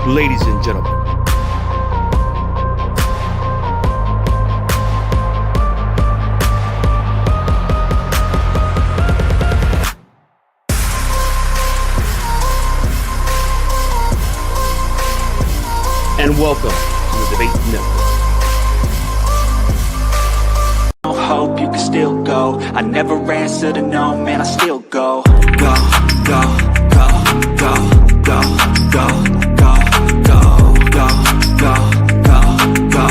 Ladies and gentlemen, and welcome to the Debate Network. Hope you can still go. I never answer to no, man, I still go. Go, go, go, go, go, go, go, go, go, go, go, go,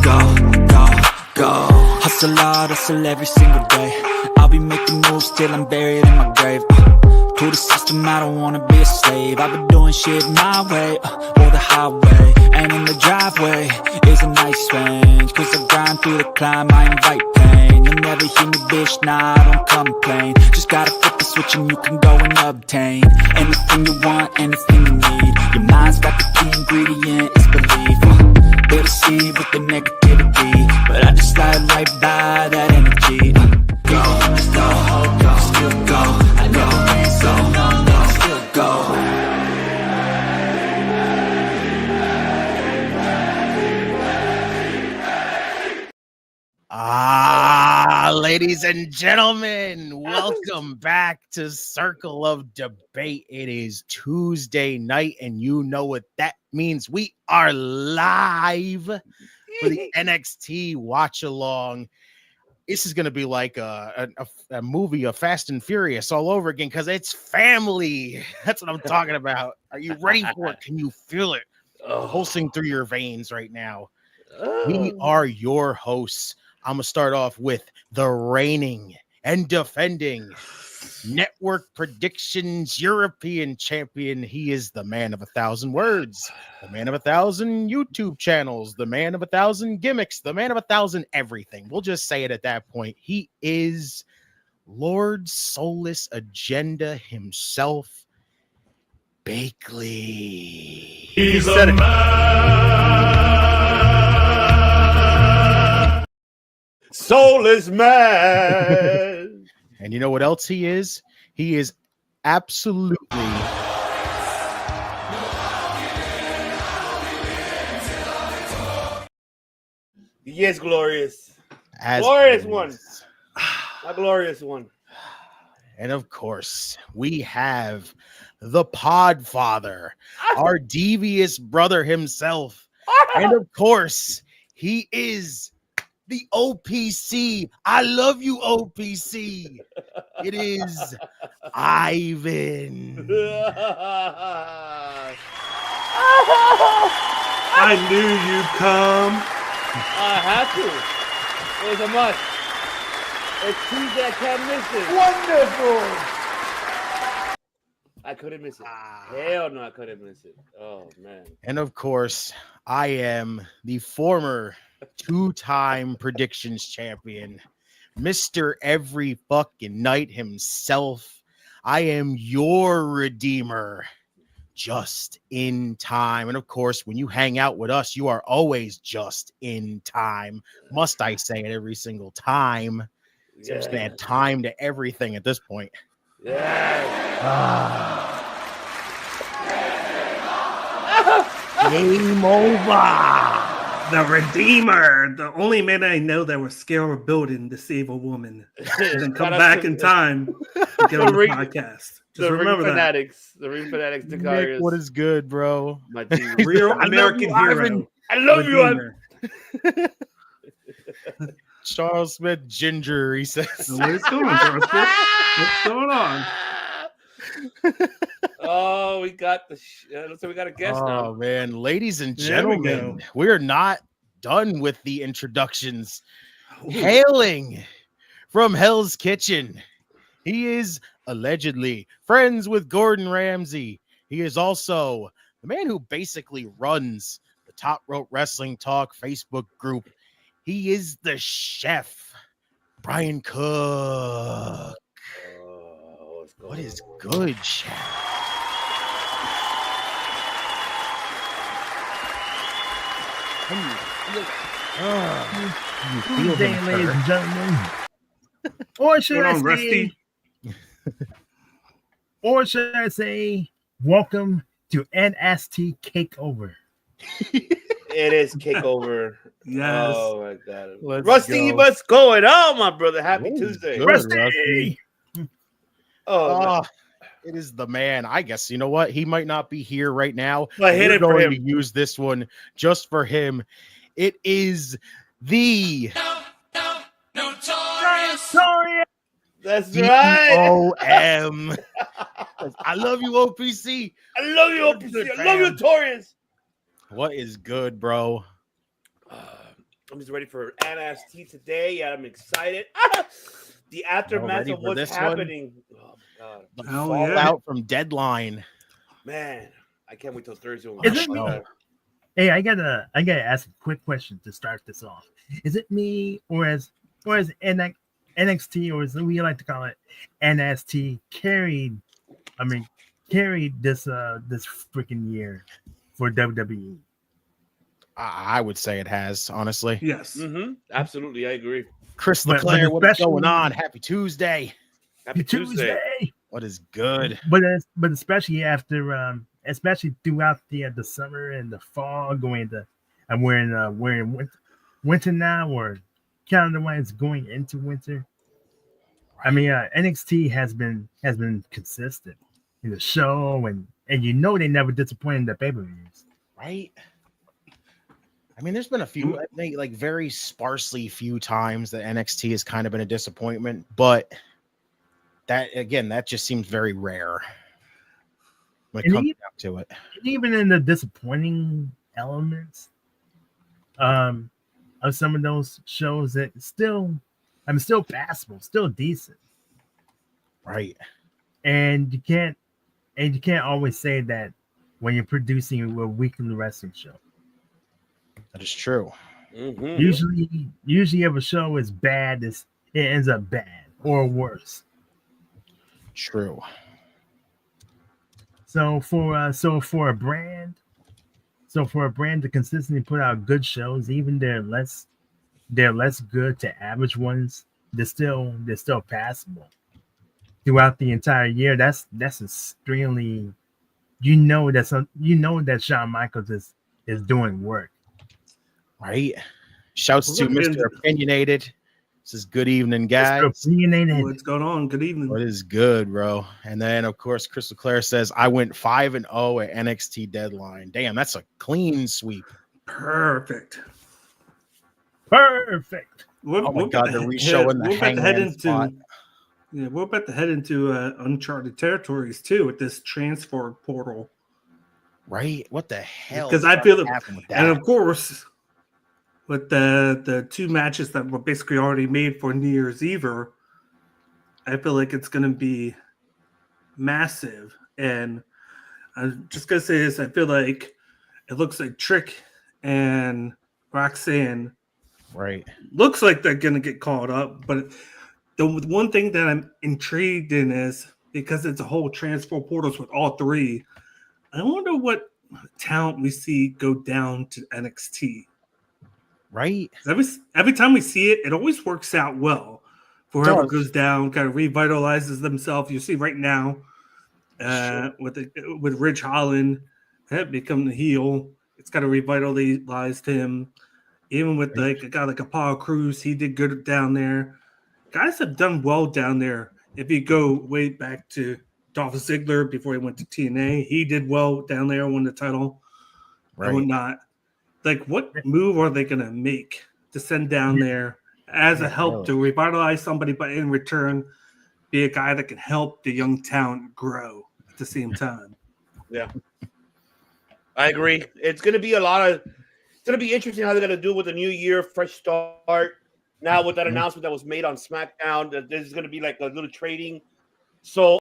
go, go, go. Hustle hard, hustle every single day. I'll be making moves till I'm buried in my grave. To the system, I don't wanna be a slave. I've been doing shit my way, or the highway. And in the driveway is a nice range. Cause I grind through the climb, I invite pain. You'll never hear me, bitch, nah, I don't complain. Just gotta flip the switch and you can go and obtain anything you want, anything you need. Your mind's got the key ingredient, it's belief. They deceive with the negativity, but I just slide right by that energy. Go, let's go, go, still go. I never answer, no, still go. Ladies and gentlemen, welcome back to Circle of Debate. It is Tuesday night, and you know what that means. We are live for the NXT watch along. This is going to be like a movie of Fast and Furious all over again because it's family. That's what I'm talking about. Are you ready for it? Can you feel it pulsing through your veins right now? We are your hosts. I'm going to start off with the reigning and defending Network Predictions European champion. He is the man of 1,000 words, the man of 1,000 YouTube channels, the man of 1,000 gimmicks, the man of 1,000 everything. We'll just say it at that point. He is Lord Soulless Agenda himself, Bakley. He's a man. Soulless man. And you know what else he is? He is absolutely yes, glorious. glorious one. A glorious one. And of course, we have the Podfather, our devious brother himself. And of course, he is the OPC. I love you, OPC. It is Ivan. I knew you'd come. I had to. It was a must. It's Tuesday. I can't miss it. Wonderful. I couldn't miss it. Hell no, I couldn't miss it. Oh, man. And of course, I am the former two-time predictions champion, Mr. Every fucking night himself. I am your redeemer, just in time. And of course, when you hang out with us, you are always just in time. Must I say it every single time? So I'm just gonna add time to everything at this point. Game over. The Redeemer, the only man I know that would scale a building to save a woman and then come back in time to get on the podcast. Just remember that. Fanatics. The Ring Fanatics. Nick, what is good, bro? My team. Real American hero. I love you, Ivan. Charles Smith Ginger, he says. What's going on, Charles Smith? What's going on? Oh, we got so we got a guest now. Oh man, ladies and gentlemen, we are not done with the introductions. Hailing from Hell's Kitchen, he is allegedly friends with Gordon Ramsay. He is also the man who basically runs the Top Rope Wrestling Talk Facebook group. He is the chef, Brian Cook. What is good, chef? Good day, ladies and gentlemen. Or should I say, Rusty? or should I say, welcome to NXT Takeover. It is Kickover. Yes. Oh my god. Let's Rusty, go. what's going on, my brother? Happy Ooh, Tuesday. good, Rusty! Oh, man. Oh, it is the man. I guess you know what? He might not be here right now. But hit we're it for going him. to use this one just for him. It is the Sorry. That's right. DOM. I love you, OPC. I love you, OPC. I love you, Torians. What is good, bro? I'm just ready for NXT today. I'm excited. The aftermath ready of for what's this one? happening. Oh my god, The Hell fallout yeah. from Deadline. man! I can't wait till Thursday. Is it me? Hey, I gotta ask a quick question to start this off. Is it me or as NXT, or as we like to call it, NXT carried this freaking year for WWE? I would say it has, honestly. Yes. Mm-hmm. Absolutely, I agree. Chris But LeClaire, what is especially- going on? Happy Tuesday. Happy Tuesday. What is good? But especially after especially throughout the summer and the fall, going to we're in winter now, or calendar wise going into winter. I mean, NXT has been consistent in the show, and you know they never disappoint in the pay-per-views. Right? I mean, there's been a few, I think, like very sparsely few times that NXT has kind of been a disappointment, but that just seems very rare when it comes down to it. Even in the disappointing elements of some of those shows, that still passable, still decent. Right. And you can't always say that when you're producing a weekly wrestling show. That is true. Mm-hmm. Usually if a show is bad, it ends up bad or worse. True. So for a brand to consistently put out good shows, even they're less good to average ones, they're still passable throughout the entire year. That's extremely, that Shawn Michaels is doing work. Right. Shouts to Mr. Opinionated. This is good evening, guys. What's going on? Good evening. What is good, bro? And then, of course, Chris LeClaire says, I went 5-0 at NXT Deadline. Damn, that's a clean sweep. Perfect. Oh my God, they're re-showing the hangman spot. Yeah, we're about to head into uncharted territories, too, with this transfer portal. Right? What the hell? Because I feel that, that, and of course, with the two matches that were basically already made for New Year's Eve, I feel like it's going to be massive. And I'm just going to say this. I feel like it looks like Trick and Roxanne looks like they're going to get caught up. But the one thing that I'm intrigued in is, because it's a whole transfer portals with all three, I wonder what talent we see go down to NXT. Right. Every time we see it, it always works out well. Whoever goes down kind of revitalizes themselves. You see right now with Ridge Holland become the heel. It's kind of revitalized him. Even with like a guy like Apollo Crews, he did good down there. Guys have done well down there. If you go way back to Dolph Ziggler before he went to TNA, he did well down there, won the title and whatnot. Like, what move are they going to make to send down there as a help to revitalize somebody, but in return, be a guy that can help the young talent grow at the same time? Yeah, I agree. It's going to be it's going to be interesting how they're going to do it with the new year, fresh start. Now with that announcement that was made on SmackDown, that there's going to be like a little trading. So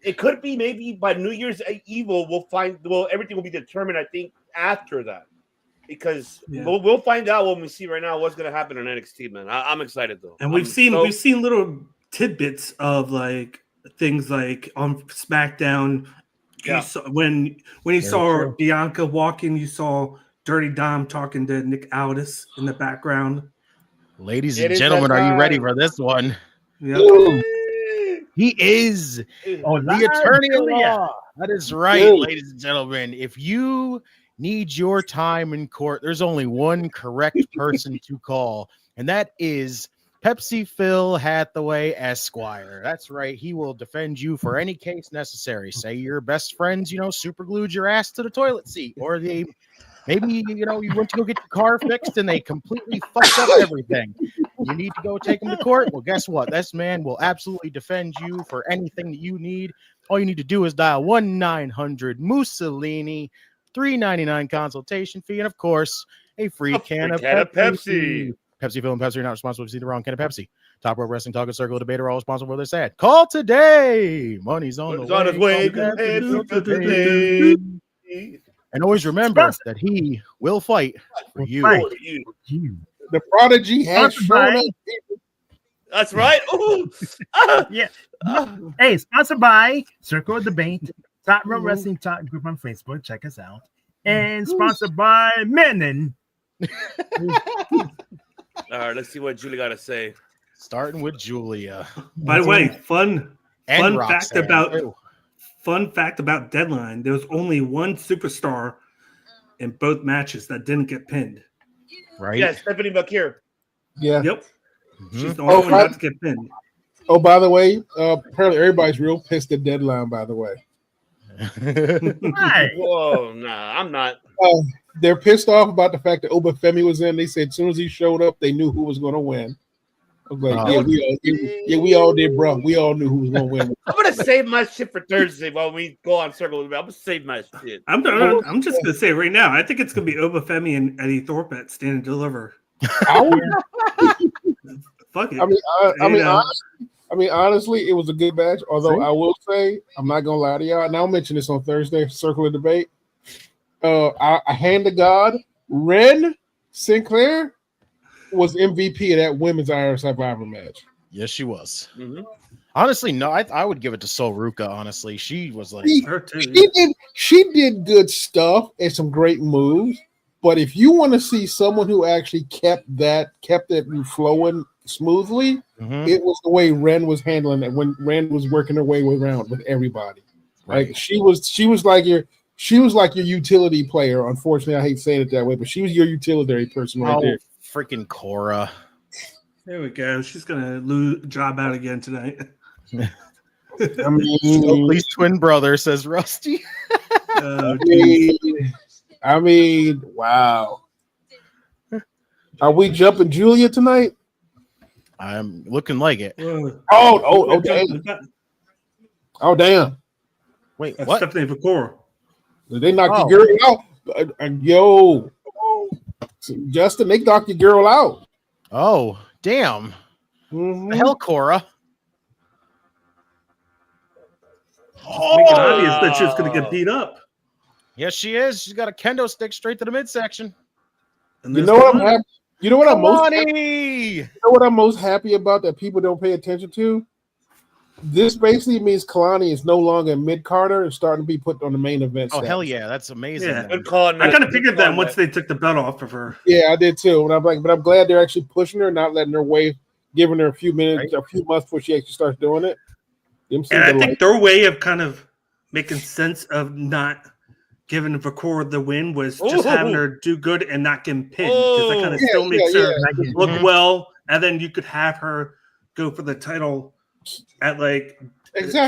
it could be maybe by New Year's Eve everything will be determined, I think, after that. Because we'll find out when we see right now what's going to happen in NXT, man. I'm excited though, and we've seen little tidbits of like things like on SmackDown. Yeah. When you saw Bianca walking, you saw Dirty Dom talking to Nick Aldis in the background. Ladies and gentlemen, are you ready for this one? Yep. He is the attorney at law. That is right, ladies and gentlemen. If you need your time in court, there's only one correct person to call, and that is Pepsi Phil Hathaway Esquire. That's right. He will defend you for any case necessary. Say your best friends, super glued your ass to the toilet seat, or maybe you went to go get your car fixed and they completely fucked up everything. You need to go take them to court. Well, guess what? This man will absolutely defend you for anything that you need. All you need to do is dial 1-900-Mussolini, $3.99 consultation fee, and of course, a free can of Pepsi. Pepsi Phil and Pepsi are not responsible for the wrong can of Pepsi. Top Rope Wrestling Talk and Circle Debater are all responsible for this ad. Call today. Money's on his way. And always remember that he will fight for you. The prodigy has shown up. That's right. Ooh. Yeah. Hey, sponsored by Circle of Debate, Top Rope Wrestling Talk group on Facebook. Check us out. And sponsored by Menon. All right, let's see what Julie got to say. Starting with Julia. By the way, fun fact about Deadline. There was only one superstar in both matches that didn't get pinned. Right? Yeah, Stephanie McKeer. Yeah. Yep. She's the only one not to get pinned. Oh, by the way, apparently everybody's real pissed at Deadline, by the way. Whoa, nah, I'm not. They're pissed off about the fact that Oba Femi was in. They said as soon as he showed up, they knew who was going to win. I was like, we all did, bro. We all knew who was going to win. I'm going to save my shit for Thursday while we go on Circle. I'm going to save my shit. I'm just going to say right now, I think it's going to be Oba Femi and Eddie Thorpe at Stand and Deliver. Fuck it. I mean, honestly, it was a good match. Although I will say, I'm not gonna lie to y'all, and I'll mention this on Thursday, Circle of Debate. I hand to God, Ren Sinclair was MVP of that women's Iron Survivor match. Yes, she was. Mm-hmm. Honestly, no, I would give it to Sol Ruka. Honestly, she was like she did good stuff and some great moves. But if you want to see someone who actually kept it flowing smoothly, it was the way Ren was handling it when Ren was working her way around with everybody. Right. Like she was like your utility player. Unfortunately, I hate saying it that way, but she was your utilitarian person right there. Freaking Cora. There we go. She's gonna lose job out again tonight. I mean, Oakley's twin brother, says Rusty. I mean, wow. Are we jumping Julia tonight? I'm looking like it. Oh, damn. Oh, damn. Wait, That's what? Stephanie Vicora. They knocked your girl out. Yo. Justin, they knocked your girl out. Oh, damn. The hell, Cora. Making obvious that she's going to get beat up. Yes, she is. She's got a kendo stick straight to the midsection. And you know what I'm happy? You know what I'm most happy about that people don't pay attention to? This basically means Kalani is no longer mid-carder and starting to be put on the main event. Oh, hell yeah. That's amazing. Yeah. Good call. I kind of figured that once they took the belt off of her. Yeah, I did too. And but I'm glad they're actually pushing her, not letting her wait, giving her a few minutes, a few months before she actually starts doing it. And I think their way of kind of making sense of not giving Vicora the win was just having her do good and not getting pinned, because that kind of still makes her look well, and then you could have her go for the title at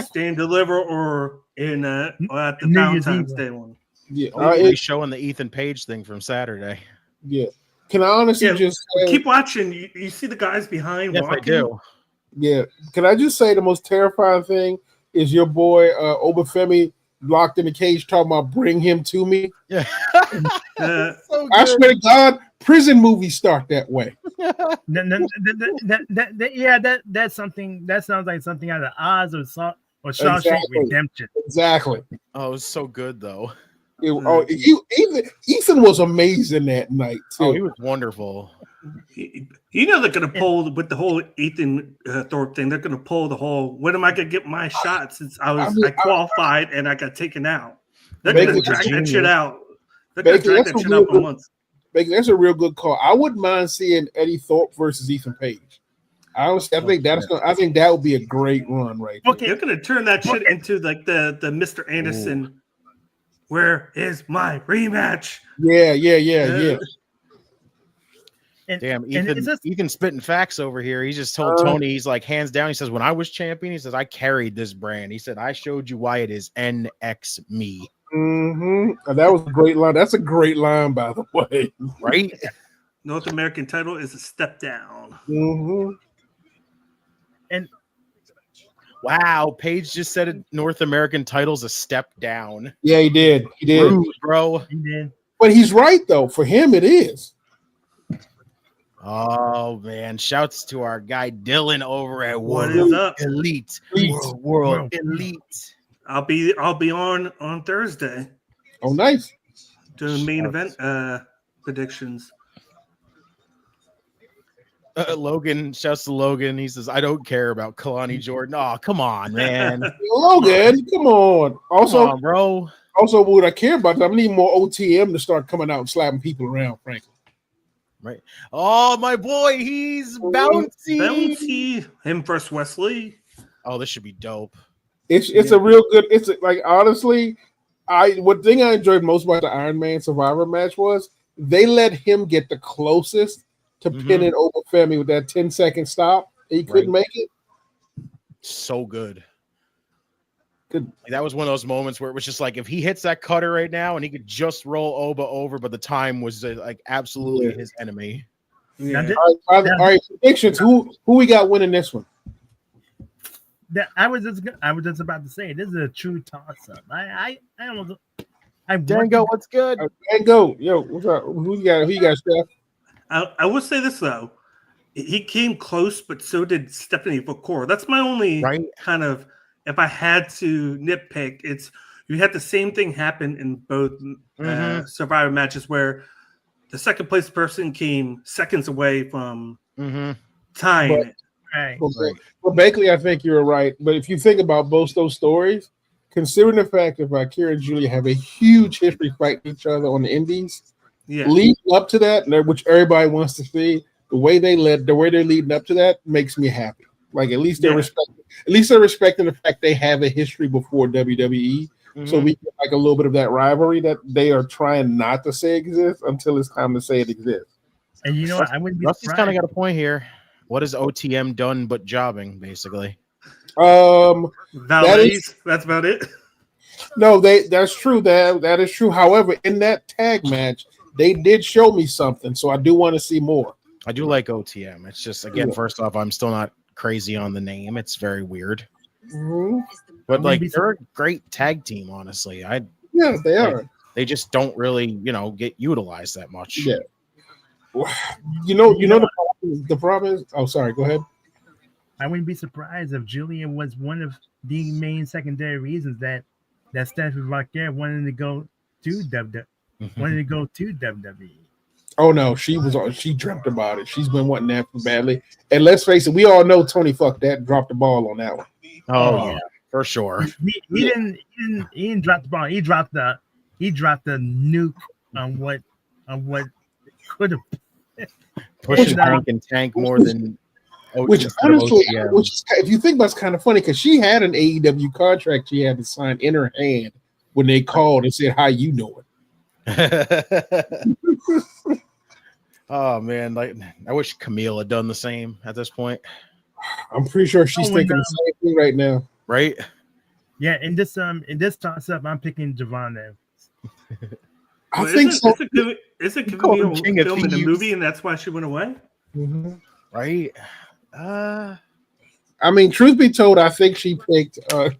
Stand Deliver or in at the Valentine's Day one. Yeah, showing the Ethan Page thing from Saturday. Yeah, can I honestly just say, keep watching? You see the guys behind walking. I do. Yeah, can I just say the most terrifying thing is your boy Oba Femi locked in the cage talking about bring him to me. Yeah. So I swear to God, prison movies start that way. That's something that sounds like something out of Oz or Shawshank Redemption. Exactly. Oh, it was so good though. Ethan was amazing that night too. Oh, he was wonderful. They're going to pull with the whole Ethan Thorpe thing. They're going to pull the whole, when am I going to get my shot since I qualified and I got taken out? They're going to drag that shit out. They're going to drag that shit out for months. That's a real good call. I wouldn't mind seeing Eddie Thorpe versus Ethan Page. Honestly, I think that would be a great run, right? Okay. They're gonna turn that shit into like the Mr. Anderson. Ooh. Where is my rematch? Yeah. And, damn, Ethan spitting facts over here. He just told Tony, he's like, hands down. He says, when I was champion, he says, I carried this brand. He said, I showed you why it is NX me. Mm-hmm. That was a great line. That's a great line, by the way. Right? North American title is a step down. Mm-hmm. And wow, Paige just said North American title's a step down. Yeah, he did. Rude, bro. He did. But he's right, though. For him, it is. Oh man! Shouts to our guy Dylan over at World Elite. World Elite. I'll be on Thursday. Oh, nice. Doing main event predictions. Logan, shouts to Logan. He says, "I don't care about Kalani Jordan." Oh, come on, man. Logan, come on. Also, come on, bro. Also, what I care about, I need more OTM to start coming out and slapping people around, frankly. Right. Oh, my boy, he's bouncy. Him versus Wesley. Oh, this should be dope. It's a real good. It's like, honestly, what thing I enjoyed most about the Iron Man Survivor match was they let him get the closest to pinning over Femi with that 10-second stop. He couldn't make it. So good. That was one of those moments where it was just like, if he hits that cutter right now and he could just roll Oba over, but the time was like absolutely his enemy. Yeah. All right, predictions. Who we got winning this one? I was just about to say, this is a true toss-up. Dango, what's good? Dango, yo, what's up? Who you got, Steph? I will say this though, he came close, but so did Stephanie Vakor. That's my only kind of. If I had to nitpick, it's you had the same thing happen in both Survivor matches where the second place person came seconds away from tying it. Right. Well, basically, I think you're right. But if you think about both those stories, considering the fact that Valkyria and Julia have a huge history fighting each other on the Indies, leading up to that, which everybody wants to see, the way they're leading up to that makes me happy. Like at least they're respecting the fact they have a history before WWE. So we get like a little bit of that rivalry that they are trying not to say exists until it's time to say it exists. And you know what? I wouldn't be Rusty's kind of got a point here. What has OTM done but jobbing, basically? That's about it. No, that's true. That is true. However, in that tag match, they did show me something, so I do want to see more. I do like OTM. It's just first off, I'm still not crazy on the name. It's very weird. But like they're a great tag team, honestly. Yeah, they are. They just don't really, get utilized that much. Yeah. The problem is. Oh, sorry. Go ahead. I wouldn't be surprised if Julia was one of the main secondary reasons that Stephanie Vakor wanted to go to WWE. Oh no, she dreamt about it. She's been wanting that badly. And let's face it, we all know Tony fucked that, dropped the ball on that one. Oh yeah, for sure. He didn't drop the ball. He dropped the nuke on what could have pushing Tank and Tank more than which honestly, if you think about, it's kind of funny because she had an AEW contract she had to sign in her hand when they called and said, "How you doing?" Oh man, like I wish Camille had done the same at this point. I'm pretty sure she's thinking the same thing right now. Right? Yeah, in this toss up, I'm picking Javon. I think so. Isn't Camille filming the movie and that's why she went away? Right? I mean, truth be told, I think she picked I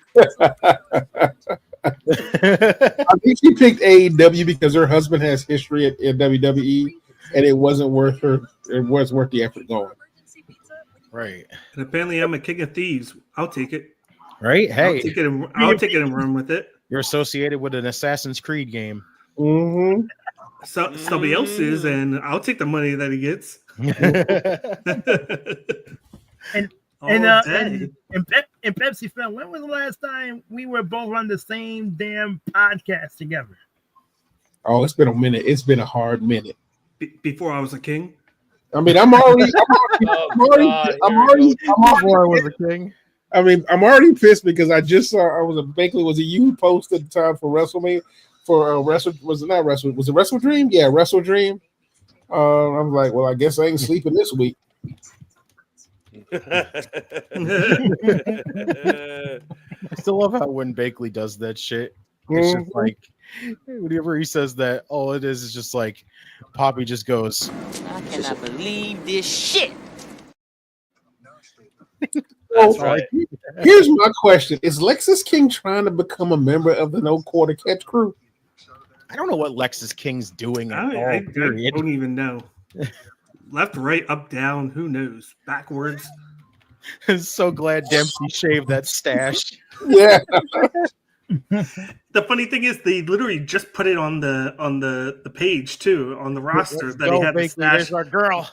think she picked AEW because her husband has history at WWE and it wasn't worth the effort going. Right. And apparently I'm a king of thieves. I'll take it. Right? Hey. I'll take it and run with it. You're associated with an Assassin's Creed game. So somebody else is, and I'll take the money that he gets. And Pepsi fan, when was the last time we were both on the same damn podcast together? Oh, it's been a minute. It's been a hard minute. Before I was a king? I mean, I'm already War was a king. I mean, I'm already pissed because I just saw Bankley, was it you who posted the time for WrestleMania for was it Wrestle Dream? Yeah, Wrestle Dream. I'm like, well, I guess I ain't sleeping this week. I still love how when Bakley does that shit, it's just like whenever he says that, all it is just like Poppy just goes, I cannot believe this shit. That's right. Here's my question: is Lexus King trying to become a member of the No Quarter Catch crew? I don't know what Lexus King's doing at all. I Period. don't even know. Left, right, up, down. Who knows? Backwards. I'm so glad Dempsey shaved that stash. Yeah. The funny thing is, they literally just put it on the page too, on the roster that he had the stash. There's our girl.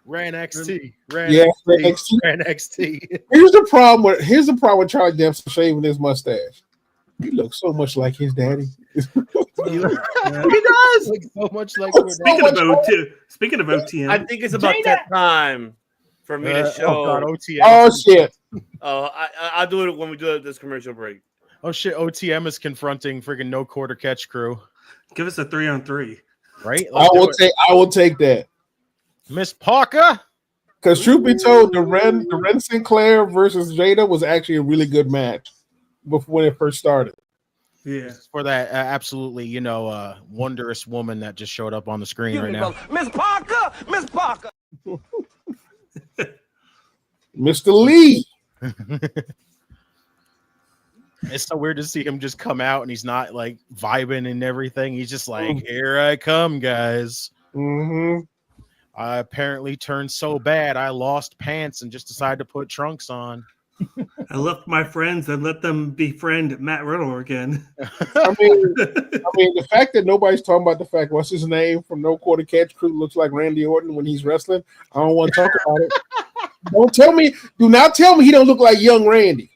Ran NXT. NXT. Here's the problem with Charlie Dempsey shaving his mustache. He looks so much like his daddy. He does. Like so much like Speaking of OTM, I think it's about that time for me to show. Oh God, OTM. Oh shit. Oh, I'll do it when we do this commercial break. Oh shit, OTM is confronting friggin' No Quarter Catch crew. give us a 3-on-3. Right? I will take that. Miss Parker. Because truth be told, the Ren Sinclair versus Jada was actually a really good match before when it first started. Yeah. For that absolutely, wondrous woman that just showed up on the screen right now. Miss Parker! Miss Parker! Mr. Lee. It's so weird to see him just come out and he's not like vibing and everything. He's just like, here I come, guys. Mm-hmm. I apparently turned so bad I lost pants and just decided to put trunks on. I left my friends and let them befriend Matt Riddle again. I mean, the fact that nobody's talking about the fact what's his name from No Quarter Catch crew looks like Randy Orton when he's wrestling. I don't want to talk about it. Do not tell me he don't look like young Randy.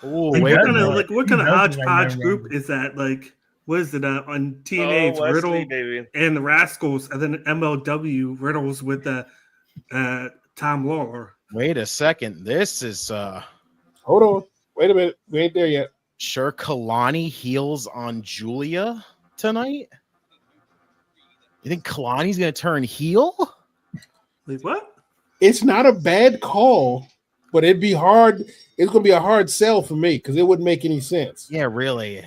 Ooh, What kind of hodgepodge group is that? Like, what is it on TNA? It's Riddle baby. and the Rascals, and then MLW Riddles with Tom Lawler. Wait a second. This is Hold on. Wait a minute. We ain't there yet. sure Kalani heals on Julia tonight. You think Kalani's gonna turn heel? Like what? It's not a bad call, but it'd be hard. It's gonna be a hard sell for me because it wouldn't make any sense. Yeah, really.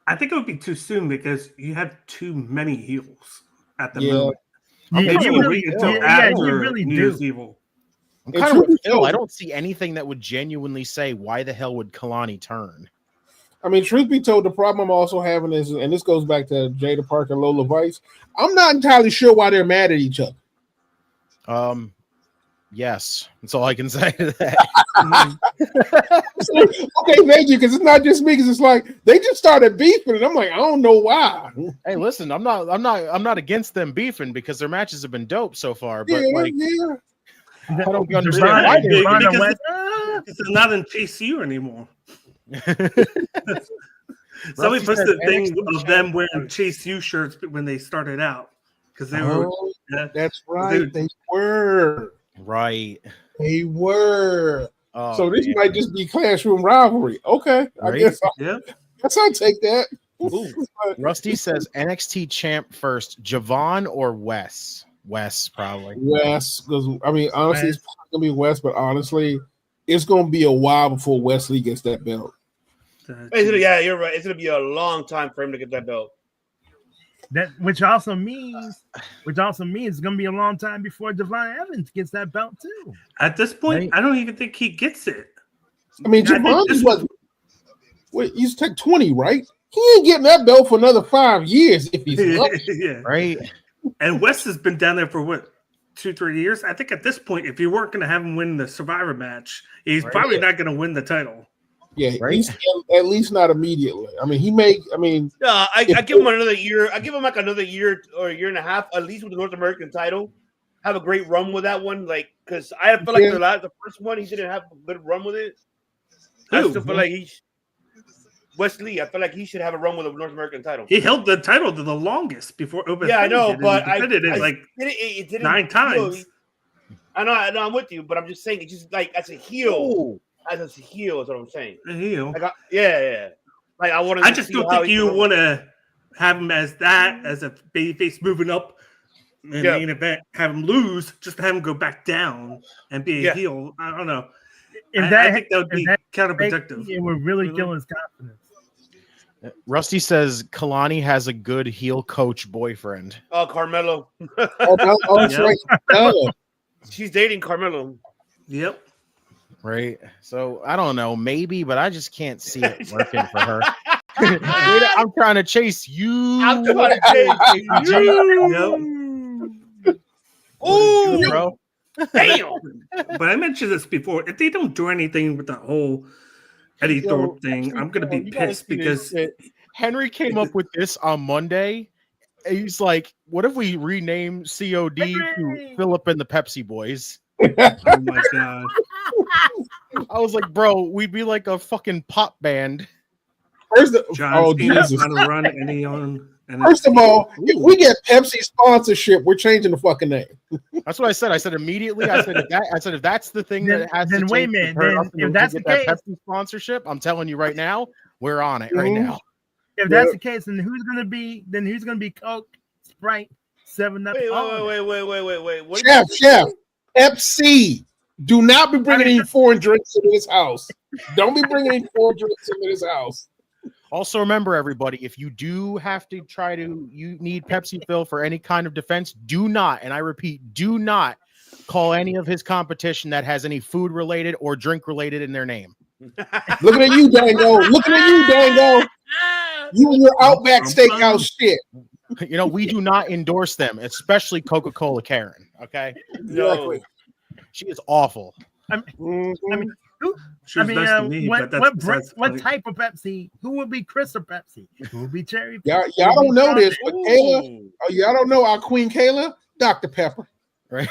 I think it would be too soon because you have too many heels at the Yeah. moment. Yeah, You you wait really, until you after really New do. Year's Evil. I'm And kind of truth with be Phil. told- I don't see anything that would genuinely say why the hell would Kalani turn. I mean, truth be told, the problem I'm also having is, and this goes back to Jada Parker, Lola Vice. I'm not entirely sure why they're mad at each other. Yes, that's all I can say to that. Okay, thank you, because it's not just me. Because it's like they just started beefing, and I'm like, I don't know why. Hey, listen, I'm not against them beefing because their matches have been dope so far. But Yeah. I don't understand why they Because it's not in TCU anymore. Somebody Rusty posted said a thing NXT of them wearing Chase U shirts when they started out because they were. Oh, Yeah. that's right. They were. right. They were. Oh, So this man. might just be classroom rivalry. Okay, I Right? guess Yeah. I'll take that. Ooh. Rusty says NXT champ first, Javon or Wes? Wes, probably. Wes, because I mean, honestly, it's probably gonna be Wes, but honestly, it's gonna be a while before Wesley gets that belt. Yeah, you're right. It's gonna be a long time for him to get that belt. Which also means it's gonna be a long time before Devon Evans gets that belt too. At this point, Right. I don't even think he gets it. I mean, I think Javon this is what? Wait, he's take 20, right? He ain't getting that belt for another 5 years if he's lucky. Yeah. Right. And West has been down there for what, 2-3 years? I think at this point, if you weren't going to have him win the Survivor match, he's probably not going to win the title. Yeah, Right. he's at least not immediately. I mean, he may. I mean, I give him another year. I give him like another year or a year and a half, at least with the North American title. Have a great run with that one, like because I feel like the first one he didn't have a good run with it. I Who? still feel like he. Wesley, I feel like he should have a run with a North American title. He held the title the longest before Open. Yeah, I know, but it didn't 9 times. I know, I'm with you, but I'm just saying, it's just like as a heel, is what I'm saying. A heel. Like, yeah. Like I just don't think you want to have him as a babyface moving up in the main event, have him lose, just to have him go back down and be a heel. I don't know. I think that would be counterproductive. It would really kill his confidence. Rusty says Kalani has a good heel coach boyfriend. Oh, Carmelo. That's right. She's dating Carmelo. Yep. Right. So I don't know, maybe, but I just can't see it working for her. I'm trying to chase you. I'm trying to chase you. Ooh, bro. Damn. But I mentioned this before. If they don't do anything with that whole Eddie Thorpe thing, I'm going to be pissed because Henry came up with this on Monday. He's like, what if we rename COD to Philip and the Pepsi Boys? Oh my God. I was like, bro, we'd be like a fucking pop band. First of all, if we get Pepsi sponsorship, we're changing the fucking name. That's what I said. I said immediately. I said if that's the thing that has then to wait a minute. Then if that's the case, Pepsi sponsorship, I'm telling you right now, we're on it right now. If that's the case, then who's gonna be Coke, Sprite, 7-Up? Wait. Chef, Pepsi. Do not be bringing any foreign drinks into this house. Don't be bringing any foreign drinks into this house. Also, remember, everybody, if you do have to you need Pepsi Phil for any kind of defense, do not, and I repeat, do not call any of his competition that has any food related or drink related in their name. Looking at you, Dango. You and your Outback Steakhouse shit. You know, we do not endorse them, especially Coca-Cola Karen. Okay, exactly. She is awful. What type of Pepsi? Who would be Crystal Pepsi? Who would be Cherry? Y'all don't know this, but Kayla. Oh, y'all don't know our Queen Kayla, Dr. Pepper. Right?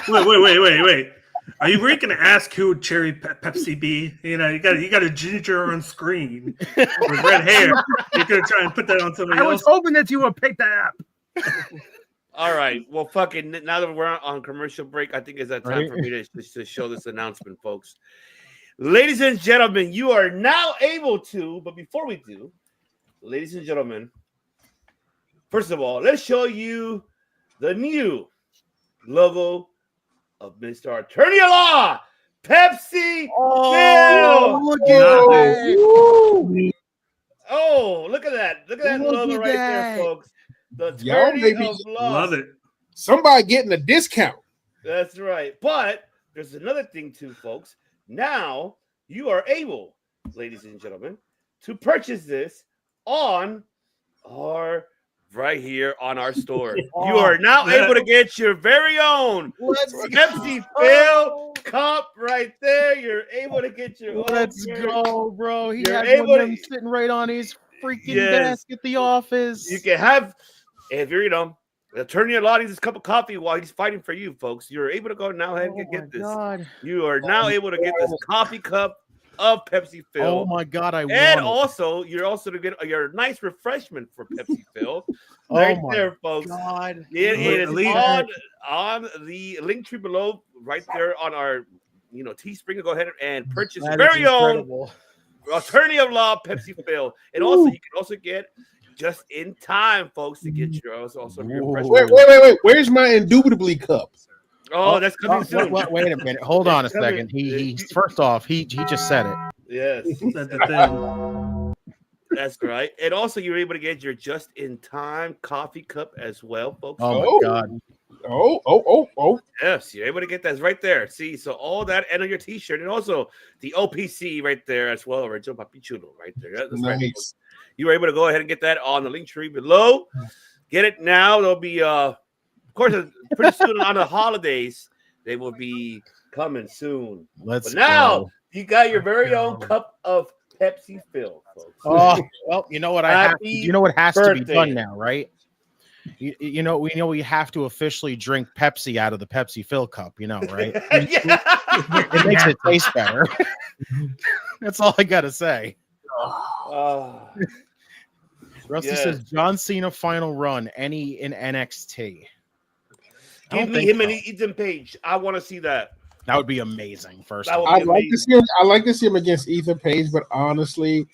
Wait. Are you really going to ask who would Cherry Pepsi be? You know, you got a ginger on screen with red hair. You're going to try and put that on somebody else. I was hoping that you would pick that up. All right. Well, fucking now that we're on commercial break, I think it's that time for me to show this announcement, folks. Ladies and gentlemen, you are now able to, but before we do, ladies and gentlemen, first of all, let's show you the new logo of Mr. Attorney at Law, Pepsi Phil. Look at that. Oh, look at that. Look at that logo right there, folks. The Attorney of Law. Love it. Somebody getting a discount. That's right. But there's another thing too, folks. Now you are able, ladies and gentlemen, to purchase this on our right here on our store. You are now able to get your very own Pepsi Phil cup right there. You're able to get your Let's go, bro. You're had able one of to them sitting right on his freaking desk at the office. You can have, if you're, Attorney at Law needs his cup of coffee while he's fighting for you, folks. You're able to go now ahead and get this. God. You are now able to get this coffee cup of Pepsi Phil. Oh my God, and also you're also to get your nice refreshment for Pepsi Phil. Right there, folks. God. It is on the link tree below, right there on our Teespring. Go ahead and purchase your very own Attorney of Law Pepsi Phil. And also you can also get just in time, folks, to get your refreshment. Wait. Where's my indubitably cup? Oh, that's coming soon. Wait a minute. Hold on a second. He first off, he just said it. Yes. That's right. And also you're able to get your just-in-time coffee cup as well, folks. Oh my God. Oh. Yes, you're able to get that right there. See, so all that and on your t-shirt and also the OPC right there as well. Original Papi Chulo right there. That's nice. Right. You were able to go ahead and get that on the link tree below. Get it now. There'll be of course, pretty soon on the holidays, they will be coming soon. But now you got your very own cup of Pepsi Phil, folks. Oh, well, you know what has to be done now, right? We know we have to officially drink Pepsi out of the Pepsi Phil cup, right? It makes it taste better. That's all I gotta say. Rusty Yes. says John Cena final run. Any in NXT? I Give don't me think him and so. Ethan Page. I want to see that. That would be amazing. First, That of would all. be amazing. I like to see him against Ethan Page, but honestly,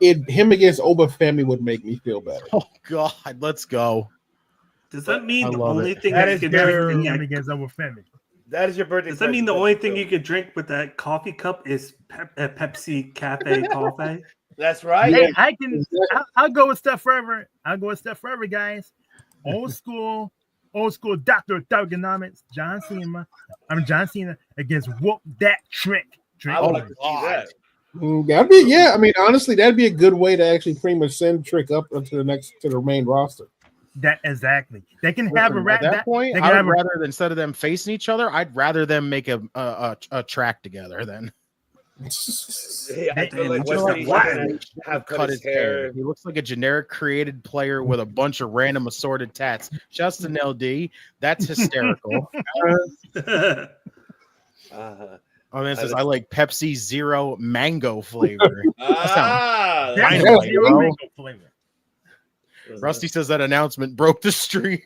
him against Femi would make me feel better. Oh God, let's go. Does that I mean the love only it. thing That that you is can your- drink? Him against Femi. That is your birthday. Does that mean the present. only That's thing true. you could drink with that coffee cup is Pepsi Cafe coffee? That's right. Hey, I can. Exactly. I'll go with Steph Forever. I'll go with Steph Forever, guys. Old school Doctor of Thugonomics, John Cena. John Cena against Whoop That Trick. I would like to see that. That'd be I mean, honestly, that'd be a good way to actually pretty much send Trick up to the main roster. That exactly. They can have a Listen, rap. at that point, they I can would have a rather instead of them facing each other, I'd rather them make a track together. Then Hey, I feel like They- Wesley Why? should have cut his hair. He looks like a generic created player with a bunch of random assorted tats. Just an LD. That's hysterical. Oh, this is I like Pepsi Zero mango flavor. Ah, That's Dynamite, zero bro. mango flavor. Rusty says that announcement broke the stream.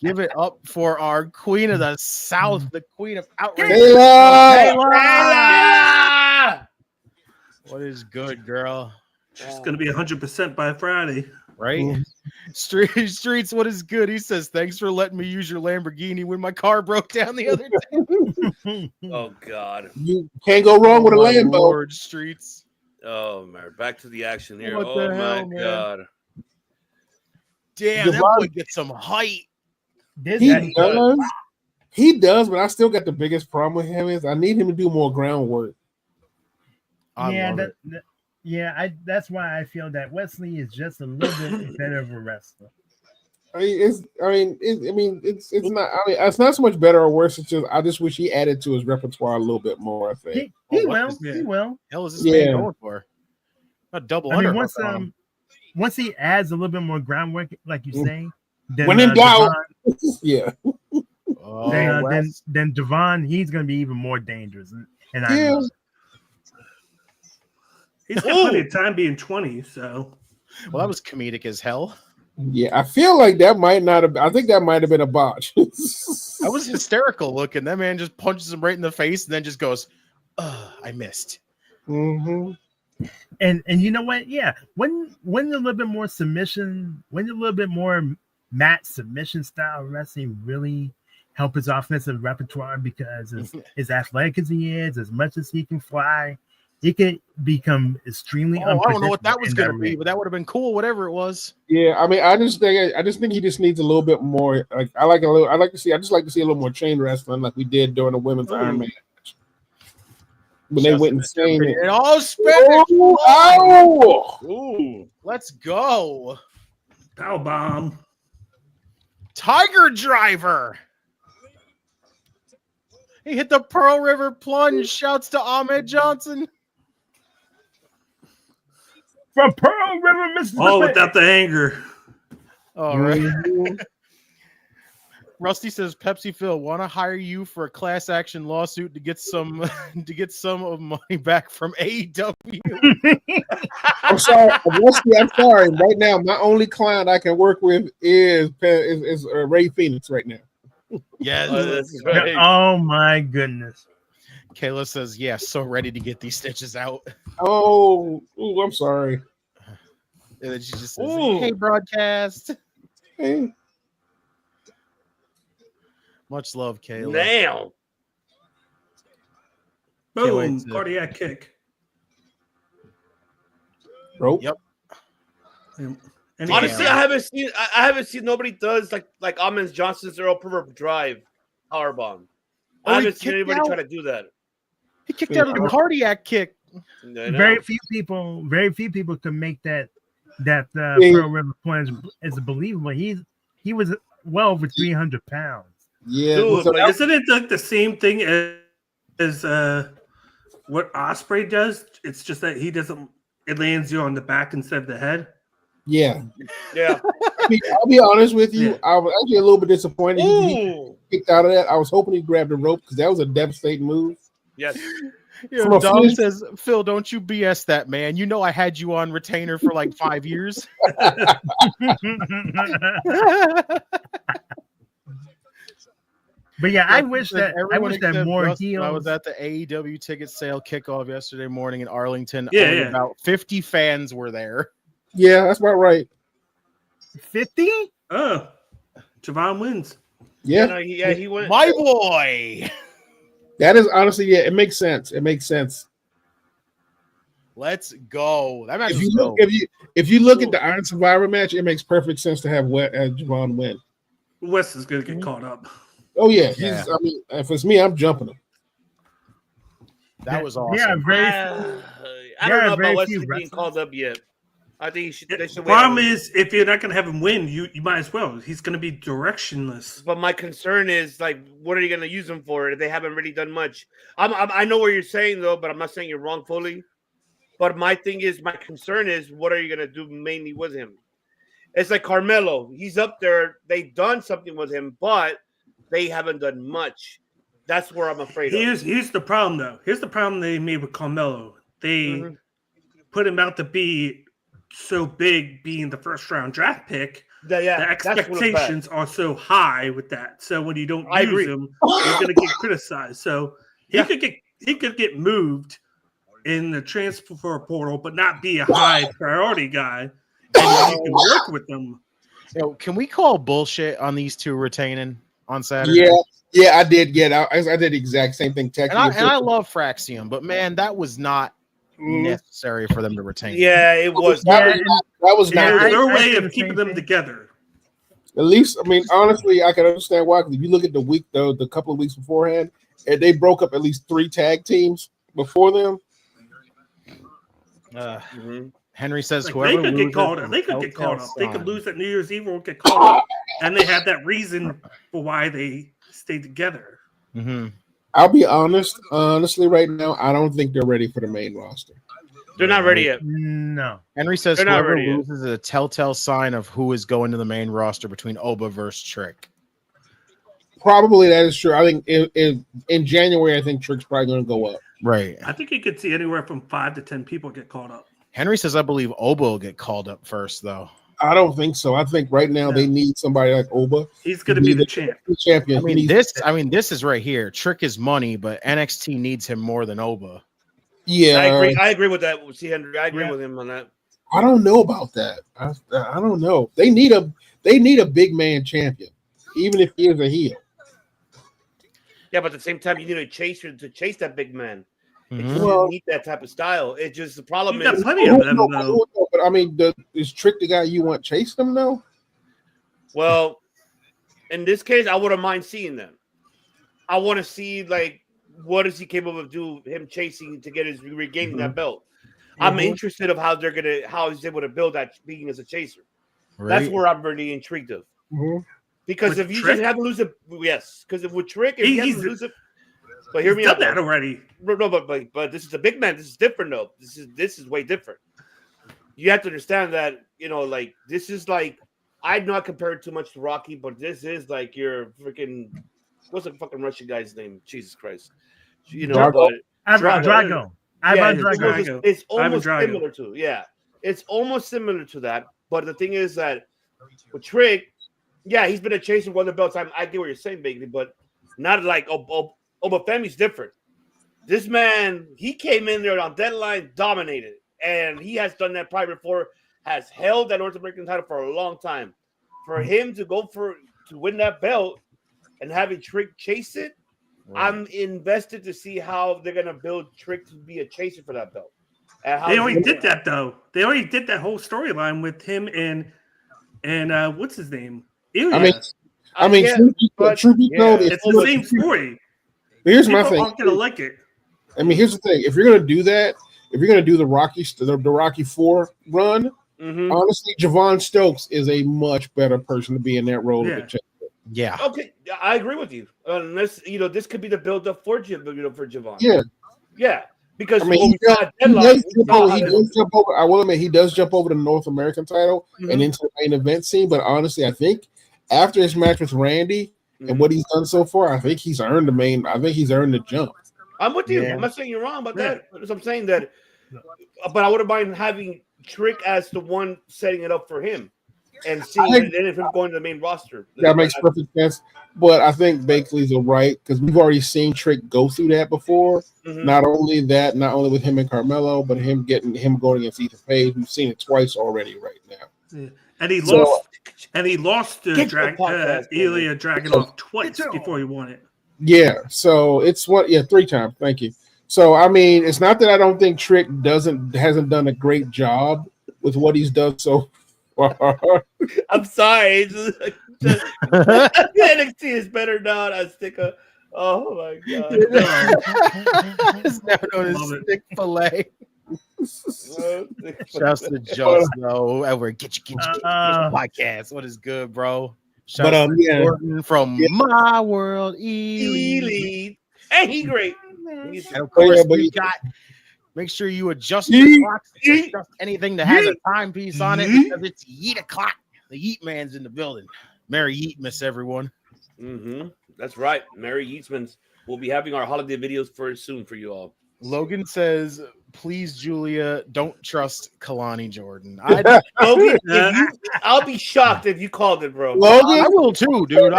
Give it up for our queen of the South, the queen of outrage. Kayla! Kayla! What is good, girl? She's going to be 100% by Friday. Right? Streets, what is good? He says, thanks for letting me use your Lamborghini when my car broke down the other day. Oh God! You can't go wrong with a my Lambo. Lord, Streets. Oh man! Back to the action here. What Oh the hell, my man? God! Damn, that Devon- boy gets some height. This He guy- does. He does, but I still got the biggest problem with him is I need him to do more groundwork. I yeah, love it. that's why I feel that Wesley is just a little bit better of a wrestler. It's not. I mean, it's not so much better or worse. It's just I just wish he added to his repertoire a little bit more. I think. He what will. is- He will. Hell is this Yeah. man going for? A double I mean, underhook. once he adds a little bit more groundwork, like you say, then When in doubt. Devon, Yeah. Oh, then Wes. Devon, he's gonna be even more dangerous. And I Yeah. love it. He's got plenty of time being 20, so. Well, that was comedic as hell. Yeah, I feel like that might not have. I think that might have been a botch. That was hysterical looking. That man just punches him right in the face and then just goes, I missed. Mm-hmm. And you know what? Yeah, when a little bit more submission, when a little bit more mat submission style wrestling really help his offensive repertoire because as athletic as he is, as much as he can fly, he can become extremely. Oh, I don't know what that unpredictable was in going to be, ring. but that would have been cool, whatever it was. Yeah, I mean, I just think he just needs a little bit more. Like, I just like to see a little more chain wrestling, like we did during the women's Iron Man match when they went insane. And all Spanish. Oh! Ooh! Let's go. Power bomb. Tiger Driver. He hit the Pearl River plunge. Shouts to Ahmed Johnson. From Pearl River, Mississippi. Oh, without the anger. All right. Rusty says, Pepsi Phil, want to hire you for a class action lawsuit to get some of money back from AEW. I'm sorry, Rusty, I'm sorry. Right now, my only client I can work with is Ray Phoenix right now. Yes. That's right. Oh my goodness. Kayla says, yeah, so ready to get these stitches out. Oh, I'm sorry. And then she just says, hey, broadcast. Hey. Much love, Kayla. Now, Can't wait Boom. to- Cardiac kick. Rope. Yep. And honestly, Yeah. I haven't seen nobody does like Ahmed Johnson's Earl River Drive powerbomb. Oh, I he haven't seen kicked anybody out? try to do that. He kicked out of the cardiac kick. I know. Very few people can make that Yeah. Pearl River plunge is believable. He was well over 300 pounds. Yeah. Dude, so but Isn't it like the same thing as what Osprey does? It's just that he doesn't. It lands you on the back instead of the head. yeah. Yeah. I'll be honest with you. Yeah. I was actually a little bit disappointed he Ooh. kicked out of that. I was hoping he grabbed the rope because that was a devastating move. Yes. From a Dom finish- says, Phil, don't you BS that, man. You know I had you on retainer for like 5 years. But yeah, I wish that except more Justin. heels. I was at the AEW ticket sale kickoff yesterday morning in Arlington. Yeah, Only yeah. about 50 fans were there. Yeah, that's about right. 50? Oh, Javon wins. Yeah, He went. My boy. that is honestly, yeah, it makes sense. It makes sense. Let's go. That match If was you look, dope. if you look at the Iron Survivor match, it makes perfect sense to have Javon win. West is going to get caught up. Oh yeah, Yeah. I mean, if it's me, I'm jumping him. That was awesome. Yeah, I don't know very about few Wesley being wrestlers. called up yet. I think they should wait. Problem is, if you're not going to have him win, you might as well. He's going to be directionless. But my concern is, like, what are you going to use him for? They haven't really done much. I know what you're saying, though, but I'm not saying you're wrong fully. But my concern is, what are you going to do mainly with him? It's like Carmelo. He's up there. They've done something with him, but they haven't done much. That's where I'm afraid of. Here's the problem, though. Here's the problem they made with Carmelo. They put him out to be so big, being the first-round draft pick. The expectations are so high with that. So when you don't use him, you're going to get criticized. So he could get moved in the transfer portal, but not be a high priority guy. And you can work with them. Can we call bullshit on these two retaining on Saturday? Yeah, I did get out. I did the exact same thing. And I love Fraxium, but man, that was not necessary for them to retain. Yeah, it was. That was not their way of keeping them together. At least, I mean, honestly, I can understand why. Because if you look at the couple of weeks beforehand, they broke up at least 3 tag teams before them. Henry says Like, whoever they could get caught up. They could get caught up. They could lose at New Year's Eve or get caught up, and they had that reason for why they stayed together. I'll be honest. Honestly, right now, I don't think they're ready for the main roster. They're not ready yet. No. Henry says They're not whoever ready yet. loses is a telltale sign of who is going to the main roster between Oba versus Trick. Probably that is true. I think in January, I think Trick's probably going to go up. Right. I think you could see anywhere from 5 to 10 people get caught up. Henry says I believe Oba will get called up first, though. I don't think so. I think right now they need somebody like Oba. He's going to be the champ. Champion. This is right here. Trick is money, but NXT needs him more than Oba. Yeah, I agree with that. See, Henry, I agree with him on that. I don't know about that. I don't know. They need a big man champion, even if he is a heel. Yeah, but at the same time, you need a chaser to chase that big man. Well, You need that type of style. It's just the problem You got is plenty of them, though. But I mean, is Trick the guy you want chasing them though? Well, in this case, I wouldn't mind seeing them. I want to see like what is he capable of doing? Him chasing to get his regaining that belt. I'm interested of how he's able to build that being as a chaser. Right. That's where I'm really intrigued of. Because With if you Trick? just have to lose it, yes. Because if with Trick, if you have to lose it, but hear me He's out. done that already. No, but this is a big man. This is different though. This is way different. You have to understand that like this is like I'd not compare it too much to Rocky, but this is like your freaking what's the fucking Russian guy's name? Jesus Christ, Drago. Drago. Ivan Yeah, Drago. it's almost Drago. similar to it's almost similar to that. But the thing is that with Trick, he's been a chaser for the belt time. I get what you're saying, Bagley, but not like but Femi's different. This man, he came in there on deadline, dominated, and he has done that prior before. Has held that North American title for a long time. For him to to win that belt and having Trick chase it, I'm invested to see how they're gonna build Trick to be a chaser for that belt. They already did that though. They already did that whole storyline with him and what's his name? Ilya. I mean, truth be told, it's the same story. Here's People my thing. aren't gonna like it. I mean, here's the thing. If you're gonna do that, if you're gonna do the Rocky 4 run, honestly, Javon Stokes is a much better person to be in that role. Yeah. Okay, I agree with you. Unless this could be the build up for Javon. Yeah. Because I mean, he does jump over. I will admit he does jump over the North American title and into the main event scene. But honestly, I think after his match with Randy and what he's done so far, I think he's earned the jump. I'm with you. Yeah. I'm not saying you're wrong about that. I'm saying that, but I wouldn't mind having Trick as the one setting it up for him and seeing it and him going to the main roster. That makes perfect sense. But I think Bakley's right because we've already seen Trick go through that before. Mm-hmm. Not only with him and Carmelo, but him going against Ethan Page. We've seen it twice already right now. Yeah. And he lost to Ilya Dragunov twice before he won it. Yeah, so it's 3 times. Thank you. So I mean, it's not that I don't think Trick hasn't done a great job with what he's done so far. I'm sorry. NXT is better now. Oh my god! It's now known as Stick Filet. Shouts to Joe Snow over GETCHO podcast. What is good, bro? Shouts to Jordan from My World Elite. And he great. And of course, we got. Make sure you adjust your clocks. Adjust anything that has a timepiece on it because it's Yeet o'clock. The Yeet Man's in the building. Merry Yeetmas, everyone. Mm-hmm. That's right. Merry Yeetmas. We'll be having our holiday videos soon for you all. Logan says, please, Julia, don't trust Kalani Jordan. Logan, I'll be shocked if you called it, bro. Logan, I will too, dude.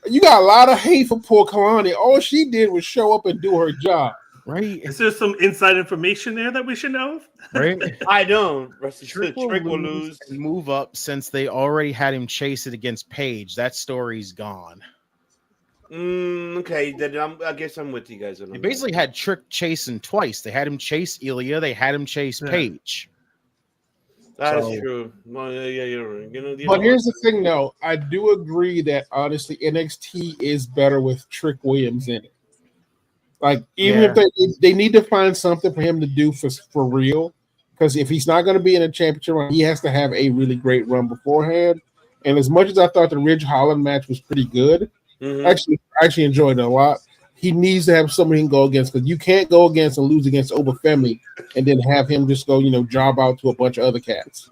You got a lot of hate for poor Kalani. All she did was show up and do her job. Right? Is there some inside information there that we should know of? Right? I don't. Trick will lose and move up since they already had him chase it against Paige. That story's gone. Okay, then I guess I'm with you guys. They basically had Trick chasing twice. They had him chase Ilya. They had him chase Paige. That is true. Well, yeah, you're right. But here's the thing, though. I do agree that honestly, NXT is better with Trick Williams in it. Like, even if they need to find something for him to do for real, because if he's not going to be in a championship run, he has to have a really great run beforehand. And as much as I thought the Ridge Holland match was pretty good, I actually enjoyed it a lot. He needs to have somebody he can go against because you can't go against and lose against Femi and then have him just go, job out to a bunch of other cats.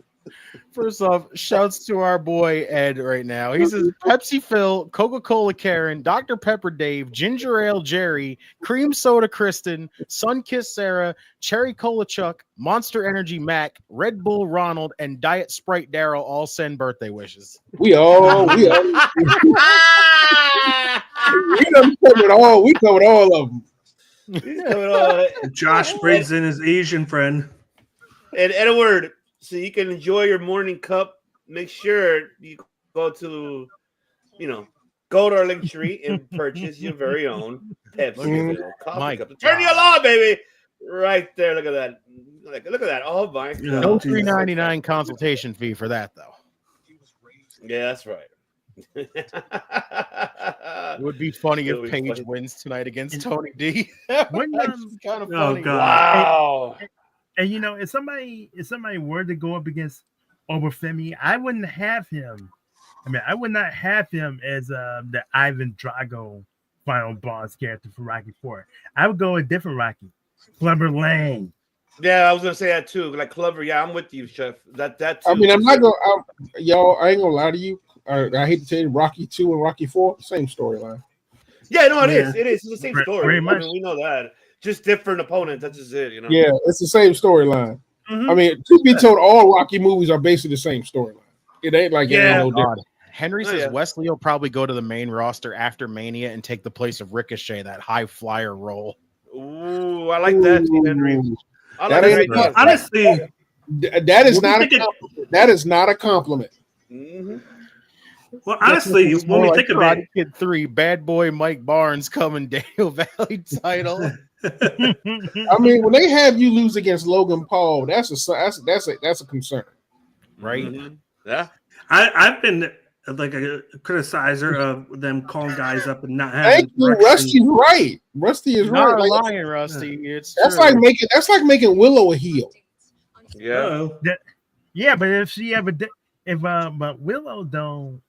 First off, shouts to our boy Ed right now. He says Pepsi Phil, Coca-Cola Karen, Dr. Pepper Dave, Ginger Ale Jerry, Cream Soda Kristen, Sunkiss Sarah, Cherry Cola Chuck, Monster Energy Mac, Red Bull Ronald, and Diet Sprite Daryl all send birthday wishes. We covered all of them. Josh brings in his Asian friend. And Edward, so you can enjoy your morning cup, make sure you go to our link tree and purchase your very own Pepsi coffee cup. Turn you on, baby. Right there. Look at that. Look at that. Oh my God. No $3.99 consultation fee for that, though. Yeah, that's right. It would be funny if Paige wins tonight against Tony D. That's kind of funny. Wow. And if somebody were to go up against Femi, I wouldn't have him. I would not have him as the Ivan Drago final boss character for Rocky 4. I would go a different Rocky, Clubber Lang. Yeah, I was gonna say that too. Like Clubber, yeah, I'm with you, Chef. That too. I'm not gonna, y'all. I ain't gonna lie to you. I hate to tell you, Rocky 2 and Rocky 4, same storyline. Yeah, no, it is. It is. It's the same story. Very much. We know that. Just different opponents. That's just it. Yeah, it's the same storyline. Mm-hmm. To be told, all Rocky movies are basically the same storyline. It ain't like no different. Henry says Wesley will probably go to the main roster after Mania and take the place of Ricochet, that high flyer role. Ooh, I like that, Henry. Honestly, that is not a compliment. That is not a compliment. Mm-hmm. Well, honestly, when we think about Kid 3, Bad Boy Mike Barnes coming Daniel Valley title. When they have you lose against Logan Paul, that's a concern, right? Mm-hmm. Yeah, I've been like a criticizer of them calling guys up and not having. Thank you, Rusty's right. Rusty is not right. Lying, Rusty. It's that's true. like making Willow a heel. Yeah, but but Willow don't.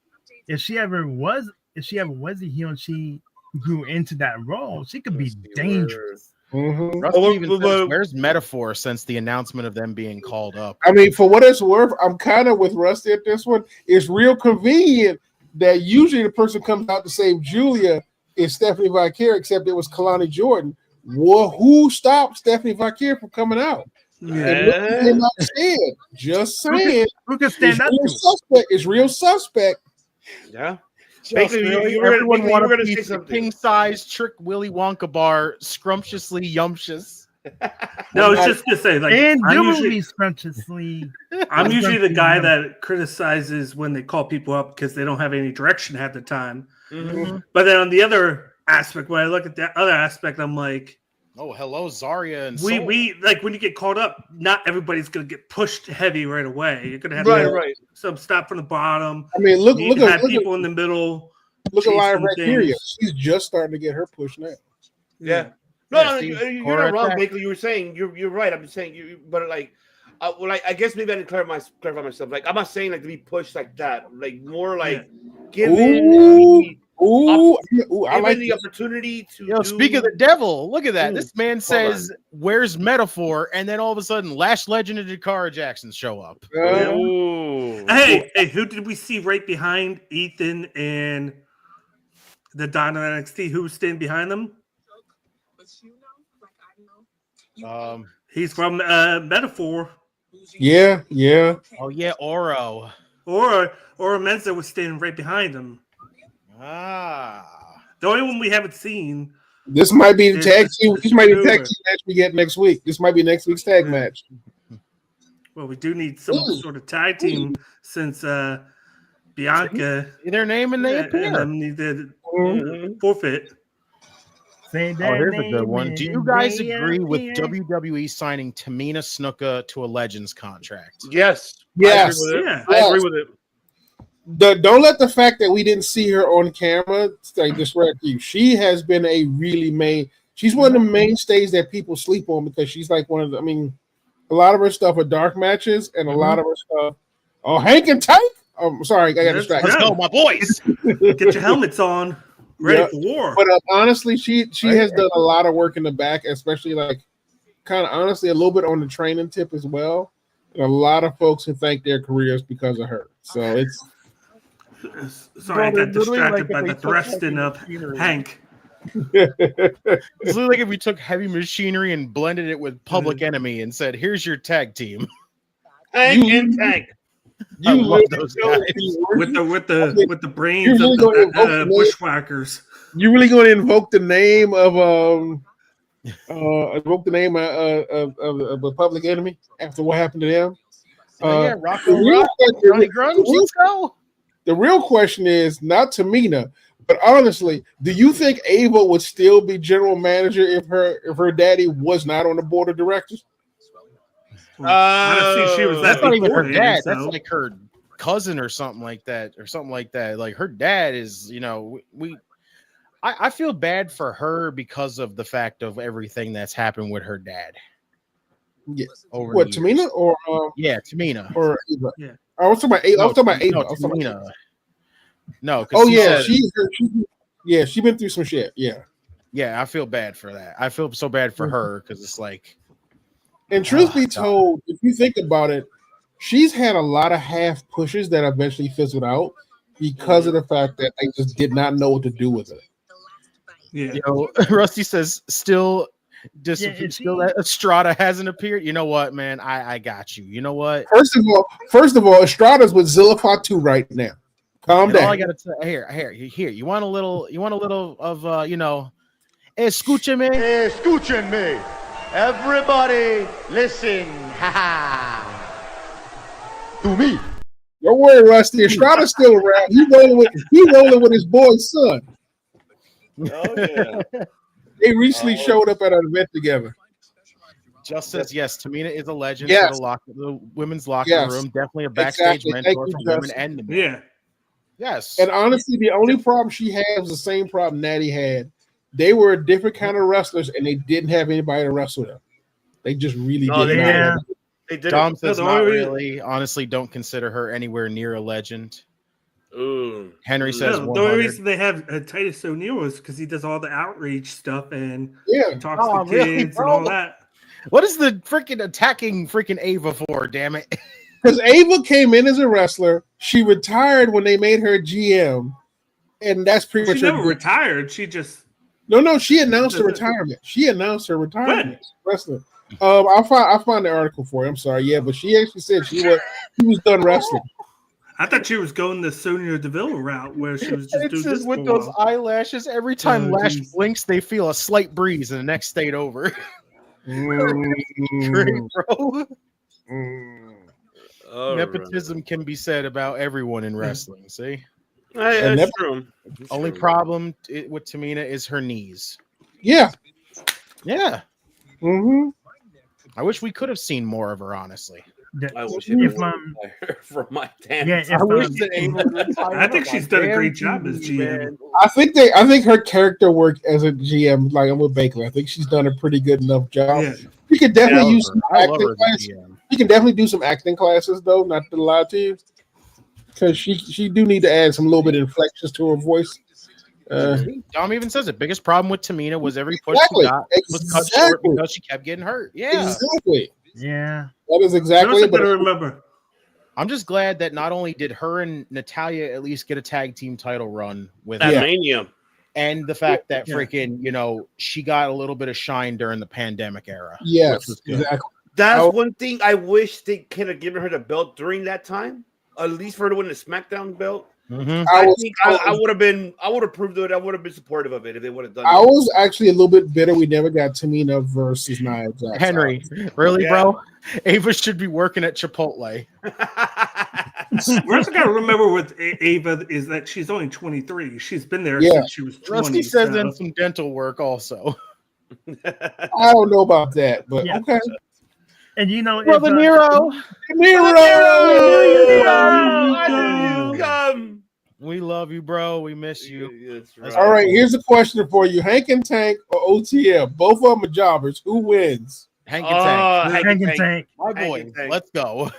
If she ever was a heel and she grew into that role, she could be dangerous. Mm-hmm. Rusty even says, where's Metaphor since the announcement of them being called up? For what it's worth, I'm kind of with Rusty at this one. It's real convenient that usually the person comes out to save Julia is Stephanie Vicaire, except it was Kalani Jordan. Well, who stopped Stephanie Vicaire from coming out? And look what they not said. Just saying. Who can stand up to it? Suspect. It's real suspect. Yeah. Basically, Everyone want to to say be something. king size trick Willy Wonka bar, scrumptiously yumptious. No, I was just gonna say, like, And I'm usually usually, scrumptiously. I'm usually the guy that criticizes when they call people up because they don't have any direction at the time. Mm-hmm. But then on the other aspect, when I look at that other aspect, I'm like, Oh, hello, Zarya and we like when you get called up, not everybody's gonna get pushed heavy right away. You're gonna have Right. some stop from the bottom. I mean, look at at people in the middle. Look at Lyra chasing Valkyria. things. She's just starting to get her push now. Yeah. No, you're not wrong, Bakley. You were saying you're right. I'm just saying but like, I guess maybe I didn't clarify myself. Like, I'm not saying like to be pushed like that. Like more like given I like the opportunity to. speak of the devil. Look at that. This man says, "Where's Metaphor?" And then all of a sudden, Lash Legend and Dakara Jackson show up. Hey, who did we see right behind Ethan and the Don of NXT? Who was standing behind them? He's from Metaphor. Yeah. Oh yeah, Oro. Or Mensa was standing right behind him. The only one we haven't seen. This might be the tag team. This might be the tag team match we get next week. This might be next week's tag match. Well, we do need some sort of tag team since Bianca. Their name and they appear. Needed forfeit. Say here's a good one. Do you guys agree with WWE signing Tamina Snuka to a Legends contract? Yes. Yes. I agree with it. Don't let the fact that we didn't see her on camera distract you. She has been a really she's one of the mainstays that people sleep on because she's like one of the, I mean, a lot of her stuff are dark matches and a lot of her stuff. Oh, Hank and Tank? I'm sorry, I got distracted. Let's go, my boys. Get your helmets on. Ready for war. But honestly, she has done a lot of work in the back, especially like kind of honestly a little bit on the training tip as well. And a lot of folks who thank their careers because of her. So it's sorry, I got distracted by the thrusting of Hank. It's literally like if we took Heavy Machinery and blended it with Public Enemy and said, "Here's your tag team." Hank and Tank. I love those guys. with the brains of the bushwhackers. You really going to invoke the name of a Public Enemy after what happened to them? Rocco Johnny Grunge. Let's go. The real question is not Tamina, but honestly, do you think Ava would still be general manager if her daddy was not on the board of directors? She was that's not even her dad. So. That's like her cousin or something like that. Like her dad is, I feel bad for her because of the fact of everything that's happened with her dad. Yeah. What, Tamina or Tamina or Ava? Yeah. I was talking about Ava. I was talking about Ava. Tamina. No. Oh yeah, she's been through some shit. Yeah. Yeah, I feel bad for that. I feel so bad for her because it's like. And truth be told, if you think about it, she's had a lot of half pushes that eventually fizzled out because of the fact that they just did not know what to do with it. Yeah. Rusty says still that Estrada hasn't appeared. You know what, man? I got you. You know what? First of all, Estrada's with Zilla Fatu right now. Calm down. All I gotta say here. You want a little of Escúchenme. Everybody, listen. To me. Don't worry, Rusty. Estrada's still around. He rolling with his boy's son. Oh yeah. They recently showed up at an event together. Just says yes. Tamina is a legend yes. for the women's locker room. Definitely a backstage mentor for women and men. Yeah. Yes. And honestly, the only problem she has is the same problem Natty had. They were a different kind of wrestlers, and they didn't have anybody to wrestle them. They just really didn't. They did. Dom says not really. Honestly, don't consider her anywhere near a legend. Ooh. Henry says the only reason they have Titus O'Neil is because he does all the outreach stuff and talks to kids and all that. What is the freaking attacking freaking Ava for? Damn it! Because Ava came in as a wrestler. She retired when they made her GM. and that's pretty much. She never retired. She just no. She announced her retirement. She announced her retirement. Wrestling. I'll find the article for you. I'm sorry. Yeah, but she actually said she was done wrestling. I thought she was going the Sonya Deville route where she was just doing this with those eyelashes. Every time Lash blinks, they feel a slight breeze, and the next state over. Great, bro. Nepotism can be said about everyone in wrestling. See, that's true. Only problem with Tamina is her knees. Yeah. Mm-hmm. I wish we could have seen more of her, honestly. I wish from my damn. Yeah, I think she's done a great job as GM. I think her character work as a GM, like I'm with Baker, I think she's done a pretty good enough job. Yeah. You could definitely use some acting classes. You can definitely do some acting classes though, not to lie to you, because she do need to add some little bit of inflections to her voice. Dom even says the biggest problem with Tamina was every push she got was cut short because she kept getting hurt. Yeah, exactly. Yeah, that is exactly. But I remember. I'm just glad that not only did her and Natalya at least get a tag team title run with that Mania, and the fact that freaking she got a little bit of shine during the pandemic era. Yes, exactly. That's one thing I wish they could have given her the belt during that time, at least for her to win the SmackDown belt. Mm-hmm. I would have proved it. I would have been supportive of it if they would have done. I was actually a little bit bitter we never got Tamina versus Nia Jax. Henry, really, bro? Ava should be working at Chipotle. We also got to remember with Ava is that she's only 23. She's been there since she was 20. Rusty says in some dental work also. I don't know about that, but okay. And Brother Nero. We love you, bro. We miss you. Right. All right, here's a question for you: Hank and Tank or OTM? Both of them are jobbers. Who wins? Hank and Tank. Hank and Tank. My boy, let's go.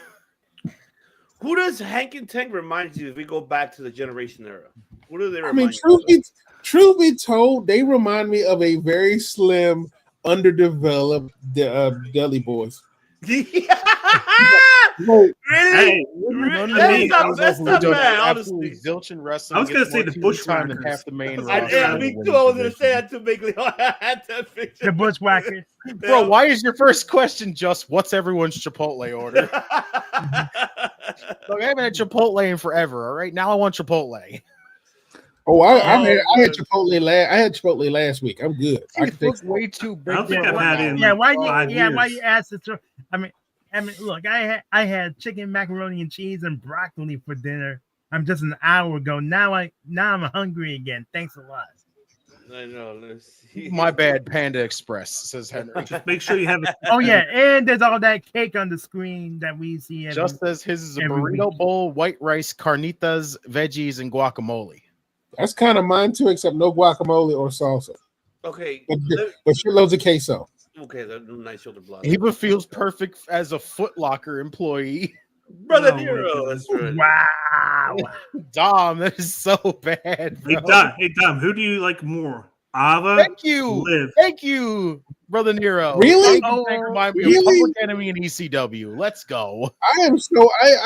Who does Hank and Tank remind you if we go back to the Generation era? What do they remind truth be told, they remind me of a very slim, underdeveloped Deli Boys. Really? Hey, that's not bad, honestly. Zilch and wrestling. I was going to say the Bushwhackers. Half the main me too. I was going to say that too, Bigley. I had to picture the Bushwhackers. Bro, why is your first question just what's everyone's Chipotle order? Look, I haven't had Chipotle in forever. All right, now I want Chipotle. Oh, I had Chipotle I had Chipotle last week. I'm good. I think way too big. I don't think I've had it in why you asked it? I mean, look, I had chicken, macaroni and cheese, and broccoli for dinner. I'm just an hour ago. Now I'm hungry again. Thanks a lot. I know. Let's see. My bad, Panda Express, says Henry. Just make sure you have it. Oh yeah, and there's all that cake on the screen that we see. Just as his is a burrito bowl, white rice, carnitas, veggies, and guacamole. That's kind of mine too, except no guacamole or salsa. Okay, but shitloads of queso. Okay, that's nice shoulder block. Eva feels perfect as a Foot Locker employee. Brother Nero, that's right. Wow, Dom, that is so bad. Bro. Hey Dom, who do you like more? Ava? Thank you, Brother Nero. Really? Remind me of Public Enemy and ECW. Let's go. I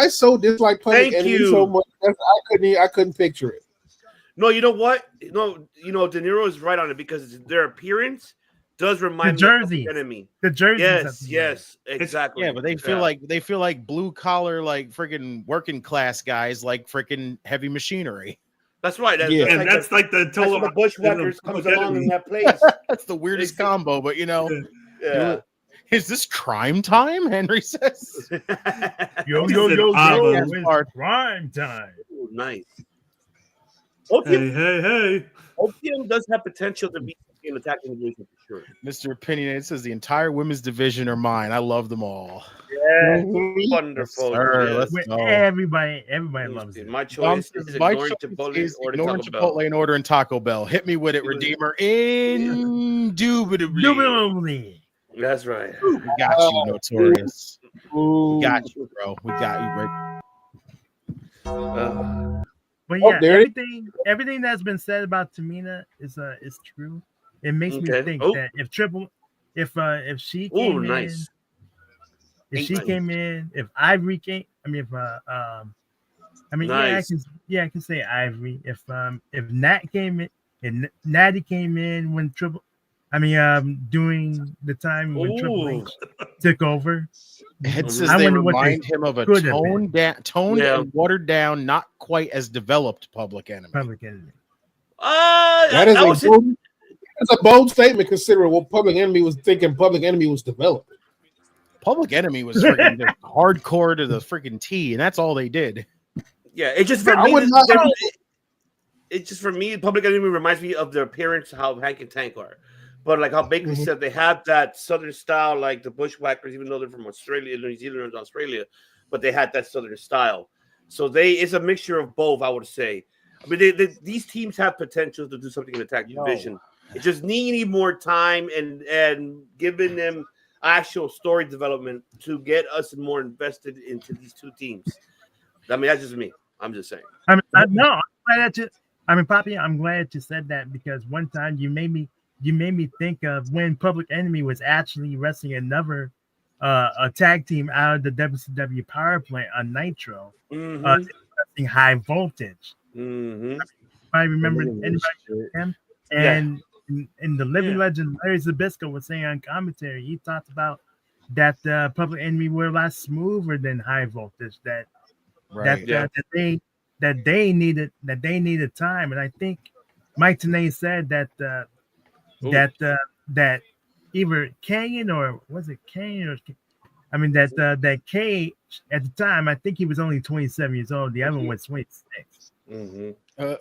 so dislike Public Enemy so much that I couldn't picture it. No, you know what? No, De Niro is right on it because their appearance does remind me of Public Enemy. The jerseys. Yes, exactly. Yeah, but they feel like blue collar, like freaking working class guys, like freaking heavy machinery. That's right. That's like the total. The Bushwhackers comes along in that place. That's the weirdest combo, but yeah. Is this crime time? Henry says. Yo, crime time. Ooh, nice. Hey. OPM does have potential to be in attacking division for sure. Mr. Opinionated says the entire women's division are mine. I love them all. Yeah, wonderful. Let's go. Everybody loves it. My choice is ignoring Chipotle and ordering Taco Bell. Hit me with it, Redeemer. Indubitably. That's right. We got you, Notorious. We got you, bro. We got you, Rick. But yeah, everything that's been said about Tamina is true. It makes me think that if she came if Ivory came, if I mean, Nice. I can say Ivory. If Nat came in, and Natty came in when during the time when Triple H took over. It Mhm. says I they wonder what they remind him of a could have been. toned Yeah. and watered down, not quite as developed Public Enemy. Public Enemy. That is that's a bold statement considering what Public Enemy was thinking. Public Enemy was developed. Public Enemy was freaking just hardcore to the freaking T, and that's all they did. Yeah, it's just for I me. would not. It's just for me. Public Enemy reminds me of their appearance, how Hank and Tank are. But like how Baker said, they have that Southern style, like the Bushwhackers, even though they're from Australia, New Zealand, and Australia, but they had that Southern style. So it's a mixture of both, I would say. I mean, these teams have potential to do something in the tag division. It just need more time and giving them actual story development to get us more invested into these two teams. I mean, that's just me. I'm just saying. I'm glad that Poppy, I'm glad that you said that because one time you made me think of when Public Enemy was actually wrestling another a tag team out of the WCW power plant on Nitro, wrestling High Voltage. I remember anybody him and in the living legend Larry Zbyszko was saying on commentary, he talked about that Public Enemy were a lot smoother than High Voltage. That they needed time, and I think Mike Tenay said that that either Kane or was it Kane or that Kane at the time I think he was only 27 years old. The other one was 26.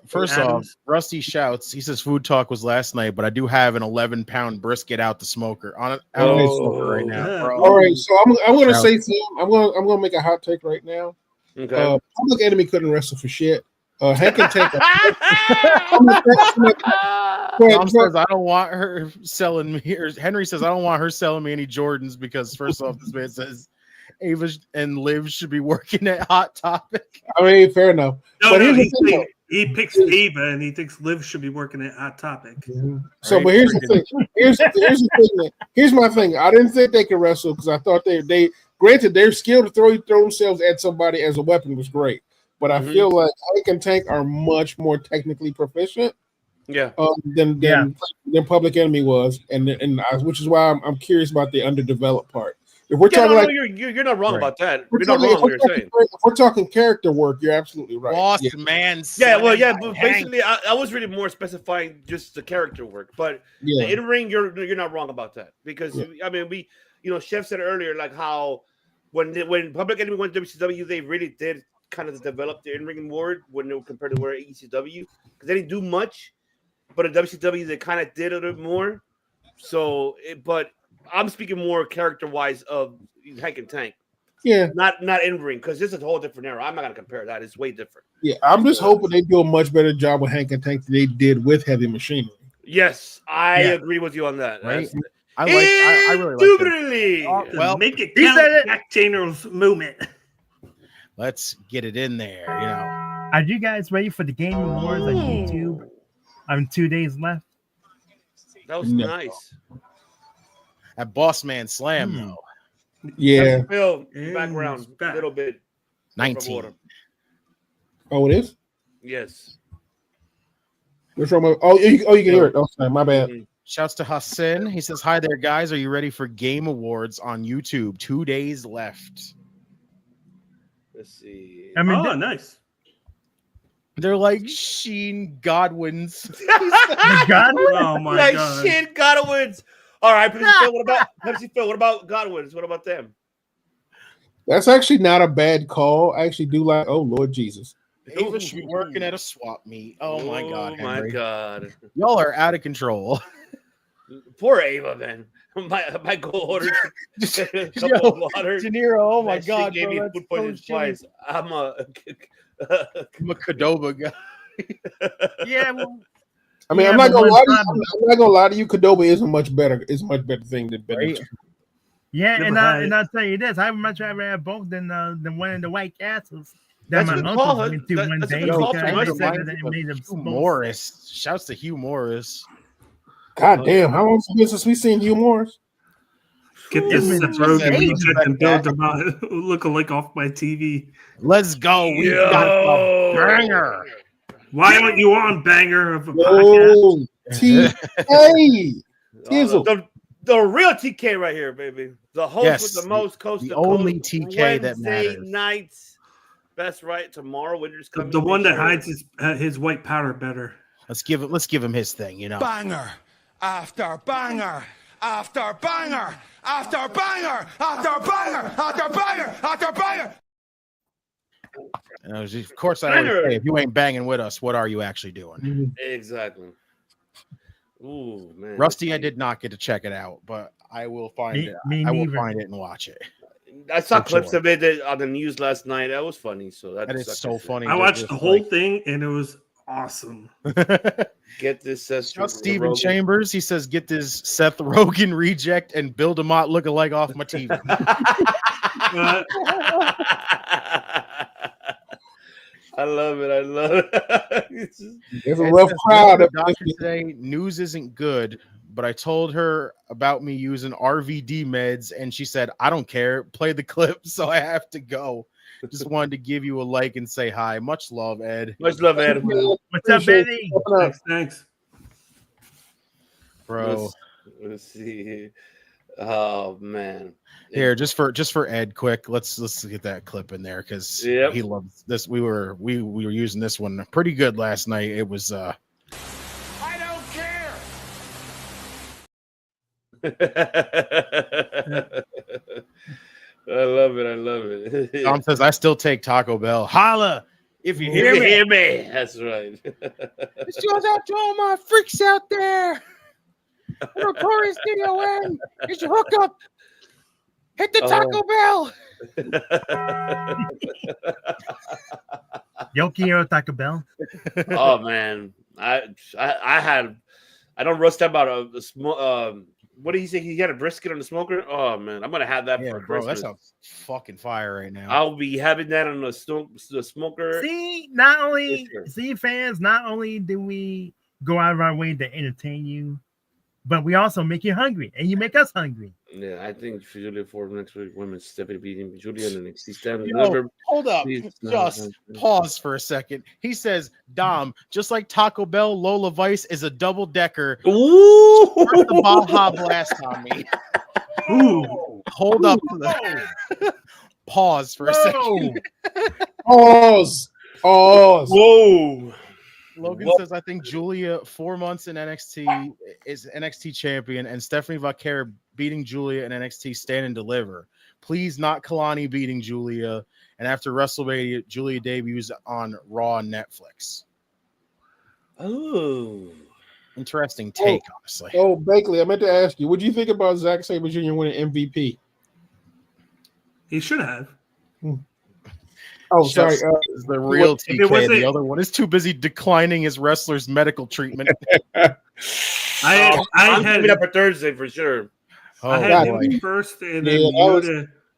First off, Rusty shouts. He says food talk was last night, but I do have an 11-pound brisket out the smoker out of the smoker right now. Bro. All right, so I'm going to say something. I'm going to make a hot take right now. Okay. Public Enemy couldn't wrestle for shit. Hank and Tank. Tom says I don't want her selling me. Or Henry says I don't want her selling me any Jordans because first off, this man says Ava and Liv should be working at Hot Topic. I mean, fair enough. He picks Ava and he thinks Liv should be working at Hot Topic. Mm-hmm. So, but here's the thing. Here's the thing. Here's my thing. I didn't think they could wrestle because I thought they granted their skill to throw themselves at somebody as a weapon was great, but I feel like Hank and Tank are much more technically proficient. Than Public Enemy was, and which is why I'm curious about the underdeveloped part. If we're talking you're not wrong about that. You're not wrong what you're saying. If we're talking character work, you're absolutely right. Boss man. But basically, I was really more specifying just the character work, but the in ring, you're not wrong about that because I mean Chef said earlier like how when Public Enemy went to WCW, they really did kind of develop the in ring more when they were compared to where ECW because they didn't do much. But at WCW, they kind of did a little more. So, but I'm speaking more character-wise of Hank and Tank. Yeah. Not in ring, because this is a whole different era. I'm not going to compare that. It's way different. Yeah, I'm just hoping they do a much better job with Hank and Tank than they did with Heavy Machinery. Yes, I agree with you on that. Right? I really like it. Well, make it count Jack Daniels movement. Let's get it in there, Are you guys ready for the Game Awards on YouTube? 2 days left. That was nice. At Boss Man Slam, though. Yeah. Phil, background a little bit. 19. Oh, it is? Yes. What's wrong with, you can hear it. Oh, sorry, my bad. Shouts to Hassan. He says, hi there, guys. Are you ready for Game Awards on YouTube? 2 days left. Let's see. Nice. They're like Sheen Godwins. Oh my god. Sheen Godwins. All right, Pepsi Phil, what about Godwins? What about them? That's actually not a bad call. I actually do like, oh Lord Jesus. Ava should be working at a swap meet. Oh my god, Henry. My god. Y'all are out of control. Poor Ava, man. My goal order. De Niro, oh my god, gave me food poisoning twice. I'm a Qdoba guy. I mean, I'm not gonna lie to you. Qdoba is a much better thing than Ben. Right? Yeah, and I'll tell you this: I would much rather have both than one in the White Castles. That my uncle went to one day because it made him Morris. Shouts to Hugh Morris. God damn, how long has it been since we seen Hugh Morris? Get this It's been Seth Rogen days reject and back. build them look-alike off my TV. Let's go. We got a banger. Why aren't you on Banger of a podcast? Yo, TK. Tizzle. The real TK right here, baby. The host Yes, with the most coast the to only coast TK that Wednesday matters. nights. Best right tomorrow. Winter's coming. The one Make that sure- hides his white powder better. Let's give him his thing, you know. Banger after banger after banger after banger after banger after banger after banger. Of course, I always say, if you ain't banging with us, what are you actually doing? Exactly. Ooh, man. Rusty, I did not get to check it out, but I will find it. Me I will neither. find it and watch it. I saw For clips sure. of it on the news last night. That was funny. So That is so funny. I watched the whole thing and it was awesome. Get this Steven Chambers. He says, "Get this Seth Rogen reject and Bill DeMott lookalike off my TV." I love it. I love it. It's a rough crowd. The doctor today, news isn't good, but I told her about me using RVD meds, and she said, "I don't care. Play the clip, so I have to go." Just wanted to give you a like and say hi. Much love, Ed. Much love, Ed. What's up, Benny? Thanks. Bro. Let's see. Oh man. Here, just for Ed, quick. Let's get that clip in there because he loves this. We were using this one pretty good last night. It was I don't care. I love it. I love it. Tom says, "I still take Taco Bell. Holla if you hear me." Hear me. That's right. This goes out to all my freaks out there. Notorious DON. Get your hookup. Hit the Taco Bell. Yoki or Taco Bell? Oh man, I don't roast about the smoke. What did he say? He had a brisket on the smoker. Oh man, I'm gonna have that for Bro, Christmas. that sounds fucking fire right now. I'll be having that on the smoker. See, not only fans, not only do we go out of our way to entertain you, but we also make you hungry, and you make us hungry. Yeah, I think Julia for next week, women's Stephanie beating Julia and NXT stand. Yo, hold up. Please, Just pause for a second. He says, "Dom, just like Taco Bell, Lola Vice is a double decker." Ooh, Where's the Baja Blast on me? Ooh. Hold up. Pause for a second. Pause. Whoa. Logan says, "I think Julia 4 months in NXT is NXT champion, and Stephanie Vaquer beating Julia in NXT stand and deliver. Please not Kalani beating Julia. And after WrestleMania, Julia debuts on Raw and Netflix." Oh, interesting take, honestly. Oh, Bakley, I meant to ask you, what do you think about Zack Sabre Jr. winning MVP? He should have. Oh, sorry. Is the real TK. The other one is too busy declining his wrestler's medical treatment. I'm coming up for Thursday for sure. I had him first, and then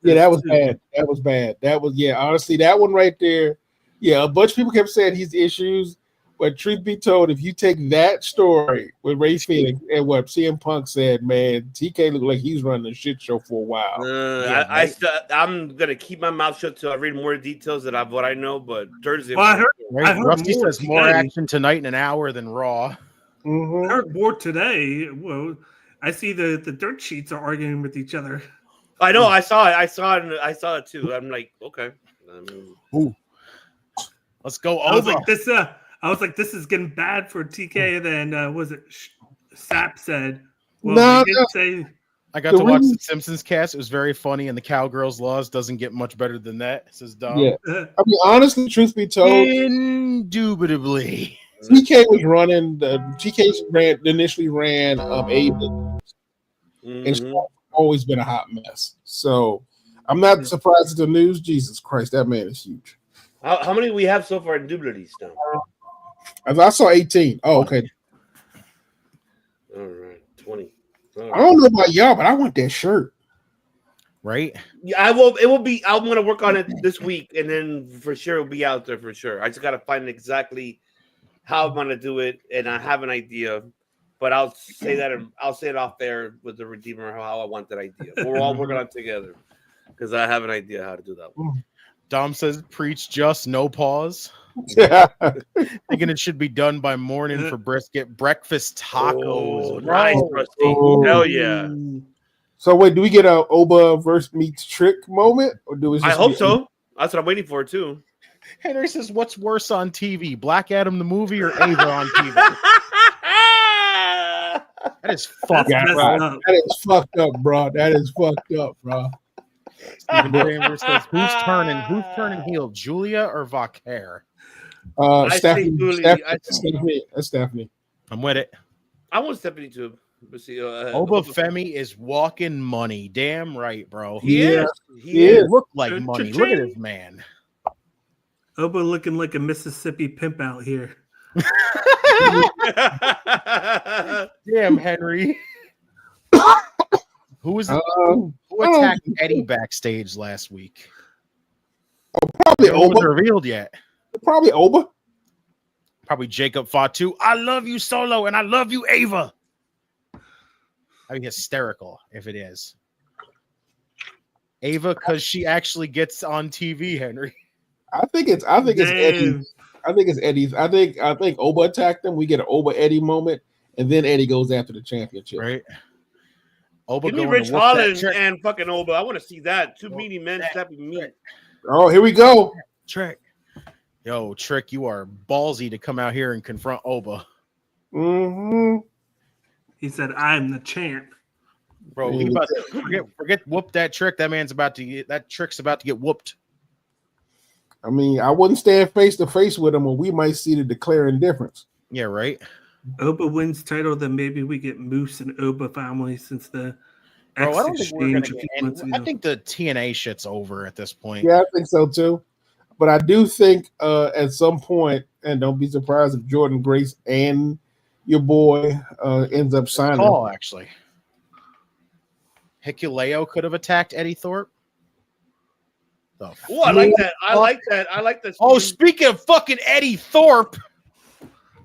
that was bad. That was bad. That was honestly, that one right there. Yeah, a bunch of people kept saying he's issues, but truth be told, if you take that story with Ray Phoenix and what CM Punk said, man, TK looked like he's running a shit show for a while. I'm gonna keep my mouth shut till I read more details of what I know. But Thursday, well, I heard Rusty says more action tonight in an hour than Raw. Mm-hmm. I heard more today. Well, I see the dirt sheets are arguing with each other. I know. I saw it. I saw it too. I'm like, okay. Ooh. Let's go over. I was like, this is getting bad for TK. And then was it Sap said? Well, no, say. I got to watch the Simpsons cast. It was very funny, and the Cowgirls Laws doesn't get much better than that. Says Dom. Yeah. I mean, honestly, truth be told, indubitably, TK was running. Initially ran AEW, and it's always been a hot mess. So I'm not surprised at the news. Jesus Christ, that man is huge. How many we have so far in indubitably now? I saw 18. Oh, okay. All right, 20. All right. I don't know about y'all, but I want that shirt. Right? Yeah, I will. It will be. I'm going to work on it this week, and then for sure it'll be out there for sure. I just got to find exactly how I'm going to do it, and I have an idea. But I'll say that I'll say it off there with the Redeemer how I want that idea. We're all working on it together because I have an idea how to do that one. Dom says, "Preach just no pause." Yeah. Thinking it should be done by morning for brisket breakfast tacos. Oh, nice, Rusty. Oh. Hell yeah. So wait, do we get a Oba versus meets Trick moment, or do we? I hope so. That's what I'm waiting for too. Henry says, "What's worse on TV, Black Adam the movie or Ava on TV?" That is fucked That's up. messed up. That is fucked up, bro. That is fucked up, bro. Stephen Chambers says, "Who's turning heel, Julia or Vaquer?" I Stephanie. think Julie- Stephanie. That's Stephanie. I'm with it. I want Stephanie too. Let's see. Oba Femi is walking money. Damn right, bro. He Yeah. is. He is. Look like money. Look at this man. Oba looking like a Mississippi pimp out here. Damn, Henry. Who attacked Eddie backstage last week? Probably It wasn't Oba. revealed yet. Probably Oba. Probably Jacob Fatu. I love you, Solo, and I love you, Ava. I'd be hysterical if it is. Ava, because she actually gets on TV, Henry. I think it's Eddie. I think it's Eddie's. I think Oba attacked him. We get an Oba Eddie moment, and then Eddie goes after the championship. Right. Oba Give me going Rich to whoop that Holland trick. and fucking Oba. I want to see that. Two meaty men slapping meat. Oh, here we go. Trick. Yo, Trick, you are ballsy to come out here and confront Oba. Mm-hmm. He said, "I'm the champ." Bro, he about to forget whoop that trick. That trick's about to get whooped. I mean, I wouldn't stand face to face with him, or we might see the declaring difference. Yeah, right. Oba wins title, then maybe we get Moose and Oba family since the Bro, X I don't think we're gonna exchange a get few any. months I ago. think the TNA shit's over at this point. Yeah, I think so too. But I do think at some point, and don't be surprised if Jordan Grace and your boy ends up signing. Call actually. Hikuleo could have attacked Eddie Thorpe. The Oh, I like that. I like that. I like that. Oh, speaking of fucking Eddie Thorpe.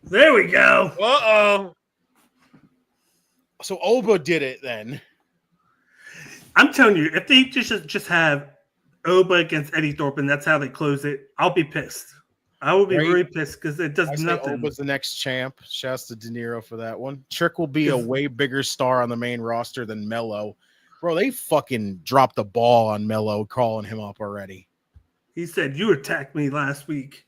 There we go. Uh-oh. So Oba did it then. I'm telling you, if they just have Oba against Eddie Thorpe and that's how they close it, I'll be pissed. I will be Right. really pissed because it does I say nothing. Oba's the next champ. Shouts to De Niro for that one. Trick will be a way bigger star on the main roster than Mello. Bro, they fucking dropped the ball on Mello, calling him up already. He said, "You attacked me last week."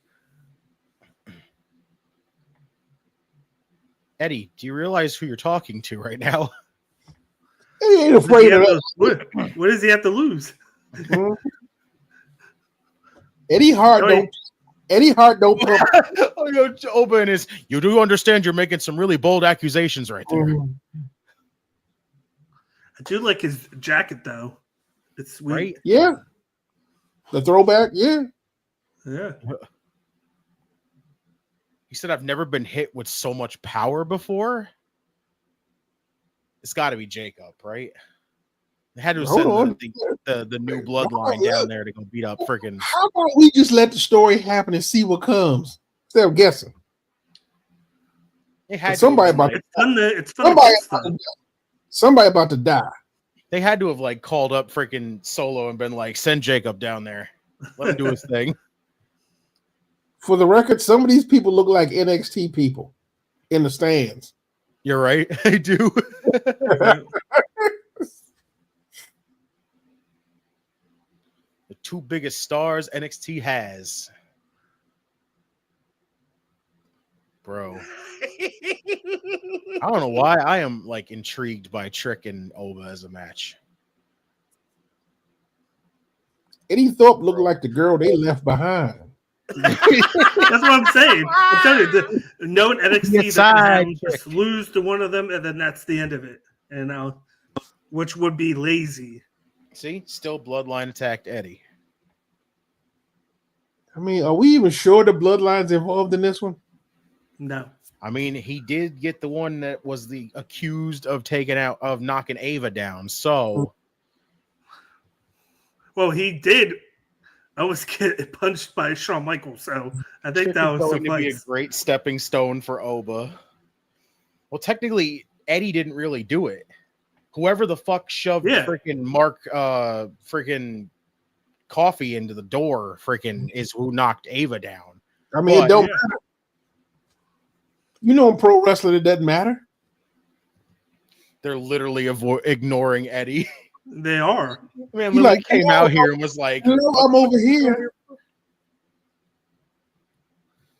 Eddie, do you realize who you're talking to right now? He ain't What does afraid he of have that. to- what does he have to lose? Mhm. Eddie Hart don't pump. Oh, yo, Oba and his, you do understand you're making some really bold accusations right there. Mhm. I do like his jacket though. It's sweet. Right? Yeah. The throwback, yeah. Yeah. He said, I've never been hit with so much power before. It's got to be Jacob, right? They had to have Hold sent on. the new bloodline down there to go beat up freaking. How about we just let the story happen and see what comes instead of guessing? They had Somebody to have, about It's fun to it's fun to somebody guess about them. to, somebody about to die. they had to have like called up freaking Solo and been like, send Jacob down there. Let him do his thing. For the record, some of these people look like NXT people in the stands. You're right. I do. The two biggest stars NXT has. Bro. I don't know why I am like intrigued by Trick and Oba as a match. Eddie Thorpe looked like the girl they left behind. That's what I'm saying. I'm telling you, no NXT that can have him just lose to one of them, and then that's the end of it. And which would be lazy. See, still Bloodline attacked Eddie. I mean, are we even sure the bloodline's involved in this one? No. I mean, he did get the one that was the accused of knocking Ava down. So, well, he did. I was get punched by Shawn Michaels, so I think Trick that is was going to be a suffice. great stepping stone for Oba. Well, technically, Eddie didn't really do it. Whoever the fuck shoved freaking Mark freaking Coffee into the door freaking is who knocked Ava down. I mean, it don't matter. You know, in pro wrestling, it doesn't matter. They're literally ignoring Eddie. They are. Man, literally came out here and was like, I'm over here.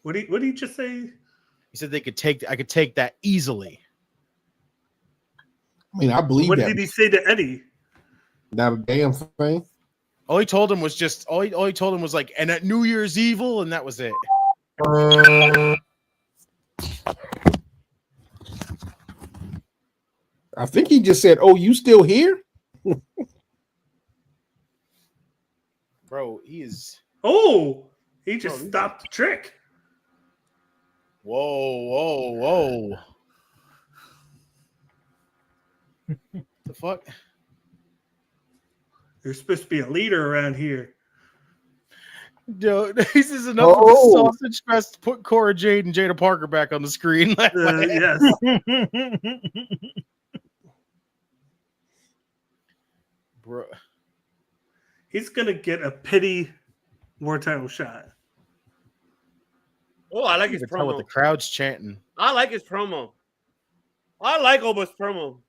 What did he just say? He said I could take that easily. I mean, I believe What that. did he say to Eddie? Not a damn thing. All he told him was just all he told him was like, and at New Year's Evil, and that was it. I think he just said, "Oh, you still here?" Bro, he is. Oh, he just stopped the trick. Whoa. The fuck? There's supposed to be a leader around here. Yo, this is enough of the sausage fest. Put Cora Jade and Jada Parker back on the screen. Yes. Bro. He's gonna get a pity war title shot. Oh, I like his promo. With the crowd's chanting. I like his promo. I like Oba's promo.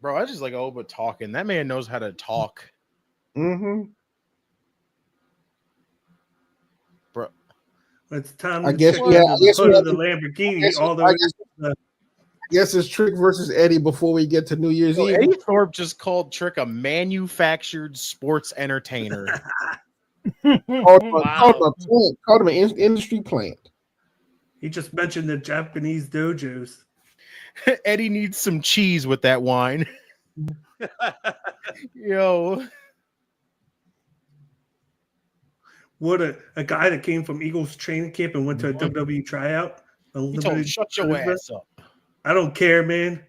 Bro, I just like Oba talking. That man knows how to talk. Mm-hmm. Bro. It's time I to guess check we have the Lamborghini. I guess it's Trick versus Eddie before we get to New Year's Eve. Eddie Thorpe just called Trick a manufactured sports entertainer. Called him an industry plant. He just mentioned the Japanese dojos. Eddie needs some cheese with that wine. Yo. What a guy that came from Eagles training camp and went to a WWE tryout. He told him, shut your ass up. I don't care, man.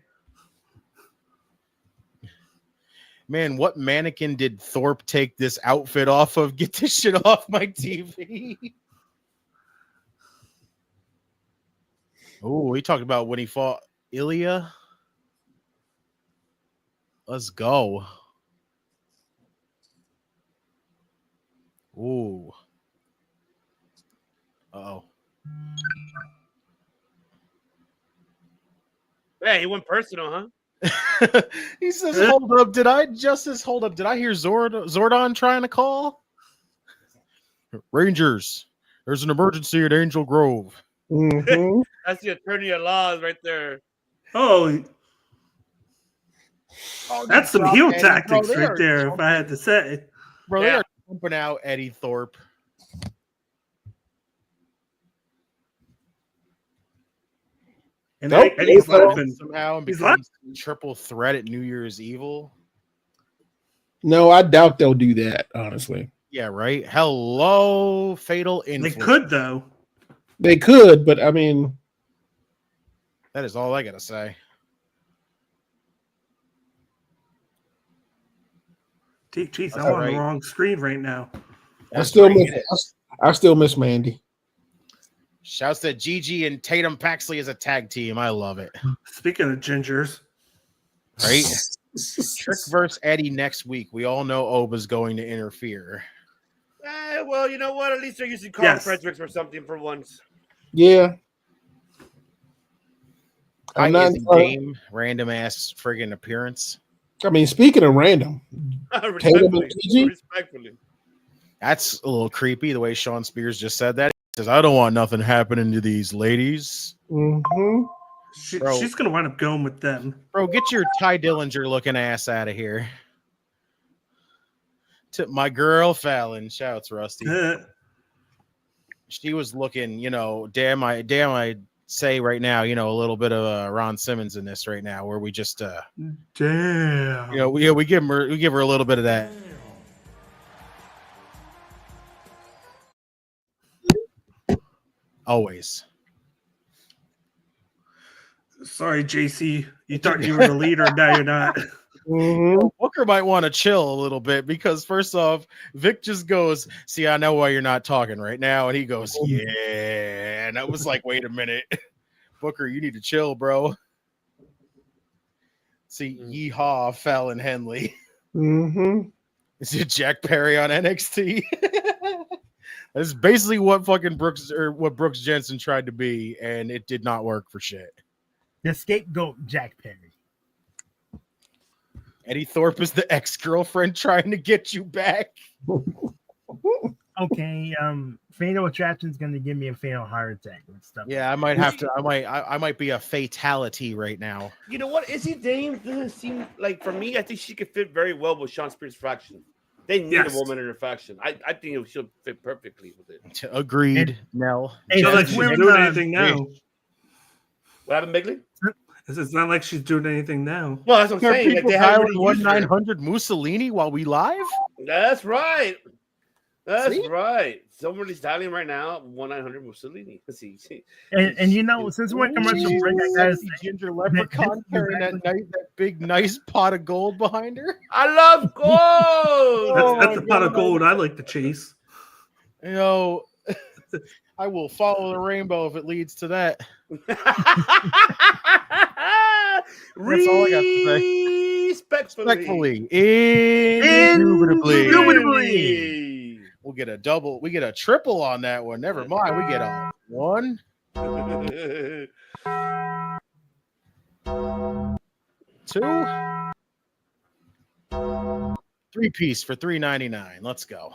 Man, what mannequin did Thorpe take this outfit off of? Get this shit off my TV. Oh, he talked about when he fought Ilya. Let's go. Ooh. Uh-oh. Yeah, he went personal, huh? He says, hold up. Did I hear Zordon trying to call? Rangers, there's an emergency at Angel Grove. Mm-hmm. That's the attorney at laws right there. Oh, that's some heel tactics right there, if I had to say. Bro, they are pumping out Eddie Thorpe. And Eddie's laughing. Somehow and becomes triple threat at New Year's Evil. No, I doubt they'll do that, honestly. Yeah, right. Hello, Fatal Influence. They could, though. They could, but I mean, that is all I gotta say. Jeez, I'm on the wrong screen right now. I still miss Mandy. Shouts that Gigi and Tatum Paxley as a tag team. I love it. Speaking of gingers, right? Trick versus Eddie next week. We all know Oba's going to interfere. Well, you know what? At least they're using Carl Fredericks for something for once. Yeah. I'm not game random ass friggin' appearance. I mean, speaking of random, respectfully. That's a little creepy the way Sean Spears just said that. He says, I don't want nothing happening to these ladies. Mm-hmm. She's going to wind up going with them. Bro, get your Ty Dillinger looking ass out of here. To my girl Fallon, shouts Rusty. She was looking, damn I say right now, a little bit of Ron Simmons in this right now, where we just damn. We give her a little bit of that. Always. Sorry, JC. You thought you were the leader, now you're not. Mm-hmm. Booker might want to chill a little bit because first off, Vic just goes, see, I know why you're not talking right now. And he goes, yeah. And I was like, wait a minute. Booker, you need to chill, bro. See, Yeehaw, Fallon Henley. Mm-hmm. Is it Jack Perry on NXT? That's basically what fucking Brooks Jensen tried to be, and it did not work for shit. The scapegoat, Jack Perry. Eddie Thorpe is the ex-girlfriend trying to get you back. Okay, Fatal Attraction is going to give me a fatal heart attack and stuff. Yeah, I might have to. I might be a fatality right now. You know what? Izzy Dame doesn't seem like, for me, I think she could fit very well with Sean Spears' faction. They need a woman in her faction. I think she'll fit perfectly with it. Agreed, Nell. It's not like she's doing anything now. What happened, Bigley? It's not like she's doing anything now. Well, that's what I'm saying. Like, they have 1-900 Mussolini while we live. That's right. That's See? right. Somebody's dialing right now. 1-900 Mussolini. Let's see. And you know, since we're commercial break, I gotta say, ginger leprechaun carrying that big nice pot of gold behind her. I love gold. That's the pot of gold I like to chase. You know, I will follow the rainbow if it leads to that. That's all I got to say. Respectfully. Indubitably. We'll get a double. We get a triple on that one. Never mind. We get a 1, 2, 3-piece for $3.99. Let's go.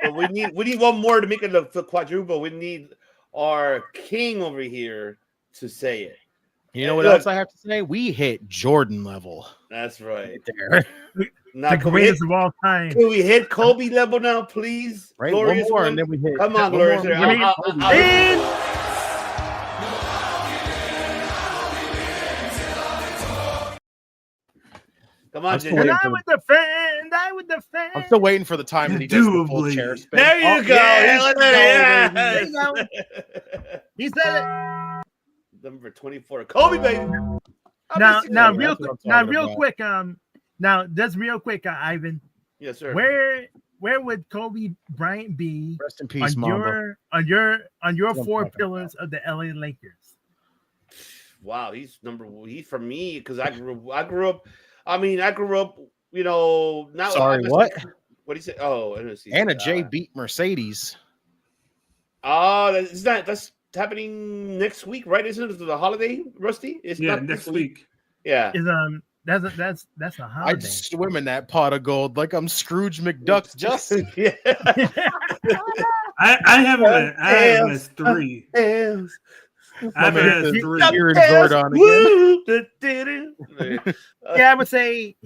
But we need one more to make it the quadruple. We need our king over here to say it. You know what else I have to say? We hit Jordan level. That's right. There. Now, the greatest of all time. Can we hit Kobe level now, please? Right, Glorious one more, and then we hit. Come on, Glorious. Come on, and I would defend. I'm still waiting for the time that he does the full chair spin. There you go. There you go. He said it. Number 24, Kobe, baby. Now, real quick, Ivan. Yes, sir. Where would Kobe Bryant be? Rest in peace, on your four pillars of the LA Lakers? Wow, he's for me because I grew up. You know, not. Sorry, what? What do you say? Oh, Anna J beat Mercedes. That's happening next week, right? Isn't it the holiday, Rusty? It's not next week. Yeah. That's a holiday. I'd swim in that pot of gold like I'm Scrooge McDuck. Justin. Yeah. I have it as 3. I have it as 3.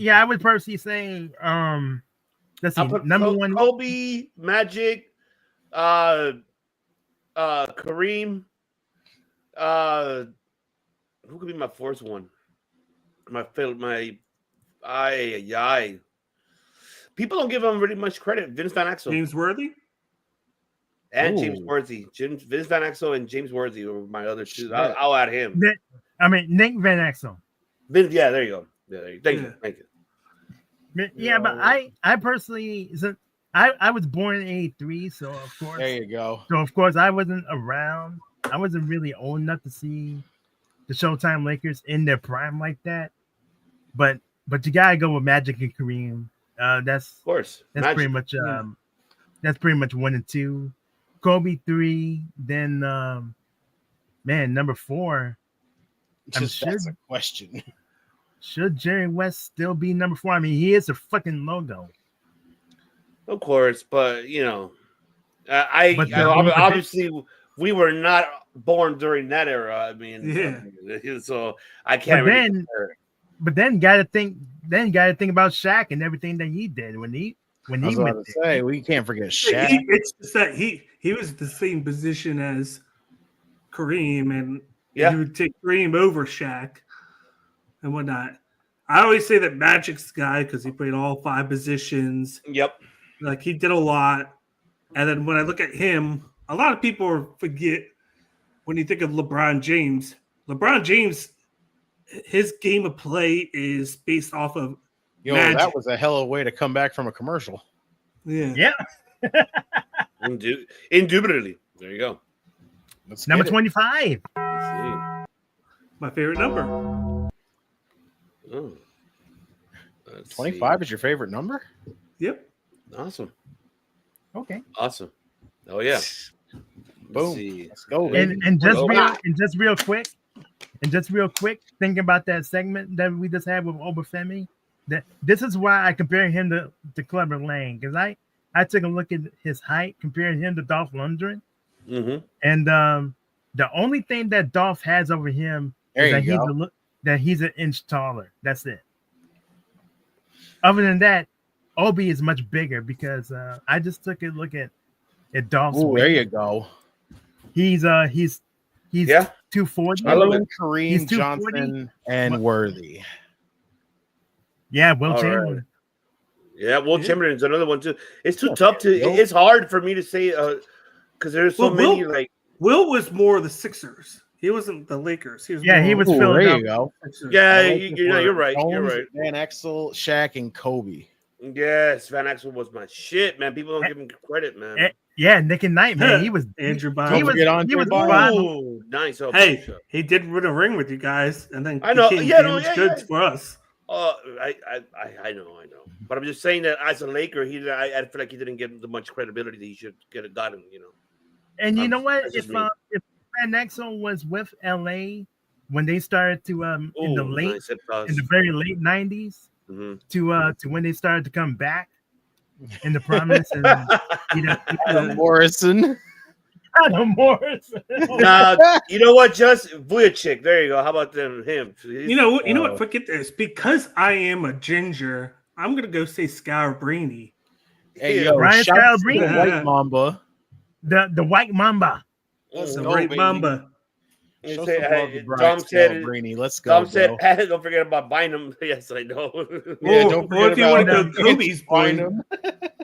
I would personally say, let's see, number one, Kobe, Magic, Kareem, who could be my fourth one? People don't give him really much credit. Vince Van Exel, James Worthy, and James Worthy. Vince Van Exel and James Worthy are my other two. I'll add him. Nick Van Exel. Yeah, there you go. Yeah, thank you. Yeah, but I personally, I was born in '83, so of course. There you go. So of course I wasn't around. I wasn't really old enough to see the Showtime Lakers in their prime like that. But you gotta go with Magic and Kareem. That's of course. That's pretty much 1 and 2. Kobe 3. Then number 4. That's a question. Should Jerry West still be number 4? I mean, he is a fucking logo. Of course, but you know, obviously we were not born during that era. I mean, so I can't. But then gotta think about Shaq and everything that he did when he went there. We can't forget Shaq. It's just that he was the same position as Kareem, and he would take Kareem over Shaq and whatnot. I always say that Magic's guy because he played all 5 positions. Yep. Like he did a lot. And then when I look at him, a lot of people forget when you think of LeBron James. LeBron James, his game of play is based off of Magic. That was a hell of a way to come back from a commercial. Yeah. Indubitably. There you go. Number 25. My favorite number. Oh. Let's 25 is your favorite number? Yep. see. Awesome. Okay. Awesome. Oh yeah. Boom. See. Let's go, And baby. and just Oh, real wow. and just real quick, thinking about that segment that we just had with Femi, that this is why I compare him to Clubber Lang, because I took a look at his height, comparing him to Dolph Lundgren, Mm-hmm. and the only thing that Dolph has over him There is you that he's an inch taller. That's it. Other than that, Obi is much bigger because I just took a look at Dolph's Ooh, weight. there you go. He's Yeah. 240. I love it. Kareem, He's 240. Johnson, and Worthy. Yeah, Will All right. Chamberlain. Yeah, Will Yeah. Chamberlain's another one too. It's too Yeah, tough to. Will. It's hard for me to say because there's so Well, many Will- like. Will was more the Sixers. He wasn't the Lakers. He was Yeah, he more was Ooh, filling there up. you go. Sixers. Yeah, The Lakers you're were right. You're Jones, right. Van Exel, Shaq, and Kobe. Yes, Van Axel was my shit, man. People don't give him credit, man. Yeah, Nick and Knight, man. He was Andrew he Bynum. was forget Andre he was Bynum. bottom. Oh, nice. Oh, Hey, sure. he did win a ring with you guys, and then I know. became Yeah, no, damaged yeah, goods yeah. for us. I know. But I'm just saying that as a Laker, I feel like he didn't get the much credibility that he should get gotten. You know. And you know what? That's just If me. Van Exel was with LA when they started to in the Ooh, late nice. It does. in the very late 90s Mhm. to when they started to come back in the prominence and Adam Morrison. Adam Morris. Nah, you know what? Just Vujicic. There you go. How about them? Him. You know what? Forget this. Because I am a ginger, I'm gonna go say Scalabrini. Hey, yo, Ryan shout out to the Scalabrine. White Mamba. the White Mamba. Let's The go, Great baby. Mamba. You Show say, some love to Brian Dom said, Scalabrine. Let's go, Dom said, bro. don't forget about Bynum. Yes, I know. Yeah, Or- don't or forget if you want to about go Kobe's boy, Bynum.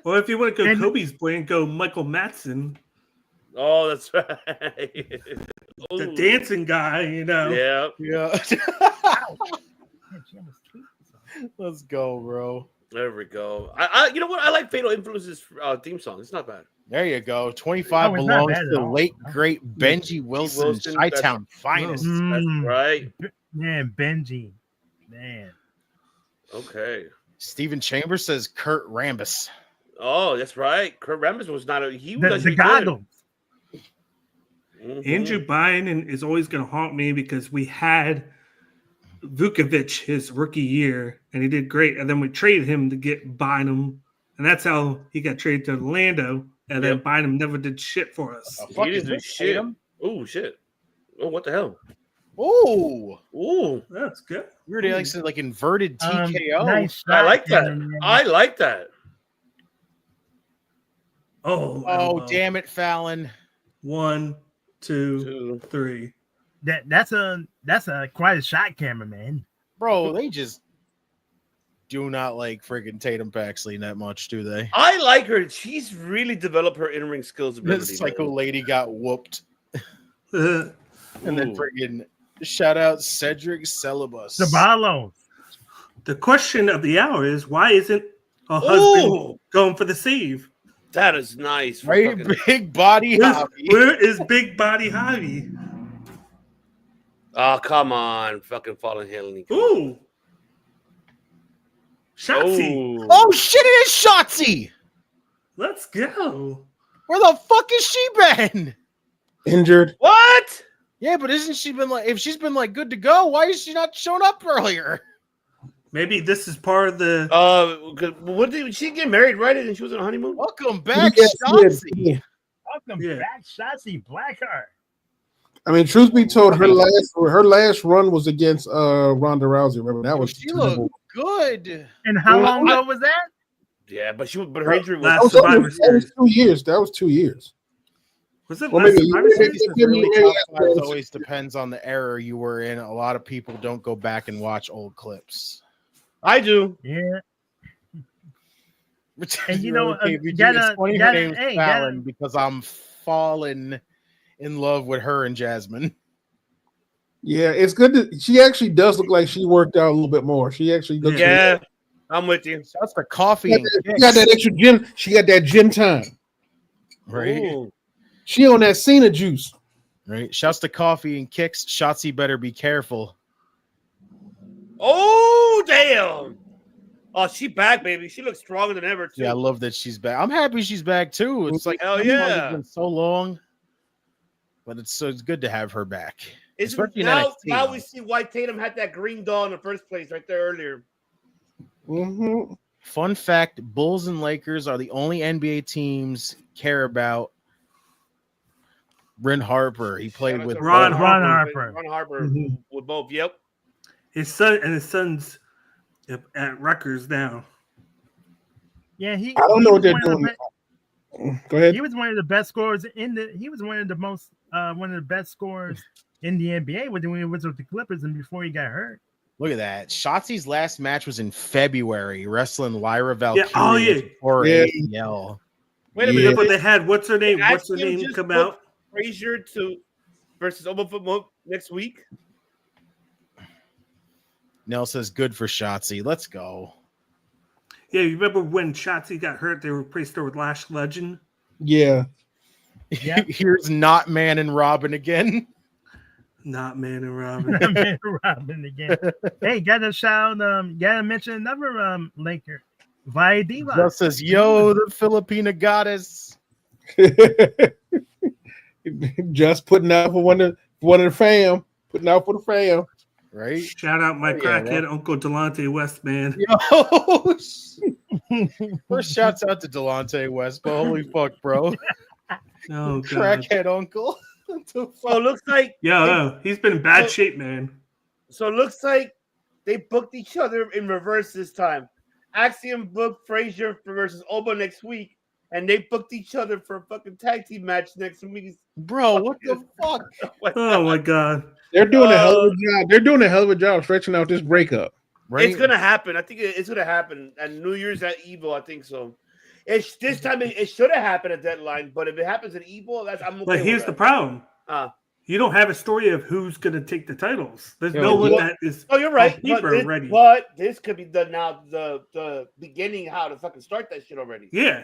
or if you want to go And- Kobe's boy and go Michael Matson, Oh, that's right. the Ooh. dancing guy. You know. Yeah. Yeah. Let's go, bro. There we go. I you know what? I like Fatal Influences theme song. It's not bad. There you go. 25 Oh, it's not belongs bad to at the all. late, great Benji Wilson, Wilson, Chi-Town finest. That's right. Man, Benji. Man. Okay. Steven Chambers says Kurt Rambis. Oh, that's right. Kurt Rambis was not a he was The actually goggles. good. Mhm. Andrew Bynum is always going to haunt me because we had Vukovic his rookie year and he did great. And then we traded him to get Bynum. And that's how he got traded to Orlando. And then Yep. Bynum never did shit for us. Oh, He fuck is didn't do this, shit. Tatum? Oh shit. Oh, what the hell? Ooh. Ooh. That's good. Weird, like inverted TKO. Nice I shot, like that. man. I like that. Oh, Oh, elbow. damn it, Fallon. 1, 2, Two. 3. That's a quite a shot camera, man. Bro, they just do not like freaking Tatum Paxley that much, do they? I like her. She's really developed her in-ring skills ability. This psycho man. lady got whooped. Uh, And then Ooh. friggin' shout out Cedric Celebus. Sabalos. the question of the hour is why isn't a husband Ooh, going for the save? that is nice. for Right? fucking- Big body hobby. Where is Big Body Javi? Oh, come on. Fucking Fallen Helen. Ooh. Shotzi. Oh. Oh shit, it is Shotzi! Let's go. Where the fuck is she been? Injured. What? Yeah, but isn't she been like if she's been like good to go, why is she not showing up earlier? Maybe this is part of the. What did she get married, right? And she was on a honeymoon? Welcome back, Yes, Shotzi. yeah. Welcome Yeah. back, Shotzi Blackheart. I mean, truth be told, her last run was against Ronda Rousey. Remember that was She terrible. looked good. And how Well, long ago was that? Yeah, but her injury was. Last That was, Survivor that was Series. 2 years. That was 2 years. Was it Well, last maybe- Survivor maybe- Series? This really top fives always depends on the era you were in. A lot of people don't go back and watch old clips. I do. Yeah. Which And is you know, really you KBG. gotta- It's funny you her gotta- name's hey, you Fallon gotta- because I'm falling in love with her and Jasmine. Yeah, it's good. She actually does look like she worked out a little bit more. She actually looks. Yeah, I'm with you. That's the coffee She and got that kicks, extra gym. She got that gym time. right? Ooh. She on that Cena juice. Right. Shouts to coffee and kicks. Shotzi better be careful. Oh, damn. Oh, she back, baby. She looks stronger than ever, too. Yeah, I love that she's back. I'm happy she's back too. It's like Hell it's yeah. been so long, but it's good to have her back. Especially in Now NXT. we see why Tatum had that green doll in the first place right there earlier. Fun fact: Bulls and Lakers are the only NBA teams care about Ron Harper. He played with Ron both. Harper. Ron Harper with both. Yep. His son's at Rutgers now. Yeah, I don't know what they're was one of doing. the Go ahead. He was one of the best scorers he was one of the best scorers in the NBA when he was with the Clippers and before he got hurt. Look at that. Shotzi's last match was in February, wrestling Lyra Valkyrie Oh, yeah. for Yeah. ACL. Wait a Yeah, minute. but they had what's her name Axiom come just out? Frazier versus Oberfoot next week. Nell says good for Shotzi. Let's go. Yeah, you remember when Shotzi got hurt? They replaced her with Lash Legend. Yeah. Yeah. Here's not Man and Robin again. Not Man and Robin. Man, Robin again. Hey, gotta mention another Laker. Via Diva. Just says, yo, the Filipina goddess. Just putting out for one of the fam. Putting out for the fam. Right? Shout out my crackhead Uncle Delonte West, man. Yo. First shouts out to Delonte West, but holy fuck, bro. Oh, God. Crackhead uncle. So it looks like He's been in bad shape, man. So it looks like they booked each other in reverse this time. Axiom booked Frazier versus Oba next week, and they booked each other for a fucking tag team match next week. Bro, what the fuck? Oh my God. They're doing a hell of a job. They're doing a hell of a job stretching out this breakup. Right? It's gonna happen. I think it's gonna happen at New Year's at Evil. I think so. It's this time. It should have happened at Deadline, but if it happens at Evil, I'm okay. But here's the problem. You don't have a story of who's going to take the titles. There's no one that is. Oh, you're right. Ready. But this could be the beginning how to fucking start that shit already. Yeah.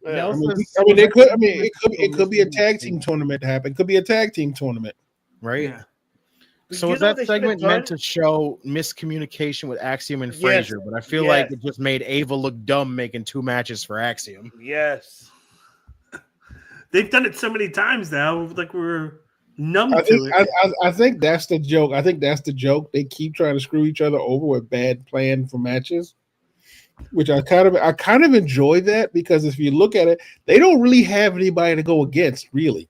I mean, it could be a tag team tournament to happen. It could be a tag team tournament, right? Yeah. So was that segment meant to show miscommunication with Axiom and Frazier? But I feel like it just made Ava look dumb making 2 matches for Axiom. Yes. They've done it so many times now, like we're numb to it. I think that's the joke. I think that's the joke. They keep trying to screw each other over with bad plan for matches, which I kind of enjoy that because if you look at it, they don't really have anybody to go against, really.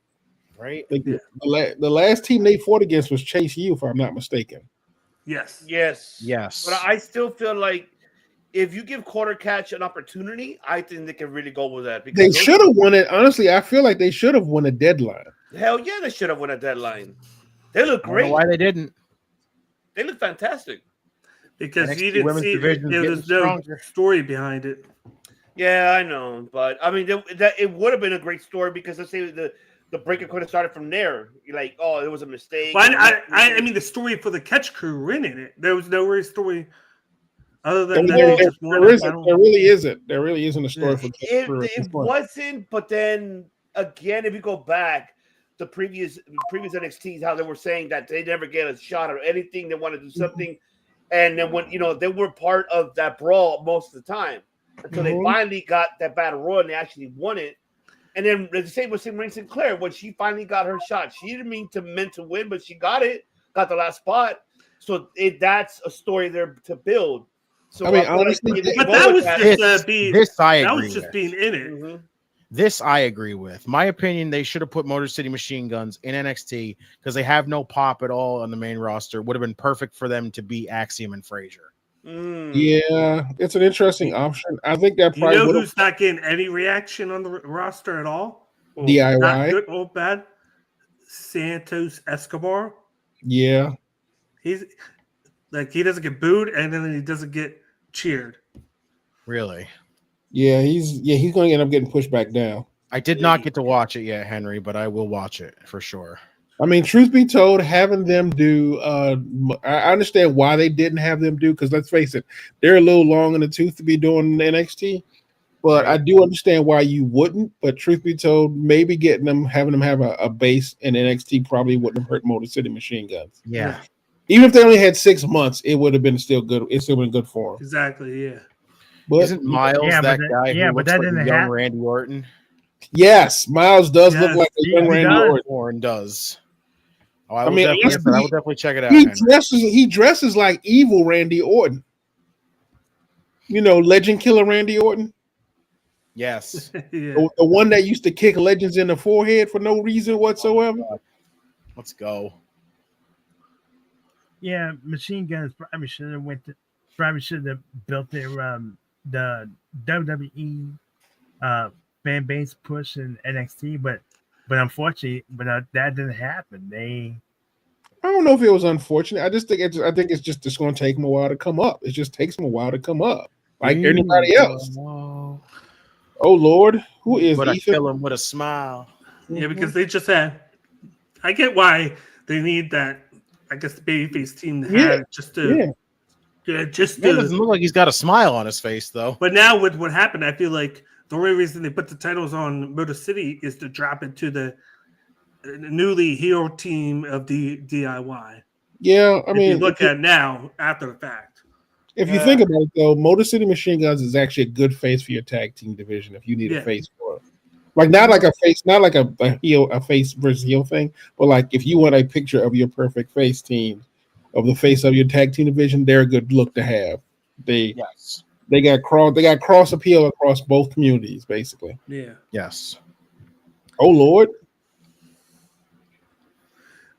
Right. Like the last team they fought against was Chase U, if I'm not mistaken. Yes. But I still feel like if you give Quarter Catch an opportunity, I think they can really go with that. Because They should have won it. Honestly, I feel like they should have won a Deadline. Hell yeah, they should have won a Deadline. They look I don't great. know why they didn't? They look fantastic. Because NXT you didn't see there's no story behind it. Yeah, I know, but I mean, it would have been a great story because let's say the breaker could have started from there. You're like, oh, it was a mistake. Well, I mean, the story for the catch crew were in it. There was no real story other than there really isn't. There really isn't a story for catch crew. It wasn't, but then again, if you go back, the previous NXTs, how they were saying that they never get a shot or anything, they want to do something, and then when they were part of that brawl most of the time until they finally got that battle royal and they actually won it. And then the same with Ray Sinclair when she finally got her shot. She didn't meant to win, but she got the last spot. So that's a story there to build. So I mean, honestly, but that was just being in it. Mm-hmm. This I agree with. My opinion, they should have put Motor City Machine Guns in NXT because they have no pop at all on the main roster. Would have been perfect for them to be Axiom and Frazier. Yeah, it's an interesting option. I think that probably who's not getting any reaction on the roster at all? DIY, not good or bad. Santos Escobar. Yeah, he's like he doesn't get booed and then he doesn't get cheered. Really? Yeah, he's going to end up getting pushed back down. I did not get to watch it yet, Henry, but I will watch it for sure. I mean, truth be told, having them do, I understand why they didn't have them do, because let's face it, they're a little long in the tooth to be doing NXT. But I do understand why you wouldn't. But truth be told, maybe having them have a base in NXT probably wouldn't have hurt Motor City Machine Guns. Yeah. Even if they only had 6 months, it would have been still good. It's still been good for them. Exactly. Yeah. But Isn't Miles that guy who looks like a young Randy Orton? yes, Miles does look like a young Randy Orton. Orton does. Oh, I mean, I will definitely check it out. He dresses like evil Randy Orton. You know, Legend Killer Randy Orton. Yes, the one that used to kick legends in the forehead for no reason whatsoever. Let's go. Yeah, Machine Guns probably should have built their the WWE fan base push in NXT, but unfortunately, that didn't happen. I don't know if it was unfortunate. I think it's just going to take them a while to come up. It just takes them a while to come up, like anybody else. Oh Lord, who is But Ethan? I kill him with a smile. Yeah, because they just had. I get why they need that. I guess the babyface team to have just to. Yeah, just it doesn't look like he's got a smile on his face though. But now with what happened, I feel like the only reason they put the titles on Motor City is to drop it to the newly heel team of the DIY. Yeah, I mean, if you look at now after the fact. If you think about it, though, Motor City Machine Guns is actually a good face for your tag team division. If you need a face for it, like not like a face, not like a face versus heel thing, but like if you want a picture of your perfect face team, of the face of your tag team division, they're a good look to have. They got cross appeal across both communities, basically. Yeah. Yes. Oh Lord.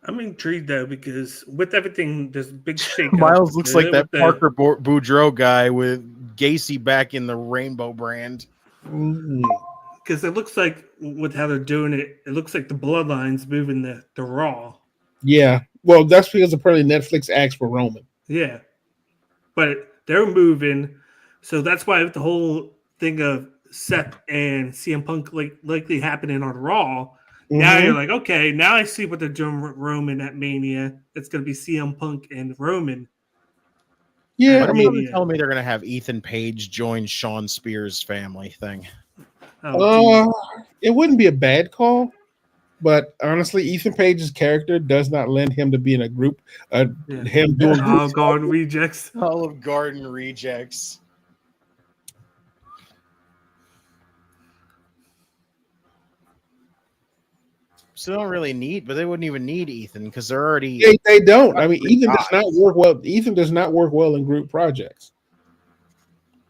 I'm intrigued though because with everything, this big shake. Miles looks like that Parker Boudreaux guy with Gacy back in the Rainbow brand. Because it looks like with how they're doing it, it looks like the Bloodlines moving the Raw. Yeah, well, that's because apparently Netflix asked for Roman. Yeah, but they're moving, so that's why the whole thing of Seth and CM Punk likely happening on Raw. Now you're like, okay, now I see what they're doing with Roman at Mania. It's going to be CM Punk and Roman. Yeah, I mean, telling me they're going to have Ethan Page join Sean Spears' family thing. It wouldn't be a bad call, but honestly, Ethan Page's character does not lend him to be in a group. Him doing Olive Garden rejects. Olive Garden rejects. So they don't really need, but they wouldn't even need Ethan because they're already. They don't. I mean, Ethan does not work well. Ethan does not work well in group projects.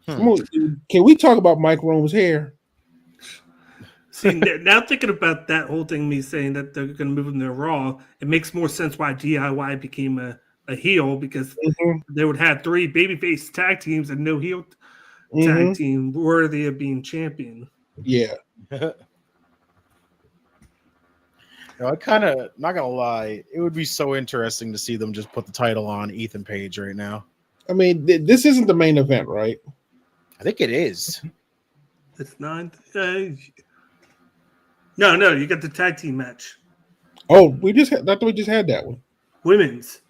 Come on, can we talk about Mike Rome's hair? See, now thinking about that whole thing, me saying that they're going to move him to Raw, it makes more sense why DIY became a heel because they would have 3 babyface tag teams and no heel tag team worthy of being champion. Yeah. I kind of, not gonna lie, it would be so interesting to see them just put the title on Ethan Page right now. I mean, this isn't the main event, right? I think it is. It's not. No, you got the tag team match. Oh, we just had that one. Women's.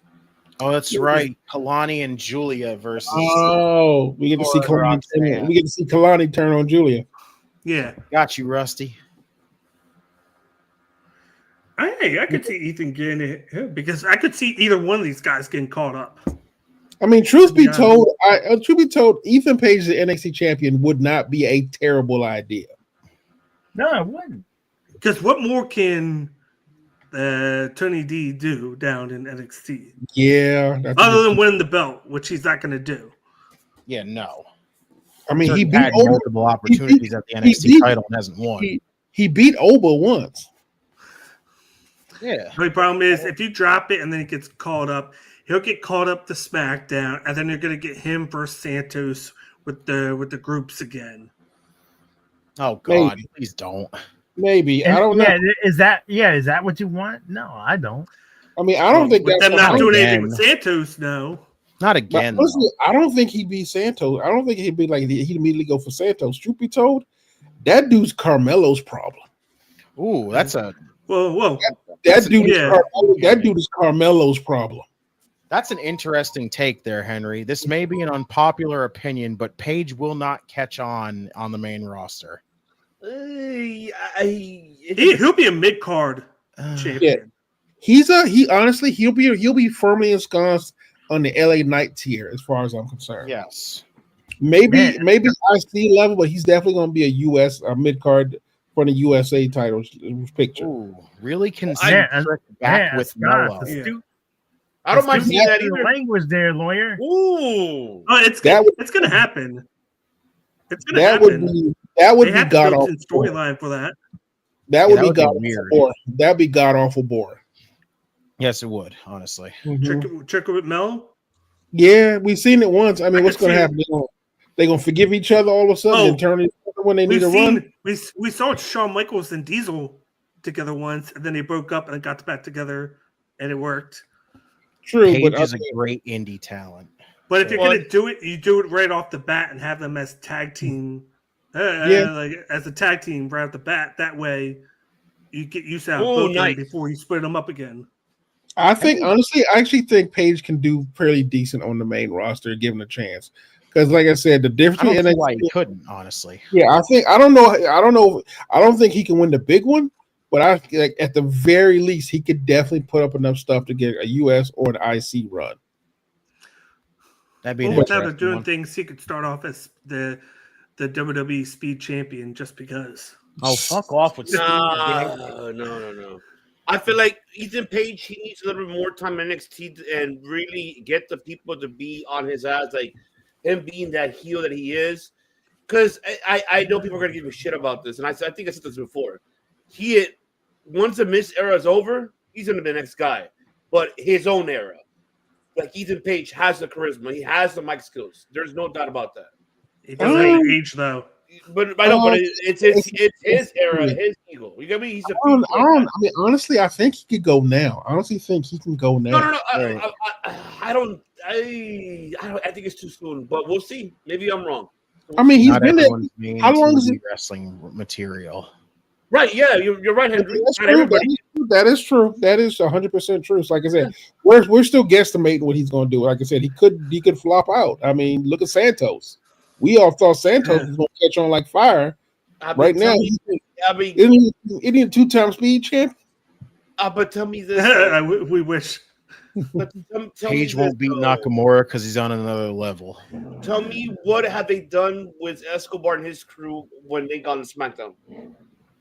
Oh, that's right. Kalani and Julia versus. Oh, we get to see Kalani. We get to see Kalani turn on Julia. Yeah, got you, Rusty. Hey, I could see Ethan getting it because I could see either one of these guys getting caught up. I mean, truth be told, Ethan Page, the NXT champion, would not be a terrible idea. No, it wouldn't. Because what more can Tony D do down in NXT? Yeah, other than win the belt, which he's not going to do. Yeah, no. I mean, he had multiple opportunities at the NXT title and hasn't won. He beat Oba once. Yeah. The only problem is if you drop it and then it gets called up, he'll get called up to SmackDown, and then you're going to get him versus Santos with the groups again. Oh God, please don't. Maybe I don't know. Is that what you want? No, I don't. I mean, I don't think with them not doing anything with Santos. No, not again. Honestly, I don't think he'd be Santos. I don't think he'd be like he'd immediately go for Santos. Truth be told, that dude's Carmelo's problem. Ooh, that's a whoa. That dude is Carmelo's problem. That's an interesting take there, Henry. This may be an unpopular opinion, but Page will not catch on the main roster. He'll be a mid card champion. Yeah. He'll be firmly ensconced on the LA Knight tier, as far as I'm concerned. Yes. Maybe IC level, but he's definitely going to be a US mid card for the USA title picture. Ooh, really can see Man, Trick back man, with Scott, Mello. I don't mind seeing that the either. language there, lawyer. Ooh, Oh, it's That would- it's gonna happen. It's gonna That happen. would They be have to god build awful. in storyline for that. That Yeah, would that be would be god awful weird. boring. That'd be god awful boring. Yes, it would, honestly. Trick with Mel. Yeah, we've seen it once. I mean, I what's could going to see happen? They're gonna forgive each other all of a sudden and turn each other when they need We've to run. seen we saw Shawn Michaels and Diesel together once, and then they broke up and got back together, and it worked. True, Paige but is a great indie talent. But if So- you're gonna do it, you do it right off the bat and have them as tag team, like as a tag team right off the bat. That way, you get used to both of them before you split them up again. I think honestly, I actually think Paige can do fairly decent on the main roster, given a chance. Because, like I said, the difference. I don't see why he couldn't, honestly. Yeah, I don't know. I don't think he can win the big one, but I like at the very least he could definitely put up enough stuff to get a US or an IC run. That'd be Well, an without interesting doing one. things, he could start off as the WWE Speed Champion just because. Oh, fuck off with No. I feel like Ethan Page, he needs a little bit more time in NXT and really get the people to be on his ass, like him being that heel that he is. Because I know people are going to give me shit about this, and I think I said this before. Once the Miz era is over, he's going to be the next guy, but his own era. Like Ethan Page has the charisma, he has the mic skills. There's no doubt about that. He doesn't age though. But I know, but it's his era, his ego. You get me? He's I mean, honestly, I think he could go now. I honestly think he can go now. No. I think it's too soon, but we'll see. Maybe I'm wrong. I mean, he's Not been there. everyone's main How long is TV it? wrestling material? Right? Yeah, you're right, Henry. That's Not true. everybody. That is true. That is 100% true. So like I said, we're still guesstimating what he's going to do. Like I said, he could flop out. I mean, look at Santos. We all thought Santos was going to catch on like fire. Right now, isn't he a 2-time speed champ? But tell me this. We wish. But tell Page me won't beat Nakamura because he's on another level. Tell me what have they done with Escobar and his crew when they got on SmackDown?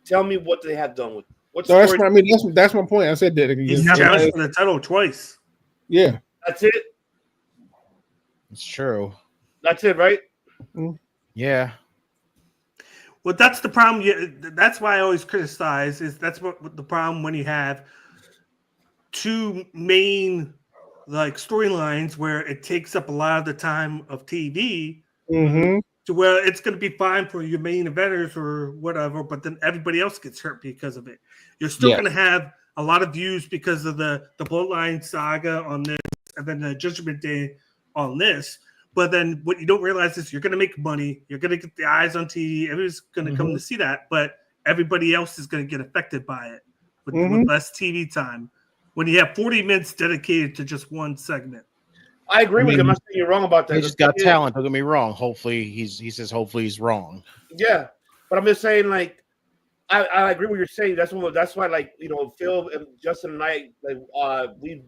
Tell me what they have done with. That's my point. I said that he's challenged for the title twice. Yeah, that's it. It's true. That's it, right? Yeah. Well, that's the problem. That's why I always criticize. That's what the problem when you have two main like storylines where it takes up a lot of the time of TV. To where it's going to be fine for your main eventers or whatever, but then everybody else gets hurt because of it. You're still going to have a lot of views because of the Bloodline saga on this, and then the Judgment Day on this. But then what you don't realize is you're going to make money. You're going to get the eyes on TV. Everybody's going to come to see that, but everybody else is going to get affected by it with less TV time. When you have 40 minutes dedicated to just one segment. I agree with him. I'm not saying you're wrong about that. He's just got talent. Don't get me wrong. Hopefully, he says hopefully he's wrong. Yeah, but I'm just saying, like, I agree with what you're saying. That's why, like, Phil and Justin and I, like, we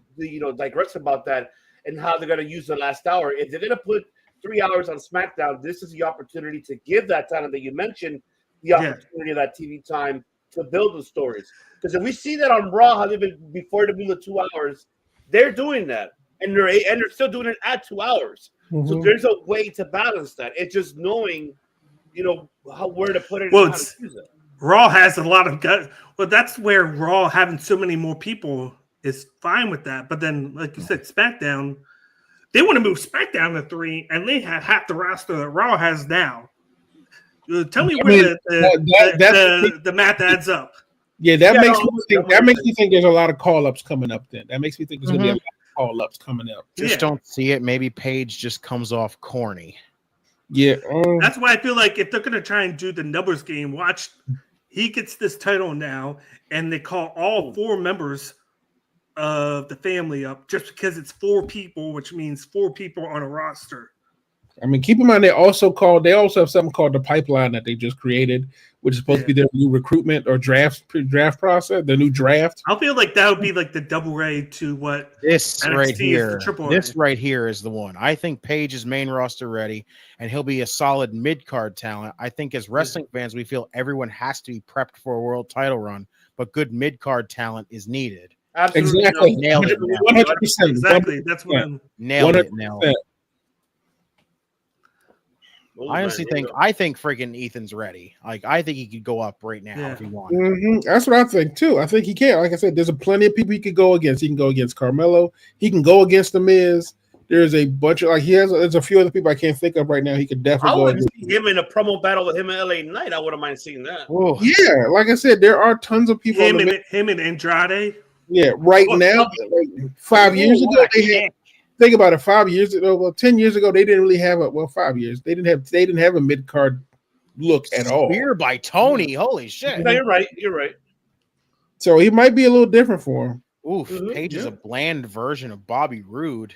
digress about that and how they're gonna use the last hour. If they're gonna put 3 hours on SmackDown, this is the opportunity to give that talent that you mentioned the opportunity of that TV time to build the stories. Because if we see that on Raw, how they've been before the 2 hours, they're doing that. And they're still doing it at 2 hours. So there's a way to balance that. It's just knowing, where to put it. Well, Raw has a lot of guys. Well, that's where Raw having so many more people is fine with that. But then, like you said, SmackDown, they want to move SmackDown to 3, and they have half the roster that Raw has now. Tell me where the math adds up. Yeah, that makes me think there's a lot of call-ups coming up then. That makes me think there's going to be a lot of call-ups coming up. Just don't see it. Maybe Paige just comes off corny. Yeah. That's why I feel like if they're going to try and do the numbers game, watch, he gets this title now, and they call all 4 members of the family up just because it's 4 people, which means 4 people on a roster. I mean, keep in mind they also have something called the pipeline that they just created, which is supposed to be their new recruitment or draft process, the new draft. I feel like that would be like the double A to what This NXT right is the here, triple this A. right here is the one. I think Page is main roster ready, and he'll be a solid mid card talent. I think as wrestling fans, we feel everyone has to be prepped for a world title run, but good mid card talent is needed. Absolutely. Exactly. Nailed it. 100%. Exactly. That's what I'm. Nailed it. Nailed it. Oh, I honestly man, I think freaking Ethan's ready. Like, I think he could go up right now if he wanted. Mm-hmm. That's what I think too. I think he can. Like I said, there's plenty of people he could go against. He can go against Carmelo. He can go against The Miz. There's a bunch of there's a few other people I can't think of right now. He could definitely go against him in a promo battle with him and LA Knight. I wouldn't mind seeing that. Whoa. Yeah, like I said, there are tons of people. Him and Andrade. Yeah, right now, like 5 years ago, they had. Think about it. 5 years ago, 10 years ago, they didn't really have 5 years. They didn't have a mid card look at all. Spear by Tony. Holy shit! No, you're right. You're right. So he might be a little different for him. Oof, Page is a bland version of Bobby Roode.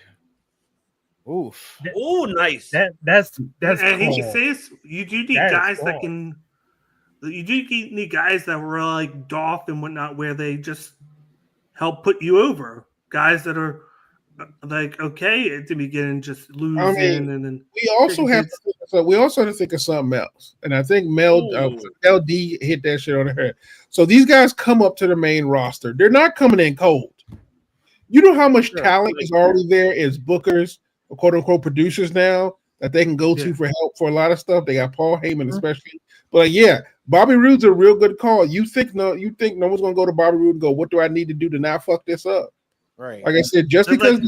Oof. Oh, nice. That's and cool. he says you do need That is guys that cool. can. You do need guys that were like Dolph and whatnot, where they just help put you over. Guys that are like okay at the beginning, just losing, and then we also have to think of something else. And I think LD hit that shit on the head. So these guys come up to the main roster. They're not coming in cold. You know how much talent is already there as bookers, or quote unquote producers now that they can go to for help for a lot of stuff. They got Paul Heyman especially. But Bobby Roode's a real good call. You think no one's gonna go to Bobby Roode and go, what do I need to do to not fuck this up? Right. Like I said, just because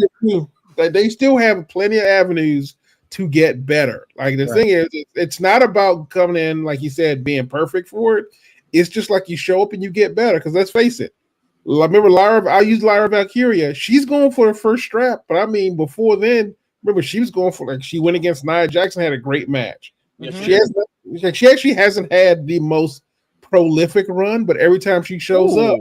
they still have plenty of avenues to get better. Like the thing is, it's not about coming in, like you said, being perfect for it. It's just like you show up and you get better. Because let's face it, remember I used Lyra Valkyria. She's going for the first strap, but I mean before then, remember she was going for she went against Nia Jackson, had a great match. Mm-hmm. She actually hasn't had the most prolific run, but every time she shows up.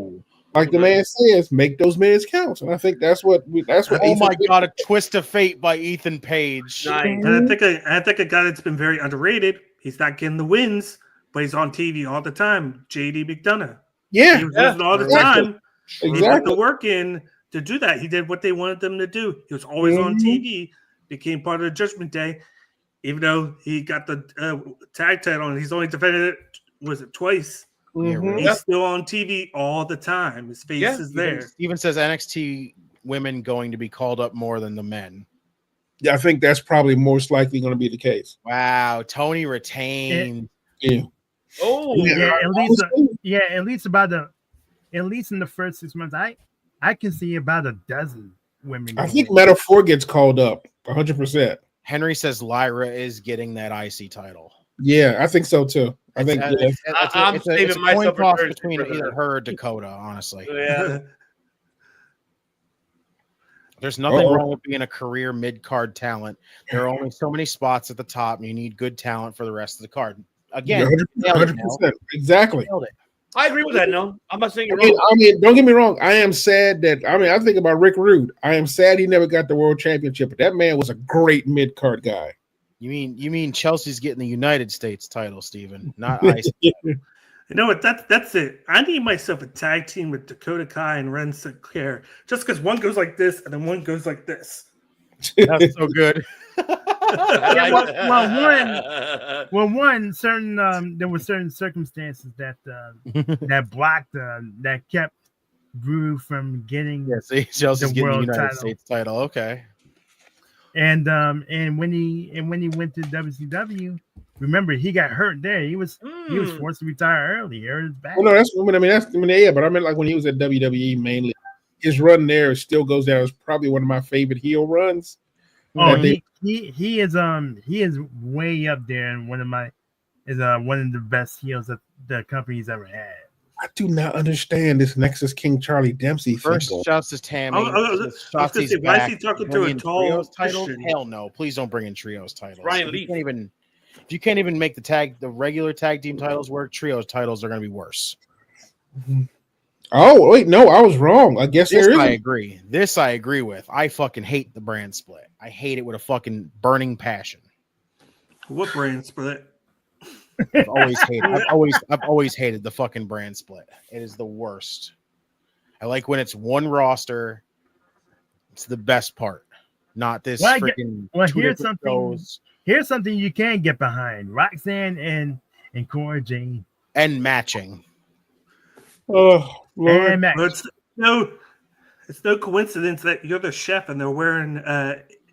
Like the man says, make those minutes count, and I think that's what. Oh my god! A twist of fate by Ethan Page. Nice. And I think a guy that's been very underrated. He's not getting the wins, but he's on TV all the time. JD McDonough. Yeah, he was losing all the time. Exactly. He put the work in to do that. He did what they wanted them to do. He was always on TV. Became part of the Judgment Day, even though he got the tag title and he's only defended it twice. He's still on TV all the time. His face is there. Even says NXT women going to be called up more than the men. Yeah, I think that's probably most likely going to be the case. Wow, Tony retained. Yeah. Oh, at least in the first 6 months, I can see about a dozen women. I think Metaphor gets called up 100%. Henry says Lyra is getting that IC title. Yeah, I think so too. I think I'm saving myself coin toss between either her or Dakota, honestly. Yeah. There's nothing wrong with being a career mid-card talent. There are only so many spots at the top, and you need good talent for the rest of the card. Again, 100%. Exactly. I agree with that. No, I'm not saying you're wrong. wrong. I mean, don't get me wrong. I am sad that I think about Rick Rude. I am sad he never got the world championship, but that man was a great mid-card guy. You mean Chelsea's getting the United States title, Steven, not IC. You know what? That's it. I need myself a tag team with Dakota Kai and Ren Sinclair, just because one goes like this and then one goes like this. That's so good. One certain there were certain circumstances that that blocked that kept Drew from getting Chelsea's getting the United title. States title. Okay. And when he went to WCW, remember he got hurt there. He was forced to retire early. He hurt his back. Well, no, but I meant like when he was at WWE mainly. His run there still goes down as probably one of my favorite heel runs. Oh, he is way up there and one of the best heels that the company's ever had. I do not understand this Nexus King Charlie Dempsey First thing. Justice Tammy. Shotzi's back. Why is he talking to a tall titles? Hell no! Please don't bring in trios titles. Ryan Leaf. If you can't even make the regular tag team titles work, trios titles are going to be worse. Mm-hmm. Oh wait, no, I was wrong. I guess I agree. This I agree with. I fucking hate the brand split. I hate it with a fucking burning passion. What brand split? I've always hated the fucking brand split. It is the worst. I like when it's one roster. It's the best part. Not this freaking two different shows. Here's something you can get behind: Roxanne and Cora Jade and matching. Oh, Lord. And match. It's no coincidence that you're the chef and they're wearing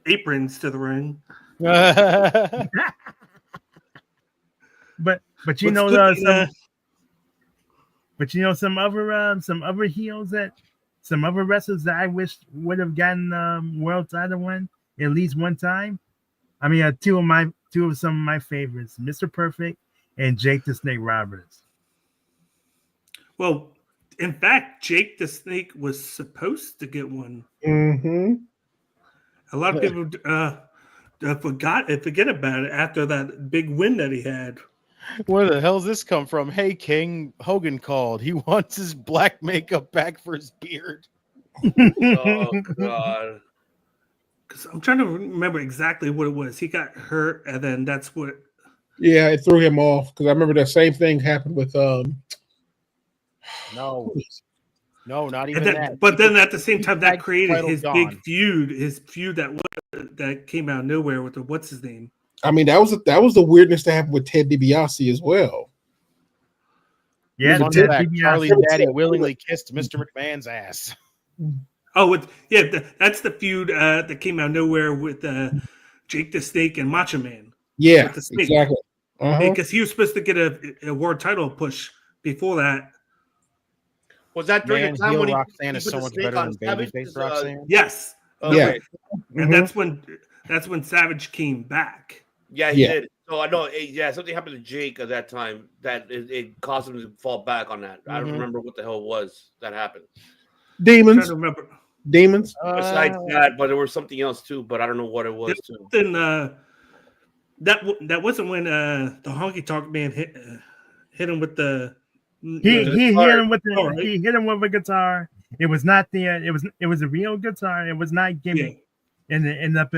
aprons to the ring. But you know some other heels that some other wrestlers that I wish would have gotten world title win at least one time. I mean, two of some of my favorites, Mr. Perfect and Jake the Snake Roberts. Well, in fact, Jake the Snake was supposed to get one. Mm-hmm. A lot of people forget about it after that big win that he had. Where the hell's this come from? Hey, King, Hogan called. He wants his black makeup back for his beard. Oh, God. Because I'm trying to remember exactly what it was. He got hurt, and then that's what. Yeah, it threw him off because I remember the same thing happened with No, not even that. But then at the same time, that created his gone. big feud. His feud that came out of nowhere with the what's his name. I mean, that was the weirdness that happened with Ted DiBiase as well. Yeah, Charlie Daddy willingly kissed Mr. McMahon's ass. Oh, that's the feud that came out of nowhere with Jake the Snake and Macho Man. Yeah, exactly. Because he was supposed to get a world title push before that. Was that during the time when Roxanne is so much better than babyface Roxanne? Yes. Okay. Yeah. And that's when Savage came back. Yeah, he did. So I know. Yeah, something happened to Jake at that time that it caused him to fall back on that. I don't remember what the hell it was that happened. Demons. I'm trying to remember. Demons. Besides that, but there was something else too. But I don't know what it was too. Then that wasn't when the honky tonk man hit him with the. He hit him with a guitar. It was not it was a real guitar. It was not gimmick, and it ended up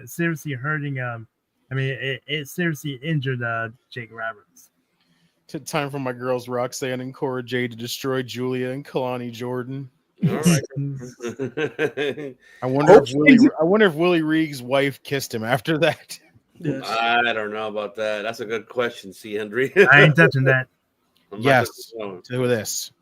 seriously hurting. It seriously injured Jake Roberts. Time for my girls Roxanne and Cora Jade to destroy Julia and Kalani Jordan. All right. I wonder if Willie Reeg's wife kissed him after that. Yes. I don't know about that. That's a good question, C. Henry. I ain't touching that. Yes. Do this.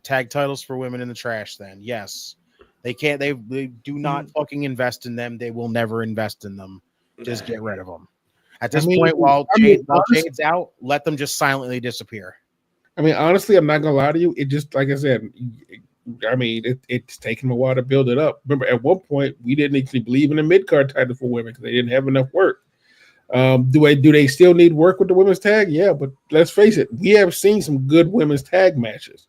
Tag titles for women in the trash. Then yes, they can't. They do not fucking invest in them. They will never invest in them. Just get rid of them. At this point, while Jade's out, let them just silently disappear. I mean, honestly, I'm not gonna lie to you. It just, like I said, I mean, it's taken a while to build it up. Remember, at one point, we didn't actually believe in a mid-card title for women because they didn't have enough work. Do they still need work with the women's tag? Yeah, but let's face it, we have seen some good women's tag matches.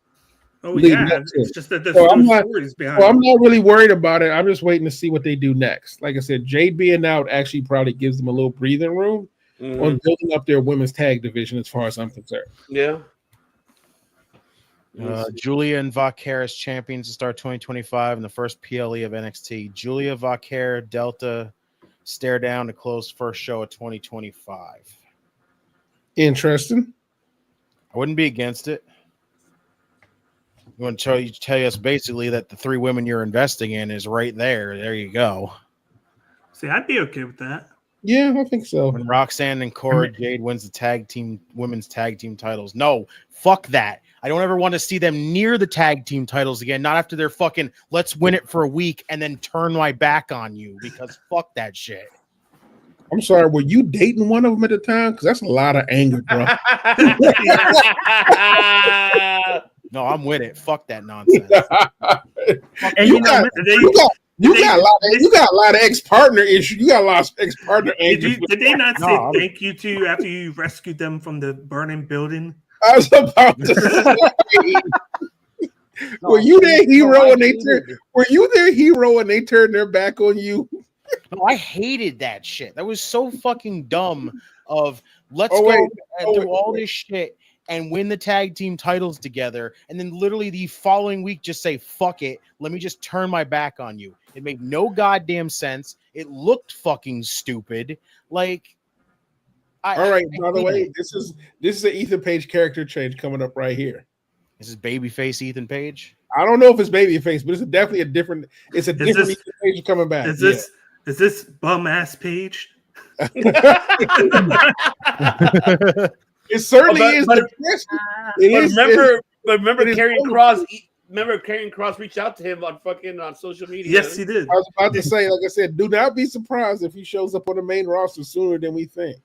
Oh yeah, it's just that there's stories behind. I'm not really worried about it. I'm just waiting to see what they do next. Like I said, Jade being out actually probably gives them a little breathing room on building up their women's tag division, as far as I'm concerned. Yeah. Julia and Vaquer as champions to start 2025 in the first PLE of NXT. Julia, Vaquer, Delta stare down to close first show of 2025. Interesting. I wouldn't be against it. You want to tell us basically that the three women you're investing in is right there. There you go. See, I'd be okay with that. Yeah, I think so. When Roxanne and Cora Jade wins the women's tag team titles. No, fuck that. I don't ever want to see them near the tag team titles again. Not after they're fucking let's win it for a week and then turn my back on you, because fuck that shit. I'm sorry, were you dating one of them at the time? Because that's a lot of anger, bro. No, I'm with it. Fuck that nonsense. And you got a lot of ex-partner issues. You got a lot of ex-partner anger. Did they not say thank you to you after you rescued them from the burning building? I was about to say. Were you their hero and they turned their back on you? No, I hated that shit. That was so fucking dumb. Let's go through all this shit and win the tag team titles together, and then literally the following week just say fuck it. Let me just turn my back on you. It made no goddamn sense. It looked fucking stupid. Like, All right. By the way, this is an Ethan Page character change coming up right here. This is babyface Ethan Page. I don't know if it's babyface, but it's definitely a different. It's a different Ethan Page coming back. Is this bum ass Page? It certainly is. Remember Karrion Kross. Remember Karrion Kross reached out to him on social media. Yes, he did. I was about to say, like I said, do not be surprised if he shows up on the main roster sooner than we think.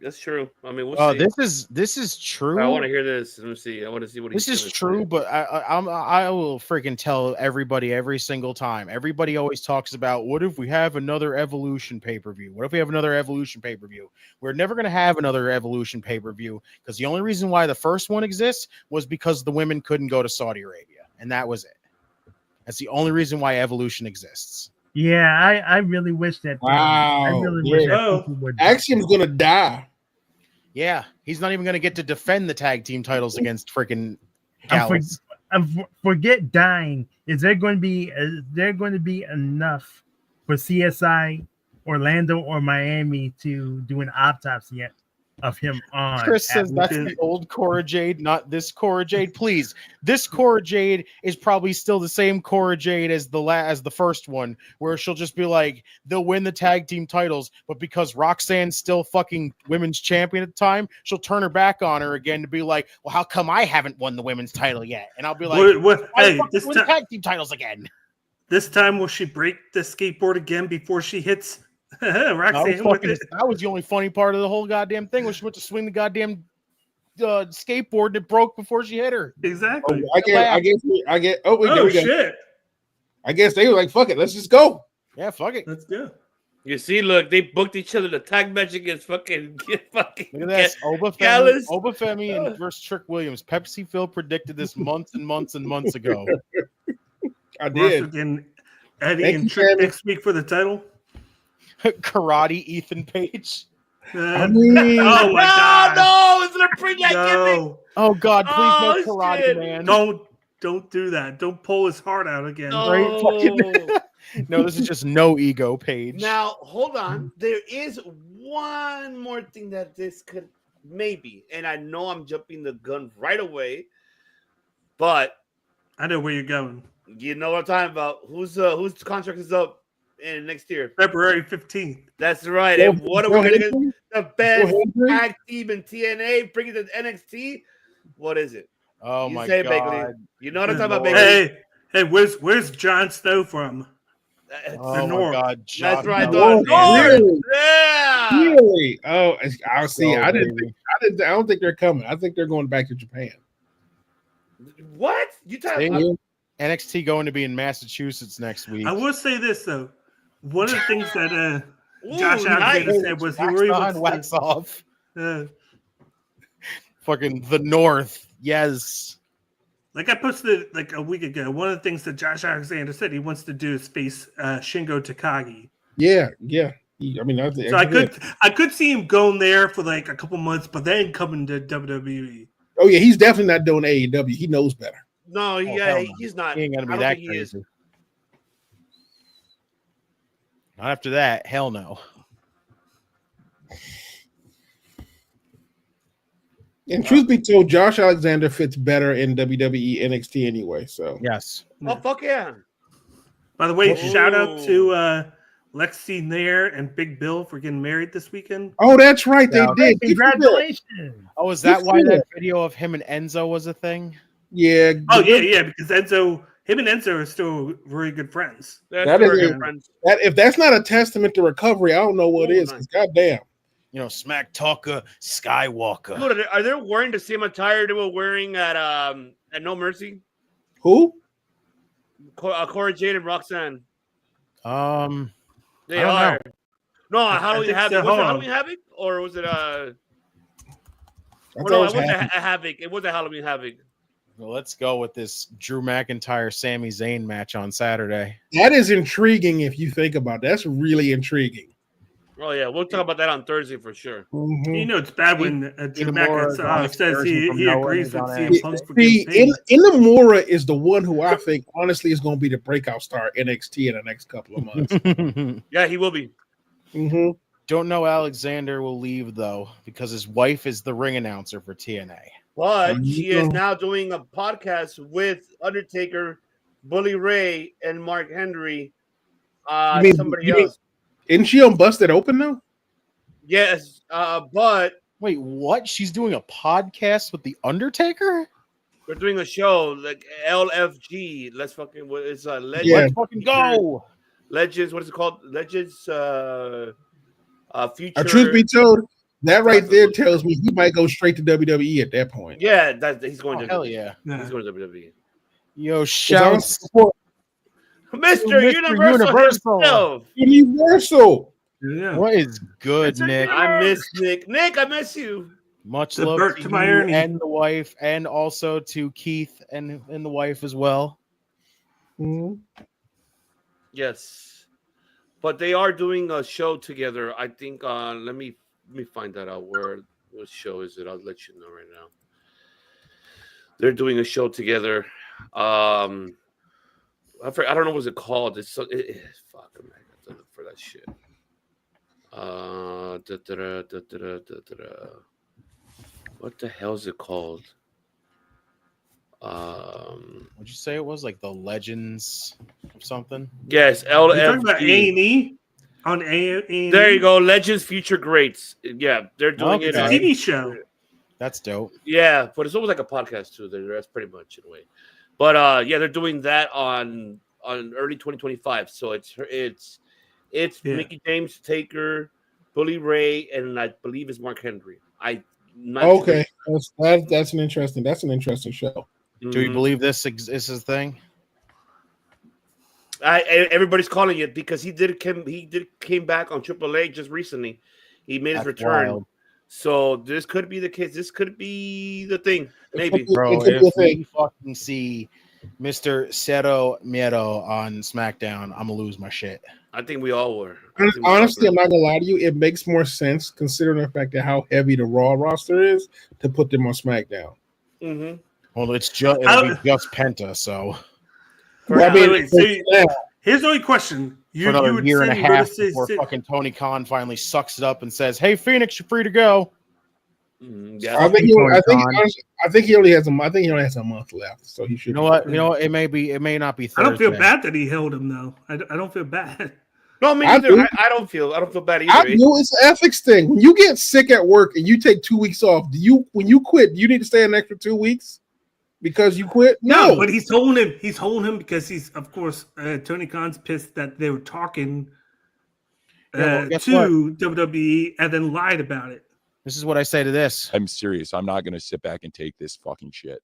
That's true. I mean, we'll see. This is true. I want to hear this. Let me see. I want to see what this is true. Say. But I will freaking tell everybody every single time. Everybody always talks about what if we have another Evolution pay-per-view? What if we have another Evolution pay-per-view? We're never going to have another Evolution pay-per-view because the only reason why the first one exists was because the women couldn't go to Saudi Arabia, and that was it. That's the only reason why Evolution exists. Yeah, I really wish that. Wow. I really wish that would. Axiom's gonna die. Yeah, he's not even going to get to defend the tag team titles against freaking Gallows. Forget dying. Is there going to be enough for CSI Orlando or Miami to do an autopsy of him on? Chris says that's the old Cora Jade, not this Cora Jade. Please, this Cora Jade is probably still the same Cora Jade as the first one, where she'll just be like, they'll win the tag team titles, but because Roxanne's still fucking women's champion at the time, she'll turn her back on her again to be like, well, how come I haven't won the women's title yet? And I'll be like, hey, this win tag team titles again. This time, will she break the skateboard again before she hits Roxanne with it? That was the only funny part of the whole goddamn thing, when she went to swing the goddamn skateboard and it broke before she hit her. Exactly. I get. Oh, wait, oh shit! I guess they were like, "Fuck it, let's just go." Yeah, fuck it, let's go. You see, look, they booked each other to tag match against fucking. Look at this, Oba Femi and versus Trick Williams. Pepsi Phil predicted this months and months and months ago. I did. Eddie and Trick next week for the title. Karate Ethan Page. I mean, oh my god! No, is it a pre-night gimmick? Oh god, please no Karate shit. Man. Don't do that. Don't pull his heart out again. No. No, this is just no ego Page. Now hold on. There is one more thing that this could maybe, and I know I'm jumping the gun right away, but I know where you're going. You know what I'm talking about. Whose contract is up in next year? February 15th. That's right. And what are we going to get? The best tag team in TNA, bring it to NXT. What is it? Oh my god! Bagley. You know what I'm talking about, Bagley? Hey, where's Jon Snow from? Oh my god! That's right. Really? Yeah. Really? Oh, I'll see. I don't think they're coming. I think they're going back to Japan. What? You talking? NXT going to be in Massachusetts next week. I will say this though. One of the things that Josh Alexander said was he really wants wax off. Fucking the North, yes. Like I posted like a week ago. One of the things that Josh Alexander said he wants to do is face Shingo Takagi. Yeah. I could see him going there for like a couple months, but then coming to WWE. Oh yeah, he's definitely not doing AEW. He knows better. No, he's not. He ain't gonna be that crazy. Not after that. Hell no. And truth be told, Josh Alexander fits better in WWE NXT anyway. So yes. Oh fuck yeah! By the way, shout out to Lexi Nair and Big Bill for getting married this weekend. Oh, that's right, they did. Congratulations! Oh, is that why that video of him and Enzo was a thing? Yeah. Oh yeah, because him and Enzo are still very good friends. If that's not a testament to recovery, I don't know what is. Goddamn. You know, Smack Talker Skywalker. Dude, are they wearing the same attire they were wearing at No Mercy? Who? Cora Jade and Roxanne. They are. Know. No, Halloween Havoc. Was it Halloween Havoc or was it it wasn't a Havoc. It was a Halloween Havoc. Well, let's go with this Drew McIntyre Sami Zayn match on Saturday. That is intriguing if you think about it. That's really intriguing. Oh yeah, we'll talk about that on Thursday for sure. Mm-hmm. You know it's bad when Drew McIntyre says he agrees with CM Punk for Inamura is the one who I think honestly is going to be the breakout star NXT in the next couple of months. Yeah, he will be. Mm-hmm. Don't know Alexander will leave though because his wife is the ring announcer for TNA. But she is now doing a podcast with Undertaker, Bully Ray, and Mark Henry. Somebody else. Isn't she on Busted Open though? Yes, but wait, what? She's doing a podcast with the Undertaker? We're doing a show like LFG. Let's fucking it's Legends. Let's fucking go. Legends. What is it called? Legends. Future. Truth be told, that right there tells me he might go straight to WWE at that point. Yeah, he's going to. Hell yeah, he's going to WWE. Yo, shouts, Mr. Universal. Universal. Yeah. What is good, Nick? I miss Nick. Nick, I miss you. Much The love Bert to my you Ernie. and the wife, and also to Keith and the wife as well. Mm-hmm. Yes, but they are doing a show together. I think. Let me find that out. What show is it? I'll let you know right now. They're doing a show together. I don't know what's it called. Fuck, man, I have to look for that shit. What the hell is it called? What'd you say it was? Like the Legends or something? Yes, You're talking about LFG. A&E on A&E. There you go, Legends Future Greats. Yeah, they're doing Okay. It's a it. TV show. That's dope. Yeah, but it's almost like a podcast too. That's pretty much in a way. But yeah, they're doing that on early 2025. So it's Yeah. Mickey James, Taker, Bully Ray, and I believe it's Mark Henry. Okay, that's an interesting show. Do you believe this is his thing? Everybody's calling it because he came back on AAA just recently. He made his return. Wild. So this could be the case. This could be the thing. Maybe. Bro, It could be a if thing. we fucking see Mr. Cero Miedo on SmackDown, I'm gonna lose my shit. I think we all were. Honestly, I'm not gonna lie to you. It makes more sense considering the fact that how heavy the Raw roster is to put them on SmackDown. Mm-hmm. Well, it'll be just Penta, so Well, I mean, Wait, see, here's the only question. for You another would year and a send- go to half say- before say- fucking Tony Khan finally sucks it up and says, "Hey, Phoenix, you're free to go." Yeah. I think he only has a month left, so he should. You know what? It may not be Thursday. I don't feel bad that he held him though. I don't feel bad. No, me I either. do. I don't feel bad either. I know it's an ethics thing. When you get sick at work and you take 2 weeks off, when you quit, you need to stay an extra 2 weeks because you quit? No, but he's holding him. He's holding him because he's, of course, Tony Khan's pissed that they were talking Yeah, well, guess to WWE and then lied about it. This is what I say to this. I'm serious. I'm not going to sit back and take this fucking shit.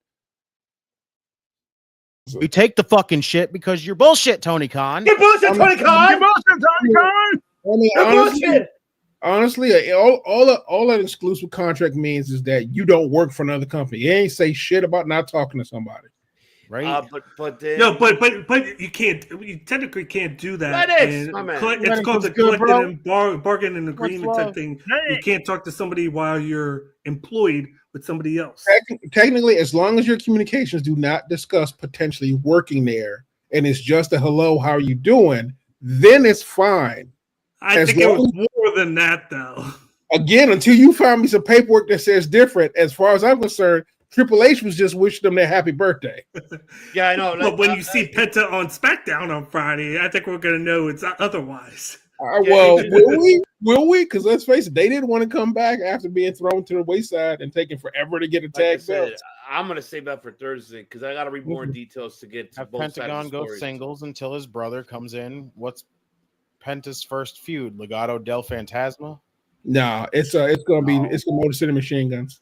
You take the fucking shit because you're bullshit, Tony Khan. You're bullshit, Tony Khan. I mean, honestly, all that exclusive contract means is that you don't work for another company. It ain't say shit about not talking to somebody. Right? But then, No, but you can't. You technically can't do that. Lennox, And my man. it's called the Lennox is good, collective bro. and bargain and agreement type thing. You can't talk to somebody while you're employed with somebody else. Technically, as long as your communications do not discuss potentially working there and it's just a hello, how are you doing, then it's fine. I As think it was long- more than that, though. Again, until you find me some paperwork that says different, as far as I'm concerned, Triple H was just wishing them their happy birthday. yeah, I know. But when you see Penta on SmackDown on Friday, I think we're going to know it's otherwise. Well, will we? Will we? Because let's face it, they didn't want to come back after being thrown to the wayside and taking forever to get a like I tag said, belt. I'm gonna save that for Thursday because I gotta read more details to get to Have both sides of Pentagon the go story. singles until his brother comes in. What's Penta's first feud? Legado del Fantasma? Nah, it's gonna be Motor City Machine Guns.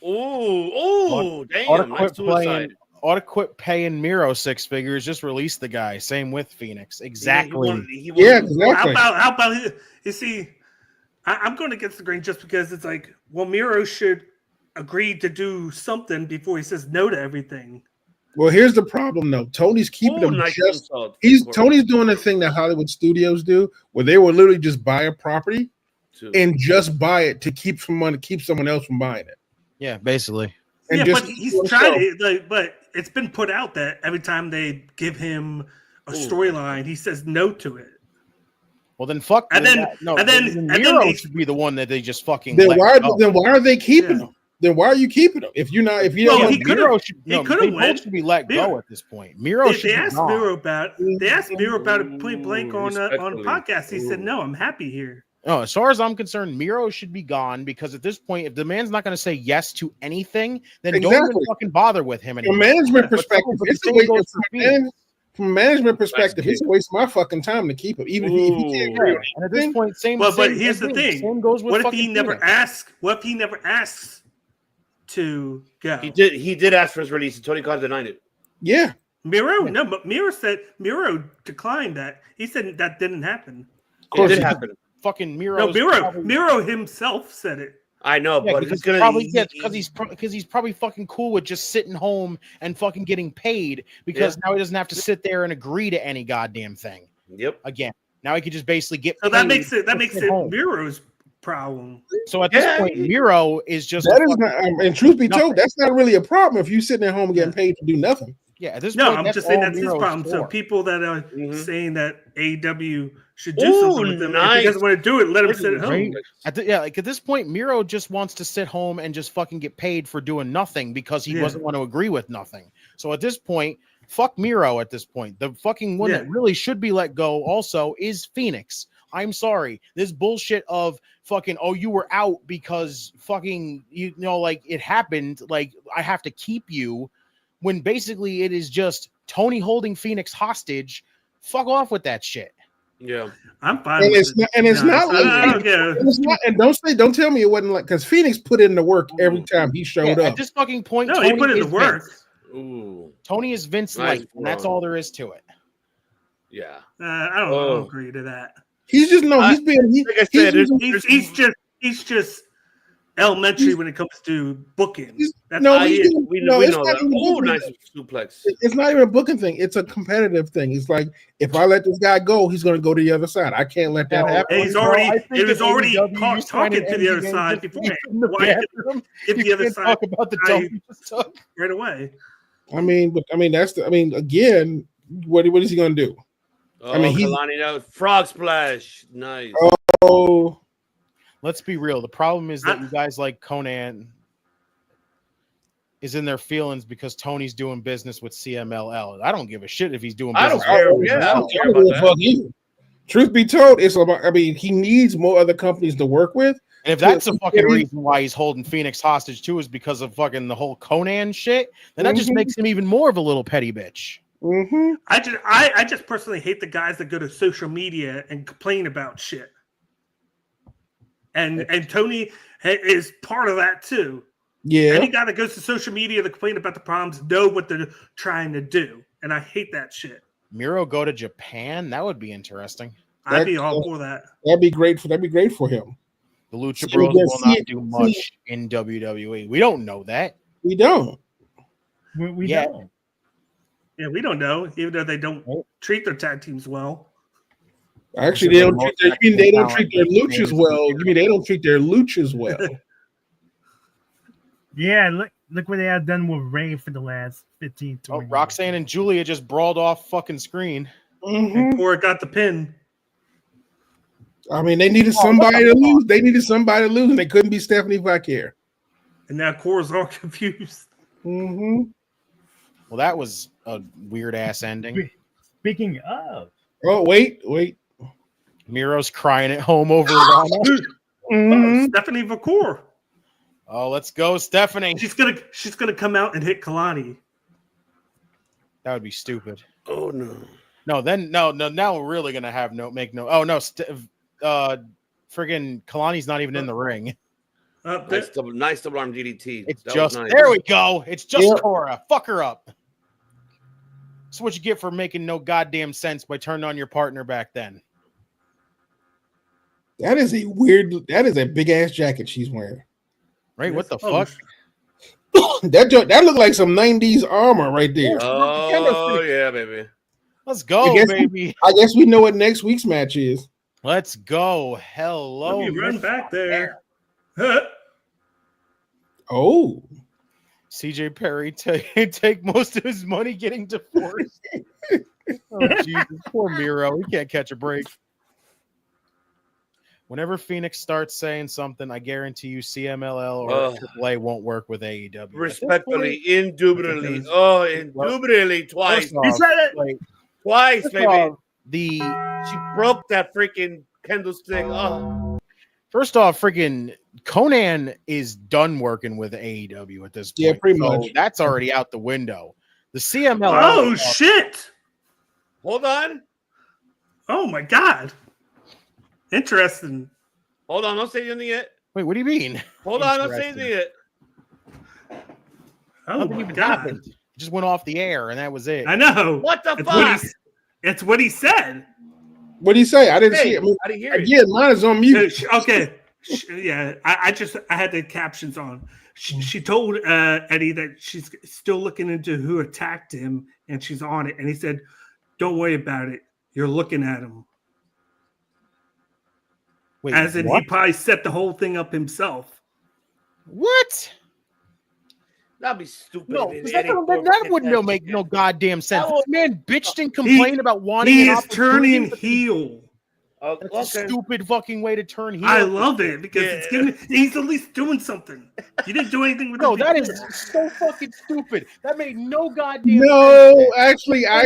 Ooh, damn! Nice suicide. Ought to quit paying Miro 6 figures. Just release the guy. Same with Phoenix. Exactly. Exactly. How about you see? I'm going against the grain just because it's like, well, Miro should agree to do something before he says no to everything. Well, here's the problem, though. Tony's keeping them Tony's doing the thing that Hollywood studios do, where they will literally just buy a property and just buy it to keep someone else from buying it. Yeah, basically. And yeah, just but he's tried it. But it's been put out that every time they give him a storyline, he says no to it. Well, then fuck. And then Miro should be the one that they just fucking. Then why are they keeping him? Then why are you keeping him? If you don't, Miro should be let go at this point. Miro should. They asked Miro about it point blank on a podcast. He said, "No, I'm happy here." No, as far as I'm concerned, Miro should be gone because at this point, if the man's not going to say yes to anything, then don't even fucking bother with him anymore. From a management perspective, it's a waste. From a management perspective, it's a waste of my fucking time to keep him. Even if he can't agree with and at this point, but here's the thing: what if he never asks? What if he never asks to go? He did ask for his release, and Tony Khan denied it. Yeah, No, but Miro declined that. He said that didn't happen. Of course, it did happen. Fucking Miro. No, Miro himself said it. I know, but he's probably fucking cool with just sitting home and fucking getting paid because now he doesn't have to sit there and agree to any goddamn thing. Yep. Again, now he could just basically get. So that makes it Miro's problem. So at this point, Miro is just and truth be told, that's not really a problem if you're sitting at home and getting paid to do nothing. Yeah, at this point, I'm just saying that's his problem. So people that are saying that AEW should do something with him, if he doesn't want to do it, let him sit at home. At this point, Miro just wants to sit home and just fucking get paid for doing nothing because he doesn't want to agree with nothing. So at this point, fuck Miro. At this point, the fucking one that really should be let go also is Phoenix. I'm sorry, this bullshit of fucking you were out because fucking like it happened, like I have to keep you. When basically it is just Tony holding Phoenix hostage. Fuck off with that shit. Yeah, I'm fine. And it's not like don't tell me it wasn't like because Phoenix put in the work every time he showed up. At this fucking point, no, Tony he put in the work. Ooh. Tony is Vince Light, and that's all there is to it. Yeah, I don't agree to that. He's just he's just elementary when it comes to booking. We know that. Nice suplex. It's not even a booking thing. It's a competitive thing. It's like if I let this guy go, he's going to go to the other side. I can't let that happen. He was already talking to the other side before. Why get the other side talk about the dump stuff right away? Again, what is he going to do? Frog splash. Nice. Oh. Let's be real. The problem is that you guys like Conan is in their feelings because Tony's doing business with CMLL. I don't give a shit if he's doing business. I don't care about that. Truth be told, it's about. He needs more other companies to work with. And if that's the fucking reason why he's holding Phoenix hostage too is because of fucking the whole Conan shit, then that just makes him even more of a little petty bitch. Mm-hmm. I just personally hate the guys that go to social media and complain about shit. And Tony is part of that too. Yeah. Any guy that goes to social media to complain about the problems know what they're trying to do. And I hate that shit. Miro go to Japan? That would be interesting. I'd be all for that. That'd be great for him. The Lucha Bros will not do much in WWE. We don't know that. We don't. We don't. Yeah, we don't know, even though they don't treat their tag teams well. Actually, they don't treat their luchas well. You mean they don't treat their luchas well? Yeah, look what they have done with Ray for the last 15, 20 years. Roxanne and Julia just brawled off fucking screen. And Cora got the pin. They needed somebody to lose. And they couldn't be Stephanie Vaquer. And now Cora's all confused. Mm-hmm. Well, that was a weird ass ending. Speaking of, wait. Miro's crying at home over Rana. Stephanie Vaquer. Oh, let's go, Stephanie. She's gonna come out and hit Kalani. That would be stupid. Oh no. No. Now we're really gonna have friggin' Kalani's not even in the ring. Nice double arm DDT. It's just nice. There we go. It's just Cora. Fuck her up. That's what you get for making no goddamn sense by turning on your partner back then. That is a big ass jacket she's wearing. Right? What the fuck? That looked like some 90s armor right there. Oh yeah, baby. Let's go, baby. I guess we know what next week's match is. Let's go. Hello. Let me run back there. Oh. CJ Perry take most of his money getting divorced. Oh Jesus, poor Miro. He can't catch a break. Whenever Phoenix starts saying something, I guarantee you CMLL or AAA won't work with AEW. Respectfully, indubitably. Oh, indubitably twice. Twice, baby. She broke that freaking candlestick. Oh. First off, freaking Conan is done working with AEW at this point. Yeah, pretty much. That's already out the window. The CMLL. Oh, shit. Hold on. Oh, my God. Interesting. Hold on. Don't say anything yet. Wait, what do you mean? Hold on. Don't say anything yet. Oh, my God. Happened. It just went off the air, and that was it. I know. What the fuck? It's what he said. What did he say? I didn't see it. I didn't hear it. Again, mine is on mute. Okay. Yeah, I had the captions on. She told Eddie that she's still looking into who attacked him, and she's on it. And he said, "Don't worry about it. You're looking at him." Wait, as in, what? he probably set the whole thing up himself. What? That'd be stupid. No, that wouldn't make no goddamn sense. This man bitched and complained about wanting. He is turning heel. That's a stupid fucking way to turn heel. I love it because it's giving. He's at least doing something. He didn't do anything with. No, that is so fucking stupid. That made no goddamn. No, sense. actually, I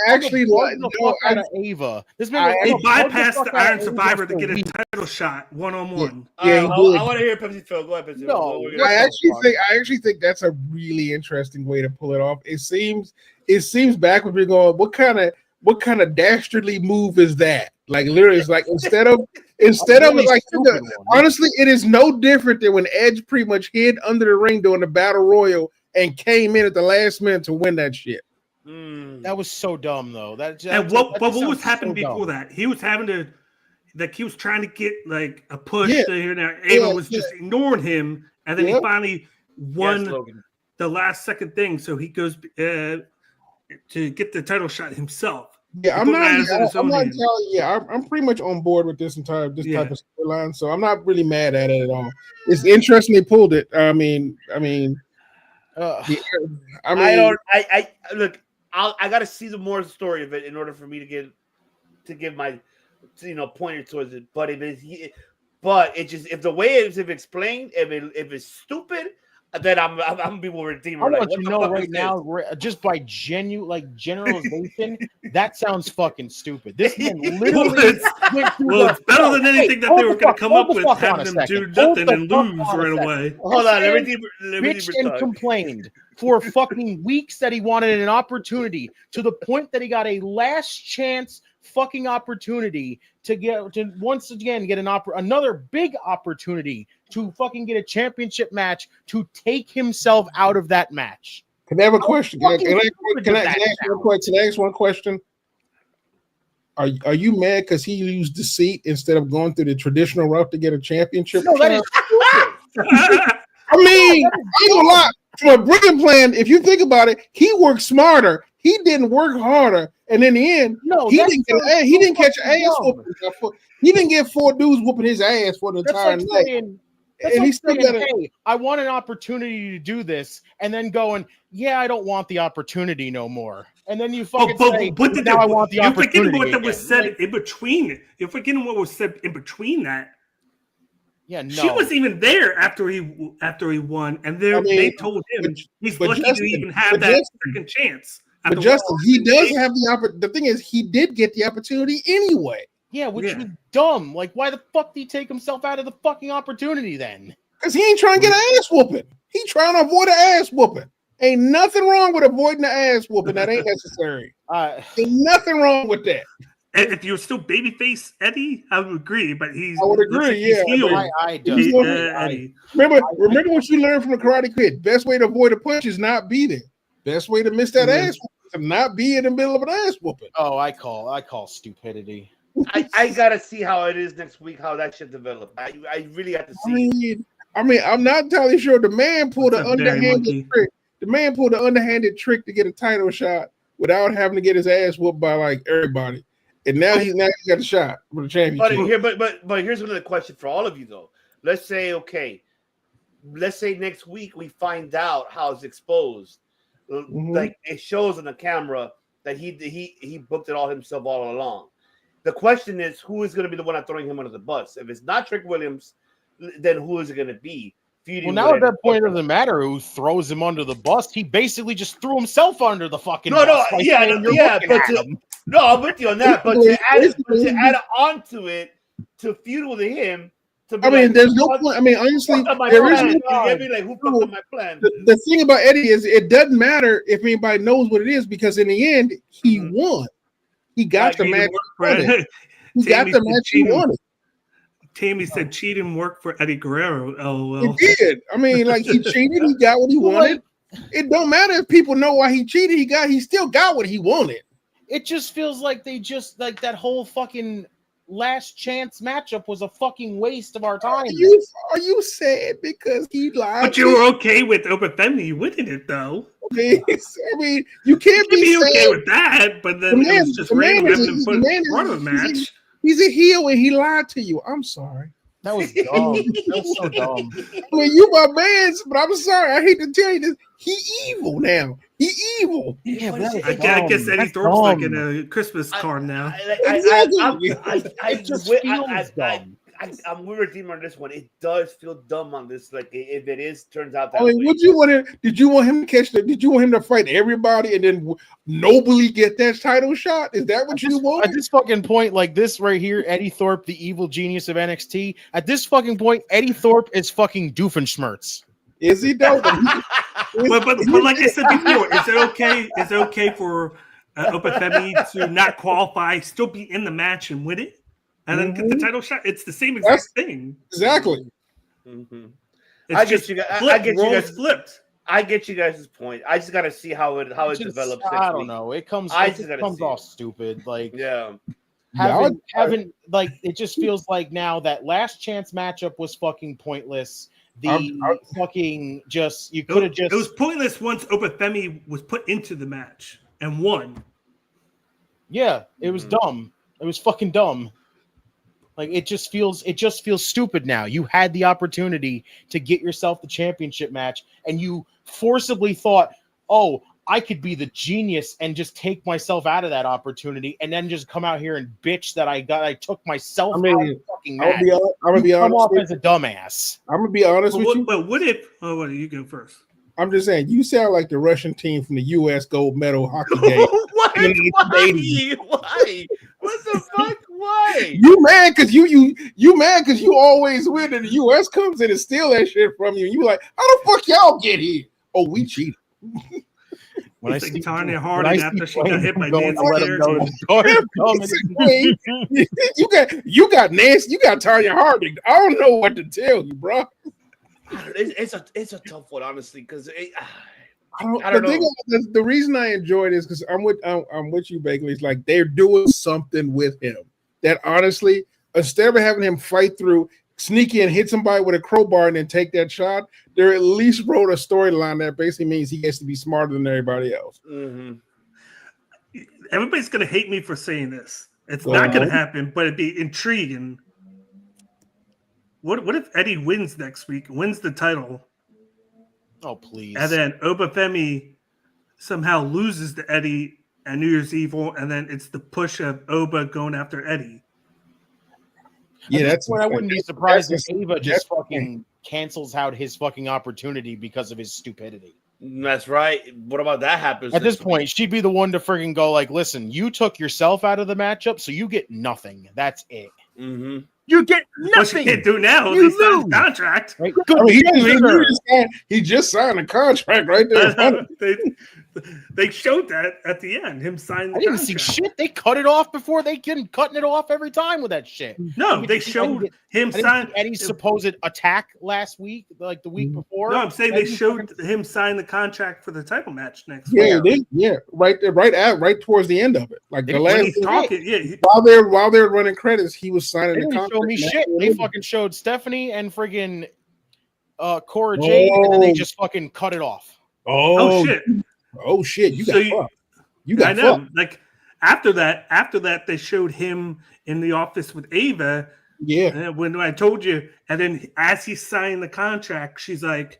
actually like out of Ava. This man he bypassed the Iron Survivor to get a title shot 1-on-1. Yeah, I want to hear Pepsi Phil. Go ahead, Pepsi. No, I actually think that's a really interesting way to pull it off. It seems backwards. We're going, what kind of dastardly move is that? Like literally, it's like instead of like honestly, it is no different than when Edge pretty much hid under the ring during the Battle Royal and came in at the last minute to win that shit. That was so dumb, though. What was happening before that? He was having to, like, he was trying to get like a push here and there. Ava was just ignoring him, and then he finally won the last second thing, so he goes to get the title shot himself. Yeah, I'm pretty much on board with this type of storyline, so I'm not really mad at it at all. It's interesting they pulled it. I gotta see the more story of it in order for me to give my pointer towards it. But if the way it's explained, if it's stupid, then I'm gonna be more redeemer. I want you to know right now, just by generalization, that sounds fucking stupid. This man literally it's better than anything that they were going to come up with, having them do nothing and lose right away. Hold on, let me bitched and complained for fucking weeks that he wanted an opportunity, to the point that he got a last chance fucking opportunity to once again get another big opportunity to fucking get a championship match, to take himself out of that match. Can I have a question? Can I ask one question? Are you mad because he used deceit instead of going through the traditional route to get a championship? No, that is stupid. I mean, I ain't gonna lie. From a brilliant plan, if you think about it, he worked smarter. He didn't work harder, and in the end, he didn't catch an ass whooping. He didn't get 4 dudes whooping his ass for the entire night. And he's still hey, I want an opportunity to do this, and then going, yeah, I don't want the opportunity no more. And then you fucking now I want the opportunity. You're forgetting what was said in between. You're forgetting what was said in between that. Yeah, no. She was even there after he won, and they told him he's lucky to even have that second chance. But Justin, he does have the opportunity. The thing is, he did get the opportunity anyway. Yeah, which was dumb. Like, why the fuck did he take himself out of the fucking opportunity then? Because he ain't trying to get an ass whooping. He trying to avoid an ass whooping. Ain't nothing wrong with avoiding the ass whooping. That ain't necessary. Ain't nothing wrong with that. If you're still babyface Eddie, I would agree. But I would agree. I do. Remember what you learned from the Karate Kid. Best way to avoid a punch is not be there. Best way to miss that ass whooping is not be in the middle of an ass whooping. Oh, I call stupidity. I gotta see how it is next week, how that should develop. I really have to see. I mean, I'm not entirely sure. The man pulled an underhanded trick. The man pulled an underhanded trick to get a title shot without having to get his ass whooped by like everybody. And now he got a shot for the championship. But here's another question for all of you though. Let's say next week we find out how it's exposed. Like it shows on the camera that he booked it all himself all along. The question is, who is going to be the one that's throwing him under the bus? If it's not Trick Williams, then who is it going to be? Well, now at that point, it doesn't matter who throws him under the bus. He basically just threw himself under the fucking bus. No, I'm with you on that. But to add on to it, to feud with him. There's no point. I mean, honestly, there is no point. Who fucked up my plan? The thing about Eddie is it doesn't matter if anybody knows what it is because in the end, he won. He got the match. He got the match he wanted. Tammy said cheating worked for Eddie Guerrero. LOL. He did. I mean, like he cheated. He got what he wanted. It don't matter if people know why he cheated. He still got what he wanted. It just feels like they just like that whole fucking last chance matchup was a fucking waste of our time. Are you sad because he lied? But you were okay with Femi winning it, though. I mean, you can't be okay with that. But then it was just random having him put in front of the match. He's a heel and he lied to you. I'm sorry. That was dumb. That was so dumb. I mean, you my man, but I'm sorry. I hate to tell you this. He evil now. He evil. Yeah, I guess Eddie Thorpe's like in a Christmas card now. I'm with Redeemer on this one. It does feel dumb on this. Like if it turns out that. I mean, did you want him to catch did you want him to fight everybody and then nobly get that title shot? Is that what you want? At this fucking point, like this right here, Eddie Thorpe, the evil genius of NXT. At this fucking point, Eddie Thorpe is fucking Doofenshmirtz. Is he though? but like I said before, is it okay? Is it okay for Femi to not qualify, still be in the match and win it? And then get the title shot. It's the same exact thing. Exactly. Mm-hmm. I get you guys flipped. I get you guys' point. I just gotta see how it develops. I don't know. It comes off stupid. Like having like it just feels like now that last chance matchup was fucking pointless. Fucking just you could have just it was pointless once Femi was put into the match and won. Yeah, it was dumb. It was fucking dumb. Like it just feels stupid now. You had the opportunity to get yourself the championship match, and you forcibly thought, "Oh, I could be the genius and just take myself out of that opportunity, and then just come out here and bitch that I took myself out of the fucking match." I'm gonna be honest. Come off as a dumbass. I'm gonna be honest with you. But what if? Oh, what do you go first? I'm just saying, you sound like the Russian team from the U.S. gold medal hockey game. Why? What the fuck? Why? You mad because you mad because you always win and the U.S. comes in and steal that shit from you. You like, how the fuck y'all get here? Oh, we cheated. When I see Tanya Harding after she got hit by Nancy you got Nancy, you got Tanya Harding. I don't know what to tell you, bro. It's a tough one, honestly, because I don't know. The reason I enjoy this because I'm with you, Bagley. It's like they're doing something with him that honestly, instead of having him fight through, sneak in, hit somebody with a crowbar, and then take that shot, they at least wrote a storyline that basically means he has to be smarter than everybody else. Mm-hmm. Everybody's gonna hate me for saying this. It's not gonna happen, but it'd be intriguing. What if Eddie wins next week, wins the title? Oh, please. And then Femi somehow loses to Eddie at New Year's Eve, and then it's the push of Oba going after Eddie. Yeah, that's what I wouldn't be surprised if Ava just fucking cancels out his fucking opportunity because of his stupidity. That's right. What about that happens? At this point, she'd be the one to friggin' go like, listen, you took yourself out of the matchup, so you get nothing. That's it. Mm-hmm. You get nothing. What she can't do now is he signed a contract. Right? He just signed a contract right there. They showed that at the end. Him signing. I didn't see shit. They cut it off before they can cutting it off every time with that shit. No, they showed him sign Eddie's supposed attack last week, like the week before. No, I'm saying they showed him sign the contract for the title match next week. Right towards the end of it, like the last. He's talking, while they're running credits, he was signing the contract. Show me shit. They fucking showed Stephanie and friggin' Cora Jade, and then they just fucking cut it off. Oh shit! You got fucked. You got fucked. Like after that, they showed him in the office with Ava. Yeah. And when I told you, and then as he signed the contract, she's like,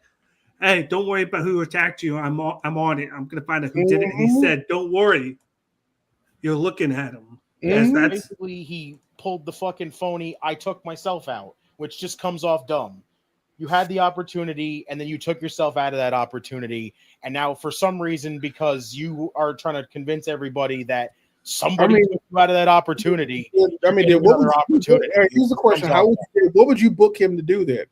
"Hey, don't worry about who attacked you. I'm on it. I'm gonna find out who did it." And he said, "Don't worry. You're looking at him." Yes, that's basically he pulled the fucking phony I took myself out, which just comes off dumb. You had the opportunity and then you took yourself out of that opportunity, and now for some reason, because you are trying to convince everybody that somebody took you out of that opportunity. I mean, then what would opportunity? Here's the question: what would you book him to do then?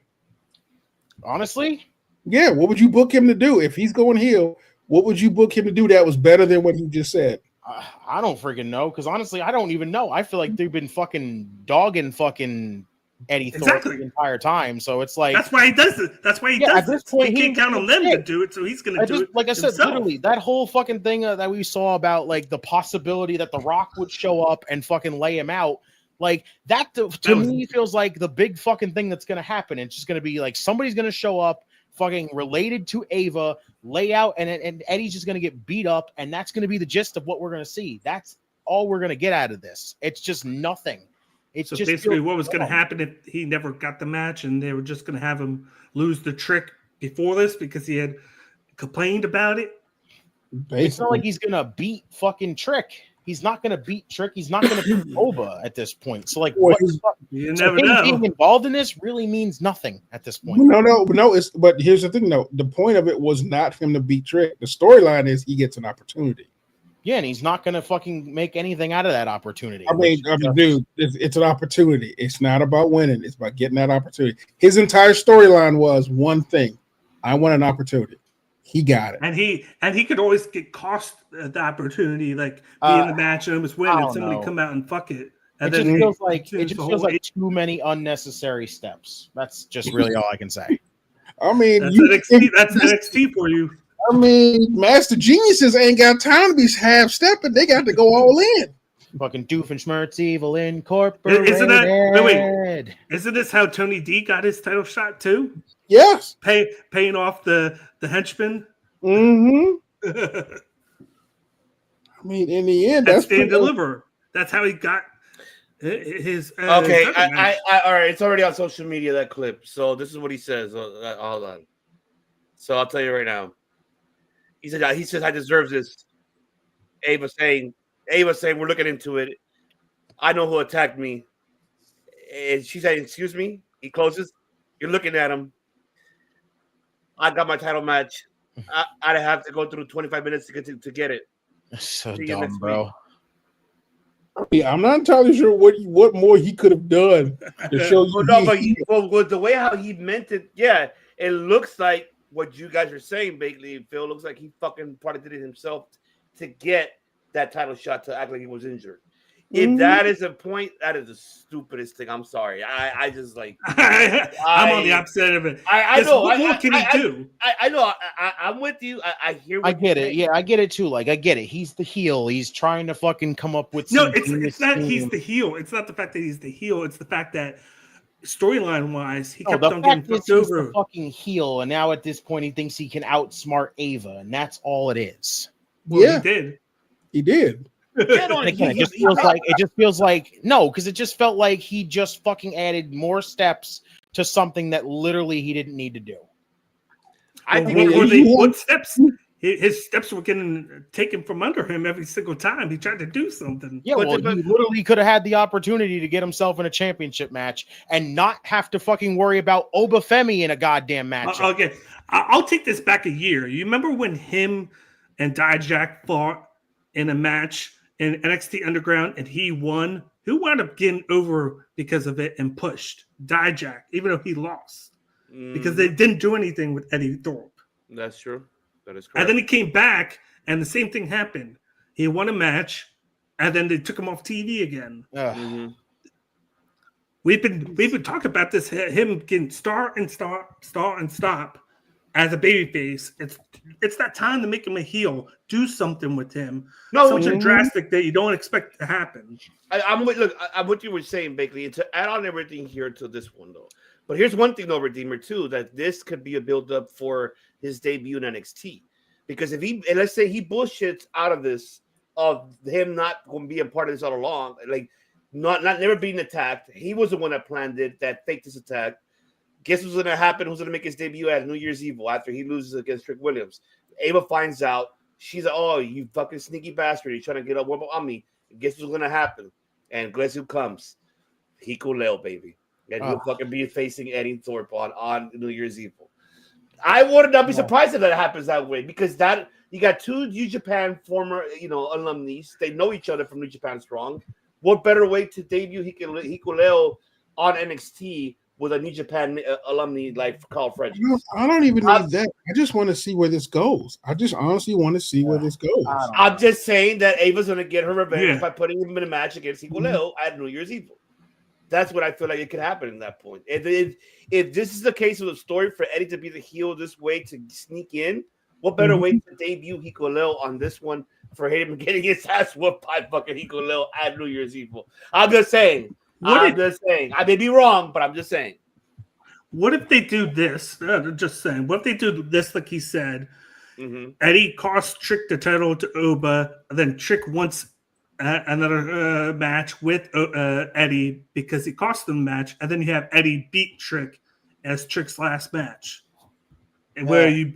Honestly, yeah, what would you book him to do if he's going heel? What would you book him to do that was better than what he just said? I don't freaking know, because honestly, I don't even know. I feel like they've been fucking dogging fucking Eddie Thorpe the entire time. So it's like that's why he does it. That's why he does at this point, he can't count on them to do it, so he's gonna do it. Like I said, literally that whole fucking thing that we saw about like the possibility that The Rock would show up and fucking lay him out. Like that to me feels like the big fucking thing that's gonna happen. It's just gonna be like somebody's gonna show up, fucking related to Ava, lay out, and Eddie's just gonna get beat up, and that's gonna be the gist of what we're gonna see. That's all we're gonna get out of this. It's just nothing. It's so just basically what was going to happen if he never got the match, and they were just going to have him lose the trick before this because he had complained about it. Basically. It's not like he's going to beat fucking Trick. He's not going to beat Trick. He's not going to beat Oba at this point. So like, you never know. Being involved in this really means nothing at this point. No. But here's the thing, though. The point of it was not for him to beat Trick. The storyline is he gets an opportunity. Yeah, and he's not going to fucking make anything out of that opportunity. I mean, dude, it's an opportunity. It's not about winning. It's about getting that opportunity. His entire storyline was one thing: I want an opportunity. He got it, and he could always get cost the opportunity, like be in the match and almost win, and somebody come out and fuck it. And it just feels like too many unnecessary steps. That's just really all I can say. I mean, that's NXT for you. I mean, Master Geniuses ain't got time to be half-stepping. They got to go all in. Fucking Doofenshmirtz Evil Incorporated. Isn't this how Tony D got his title shot too? Yes. Paying off the henchman. Mm-hmm. I mean, in the end, that's Stand Deliver. That's how he got his. Okay, I all right. It's already on social media, that clip. So this is what he says. Hold on. So I'll tell you right now. He says I deserve this. Ava saying we're looking into it. I know who attacked me. And she said, excuse me. He closes. You're looking at him. I got my title match. I'd have to go through 25 minutes to get it. So dumb, bro. Yeah, I'm not entirely sure what more he could have done to show you. But the way how he meant it, yeah, it looks like what you guys are saying, Bailey. Phil looks like he fucking probably did it himself to get that title shot to act like he was injured. If that is a point, that is the stupidest thing. I'm sorry. I just like I'm on the opposite of it. I know. What more can he do? I know. I'm with you. I hear. I get it. Yeah, I get it too. Like I get it. He's the heel. He's trying to fucking come up with. It's not. He's the heel. It's not the fact that he's the heel. It's the fact that storyline wise, he kept on getting fucked over. He's the fucking heel, and now at this point, he thinks he can outsmart Ava, and that's all it is. Well, yeah, he did. He did. It just feels like no, because it just felt like he just fucking added more steps to something that literally he didn't need to do. I think what steps? His steps were getting taken from under him every single time he tried to do something. Yeah, well, he literally could have had the opportunity to get himself in a championship match and not have to fucking worry about Oba Femi in a goddamn match. Okay, I'll take this back a year. You remember when him and Dijak fought in a match in NXT Underground and he won? Who wound up getting over because of it and pushed? Dijak, even though he lost. Because they didn't do anything with Eddie Thorpe. That's true. That is correct. And then he came back and the same thing happened. He won a match and then they took him off TV again. We've been talking about this, him getting start and stop as a babyface. It's that time to make him a heel. Do something with him. Something drastic that you don't expect to happen. I'm what you were saying, Bakley. And to add on everything here to this one though. But here's one thing though, Redeemer, too, that this could be a build-up for his debut in NXT. Because let's say he bullshits out of this, of him not going to be a part of this all along, like not never being attacked. He was the one that planned it, that faked this attack. Guess what's going to happen? Who's going to make his debut at New Year's Eve after he loses against Trick Williams? Ava finds out. She's like, oh, you fucking sneaky bastard. You're trying to get up on me. Guess what's gonna happen? And guess who comes? Hikuleo, baby. And he'll fucking be facing Eddie Thorpe on New Year's Eve. I would not be surprised if that happens that way, because that you got two New Japan former, alumni. They know each other from New Japan Strong. What better way to debut Hikuleo on NXT with a New Japan alumni like Carl Frederick? I don't even need that. I just want to see where this goes. I just honestly want to see where this goes. I'm just saying that Ava's going to get her revenge by putting him in a match against Hikuleo at New Year's Eve. That's what I feel like it could happen in that point. If this is the case with a story for Eddie to be the heel this way to sneak in, what better way to debut Hikuleo on this one for him getting his ass whooped by fucking Hikuleo at New Year's Eve? I'm just saying. I may be wrong, but I'm just saying. What if they do this? Just saying. What if they do this like he said? Eddie costs Trick the title to Oba, and then Trick wants another match with Eddie because he cost them the match, and then you have Eddie beat Trick as Trick's last match, and where you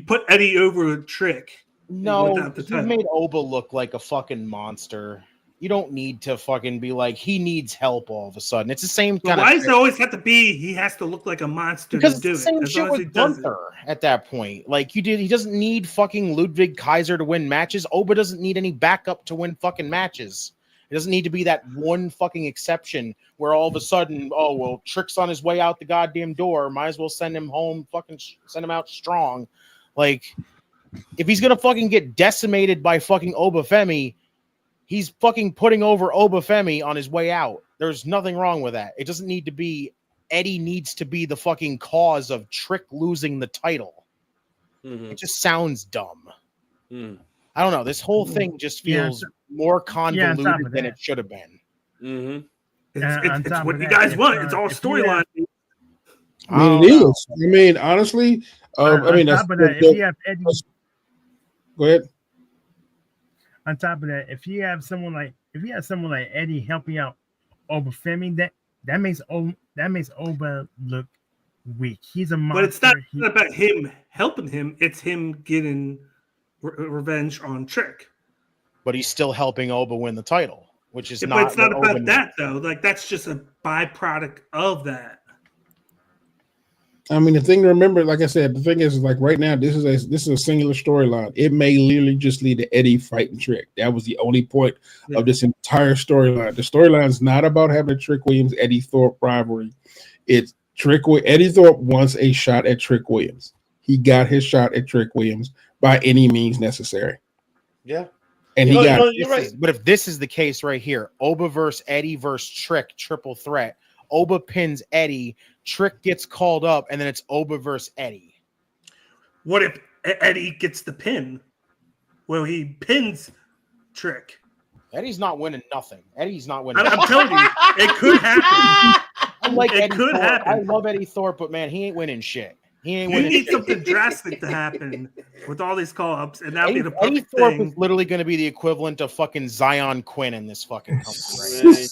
put Eddie over Trick. No, you made Oba look like a fucking monster. You don't need to fucking be like he needs help all of a sudden. It's the same kind of. Why does it always have to be? He has to look like a monster because to do it's the same it. shit with Gunther at that point. Like he doesn't need fucking Ludwig Kaiser to win matches. Oba doesn't need any backup to win fucking matches. It doesn't need to be that one fucking exception where all of a sudden, oh well, Trick's on his way out the goddamn door. Might as well send him home. Fucking send him out strong. Like if he's gonna fucking get decimated by fucking Oba Femi. He's fucking putting over Oba Femi on his way out. There's nothing wrong with that. It doesn't need to be Eddie needs to be the fucking cause of Trick losing the title. It just sounds dumb. I don't know. This whole thing just feels more convoluted than it should have been. It's what you guys want. It's all storyline. I mean, it is. I mean, honestly, if you have Eddie, go ahead. On top of that, if you have someone like Eddie helping out Oba Femi, that makes Oba look weak. He's a monster. But it's not about him helping him. It's him getting revenge on Trick. But he's still helping Oba win the title, which is not. But it's not about that though. Like that's just a byproduct of that. I mean, the thing to remember, like I said, the thing is like right now, this is a singular storyline. It may literally just lead to Eddie fighting Trick. That was the only point of this entire storyline. The storyline is not about having a Trick Williams Eddie Thorpe rivalry. It's Eddie Thorpe wants a shot at Trick Williams. He got his shot at Trick Williams by any means necessary. Yeah. And you're right. But if this is the case right here, Oba versus Eddie versus Trick, triple threat. Oba pins Eddie, Trick gets called up, and then it's Oba versus Eddie. What if Eddie gets the pin? Well, he pins Trick. Eddie's not winning nothing. Eddie's not winning. I'm telling you, it could happen. I like Eddie Thorpe. I love Eddie Thorpe, but man, he ain't winning shit. You need something drastic to happen with all these call-ups, and that'd be the perfect Eddie Thorpe thing. is literally going to be the equivalent of fucking Zion Quinn in this fucking company. Right?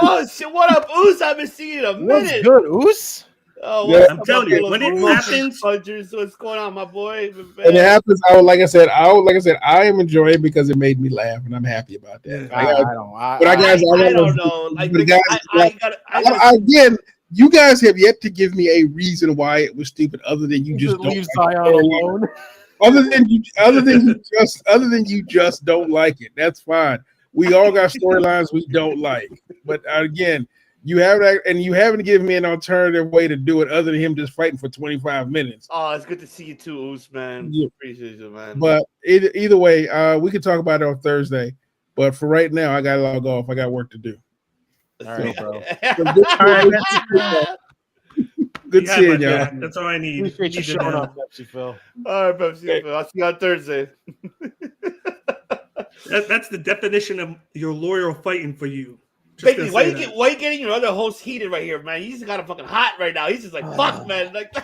Oh shit! What up, Oos? I haven't seen you in a minute. What's good, Oos? Oh, yeah. I'm telling you, when it happens, what's going on, my boy? And it happens. Like I said, I am enjoying it because it made me laugh, and I'm happy about that. I don't know. Again, you guys have yet to give me a reason why it was stupid, other than you just don't leave Zion alone. Other than you just don't like it. That's fine. We all got storylines we don't like, but again, you haven't given me an alternative way to do it other than him just fighting for 25 minutes. Oh, it's good to see you too, Oos, man. Yeah. Appreciate you, man. But either way, we can talk about it on Thursday. But for right now, I got to log off. I got work to do. All right, bro. Good seeing y'all. That's all I need. Appreciate you showing up, Pepsi Phil. All right, Pepsi Phil. I'll see you on Thursday. That's the definition of your loyal fighting for you. Baby, why you getting your other host heated right here, man? He's got a fucking hot right now. He's just like, fuck, man. Like,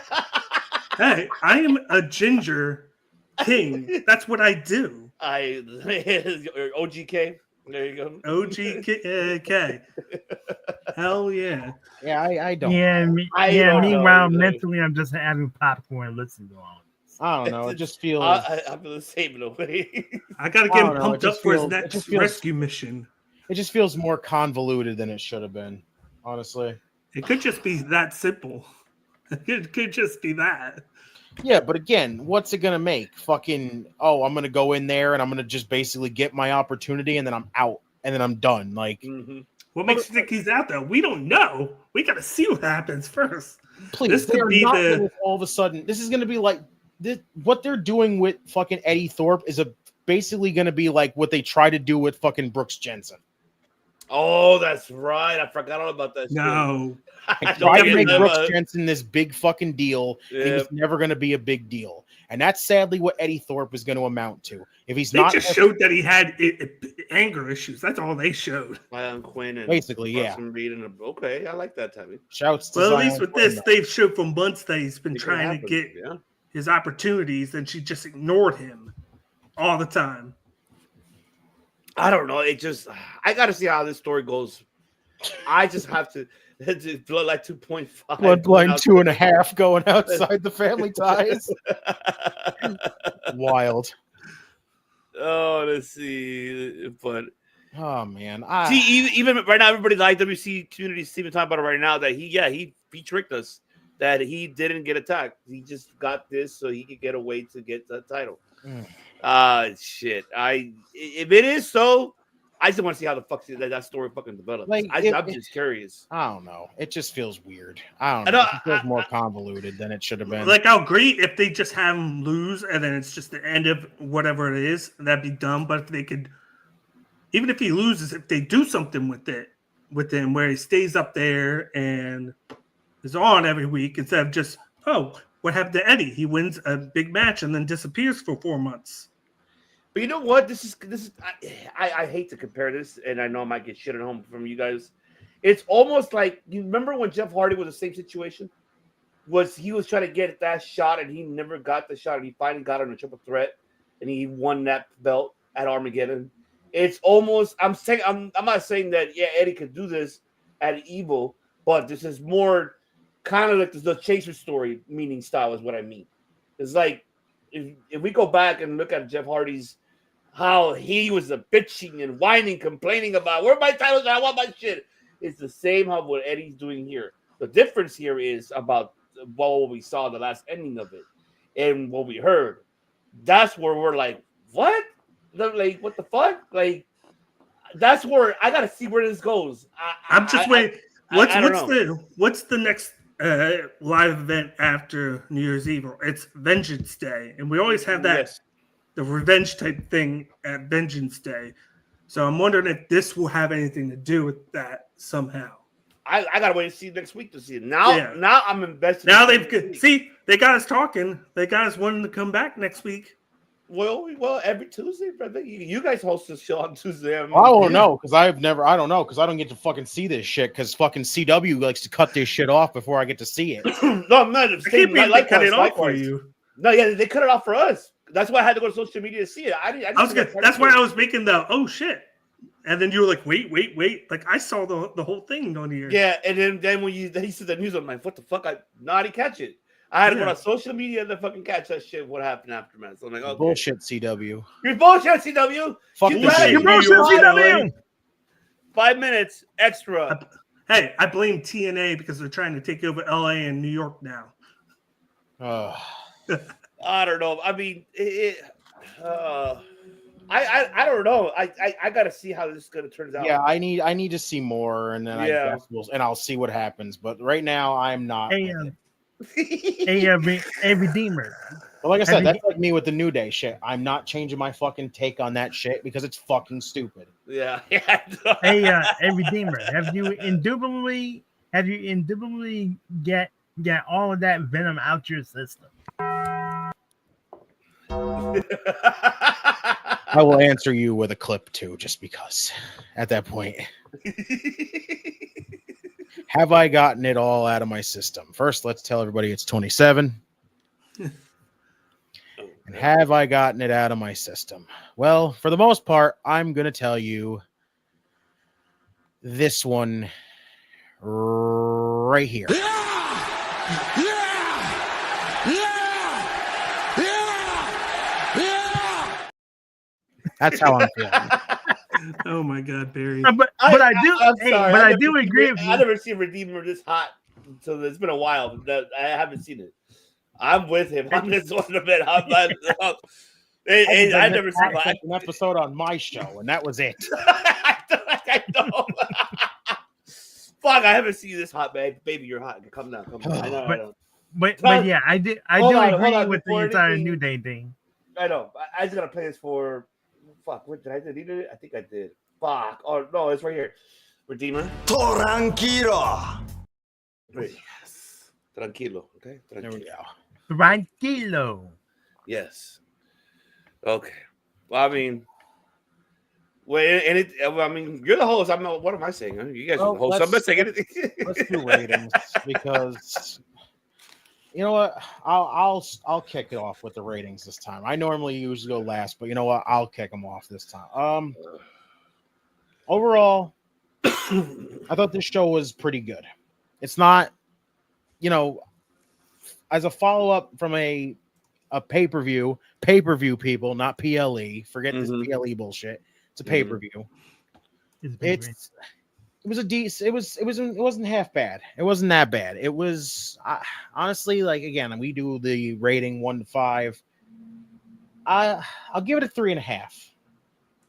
hey, I am a ginger king. That's what I do. OGK. There you go. OGK. Hell yeah. Yeah, I don't. Yeah, meanwhile, mentally, I'm just having popcorn listening to all this. I don't know. It just feels. I feel the same in a way. I gotta get him pumped up for his next rescue mission. It just feels more convoluted than it should have been. Honestly, it could just be that simple. It could just be that. Yeah, but again, what's it gonna make? Fucking I'm gonna go in there and I'm gonna just basically get my opportunity and then I'm out and then I'm done. Like, what makes you think he's out there? We don't know. We gotta see what happens first. Please, this could be all of a sudden. This is gonna be like this. What they're doing with fucking Eddie Thorpe is basically gonna be like what they try to do with fucking Brooks Jensen. Oh, that's right. I forgot all about that. No. I tried to make Brooks Jensen this big fucking deal. Yeah. It was never going to be a big deal. And that's sadly what Eddie Thorpe is going to amount to. If he's they just showed that he had anger issues. That's all they showed. Zion Quinn and basically, yeah. Okay, I like that, Tommy. Shouts to Well, Zion at least with Quinn, this, they've showed for months that he's been trying to get his opportunities, and she just ignored him all the time. I don't know. I got to see how this story goes. I just have to. Bloodline 2.5. Bloodline 2.5 going outside the family ties. Wild. Oh, let's see. But oh man, see, even right now, everybody in the IWC community is even talking about it right now that he tricked us. That he didn't get attacked. He just got this so he could get away to get the title. Shit. If it is so, I just want to see how the fuck that story fucking develops. Like, I'm just curious. I don't know. It just feels weird. I don't know. It feels more convoluted than it should have been. Like, I'll agree if they just have him lose and then it's just the end of whatever it is, that'd be dumb. But if they could, even if he loses, if they do something with him where he stays up there and is on every week instead of just, what happened to Eddie? He wins a big match and then disappears for 4 months. But you know what? This is. I hate to compare this, and I know I might get shit at home from you guys. It's almost like you remember when Jeff Hardy was the same situation. He was trying to get that shot and he never got the shot, and he finally got on a triple threat, and he won that belt at Armageddon. It's almost. I'm not saying that Eddie could do this at Evil, but this is more kind of like the Chaser story meaning style is what I mean. It's like if we go back and look at Jeff Hardy's how he was bitching and whining, complaining about where my titles are, I want my shit. It's the same how what Eddie's doing here. The difference here is about what we saw the last ending of it and what we heard. That's where we're like, what? Like, what the fuck? Like, that's where I gotta see where this goes. I'm just waiting. What's the next live event after New Year's Eve? It's Vengeance Day, and we always have that the revenge type thing at Vengeance Day. So I'm wondering if this will have anything to do with that somehow. I gotta wait and see next week to see it. Now I'm invested. Now they got us talking. They got us wanting to come back next week. Well, every Tuesday, brother. You guys host this show on Tuesday. I don't know because I don't know because I don't get to fucking see this shit because fucking CW likes to cut this shit off before I get to see it. No, I'm not. They cut it off for you. No, they cut it off for us. That's why I had to go to social media to see it. That's why I was making the oh shit, and then you were like, wait. Like I saw the whole thing on here. Yeah, and then when he said the news, I'm like, what the fuck? I didn't catch it. I had to go on social media to fucking catch that shit. What happened aftermath? So I'm like, okay. Bullshit, CW. You're bullshit, CW. Fuck you shit. You're bullshit, CW. 5 minutes extra. Hey, I blame TNA because they're trying to take over LA and New York now. I don't know. I mean, I don't know. I got to see how this is going to turn out. Yeah, I need to see more, and then I guess I'll see what happens. But right now, I'm not. A Redeemer. But like I said, that's like me with the New Day shit. I'm not changing my fucking take on that shit because it's fucking stupid. Yeah. A Redeemer. Have you indubitably get all of that venom out your system? I will answer you with a clip too, just because at that point. Have I gotten it all out of my system? First, let's tell everybody it's 27. And have I gotten it out of my system? Well, for the most part, I'm going to tell you this one right here. Yeah! That's how I'm feeling. Oh my God, Barry! But I do. I'm Hey, sorry. but I do agree with you. I never seen Redeemer this hot, so it's been a while. I haven't seen it. I'm with him on this one a bit. I never seen an episode on my show, and that was it. I know. Fuck, I haven't seen this hot, baby. You're hot. Come down. I know. But yeah, I do agree with the entire New Day thing. I know. I just gotta play this for. Fuck, what did I do? I think I did. Fuck. Oh no, it's right here. Redeemer. Tranquilo. Yes. Tranquilo. Okay. There we go. Tranquilo. Yes. Okay. Well, I mean, you're the host. I'm not. What am I saying? You guys are the host. I'm not saying anything. Let's do ratings because you know what? I'll kick it off with the ratings this time. I normally usually go last, but you know what? I'll kick them off this time. Overall, I thought this show was pretty good. It's not, as a follow-up from a pay-per-view people, not PLE. Forget this PLE bullshit. It's a pay-per-view. It wasn't half bad. It wasn't that bad. It was honestly, like, again, we do the rating 1 to 5. I'll give it a 3.5.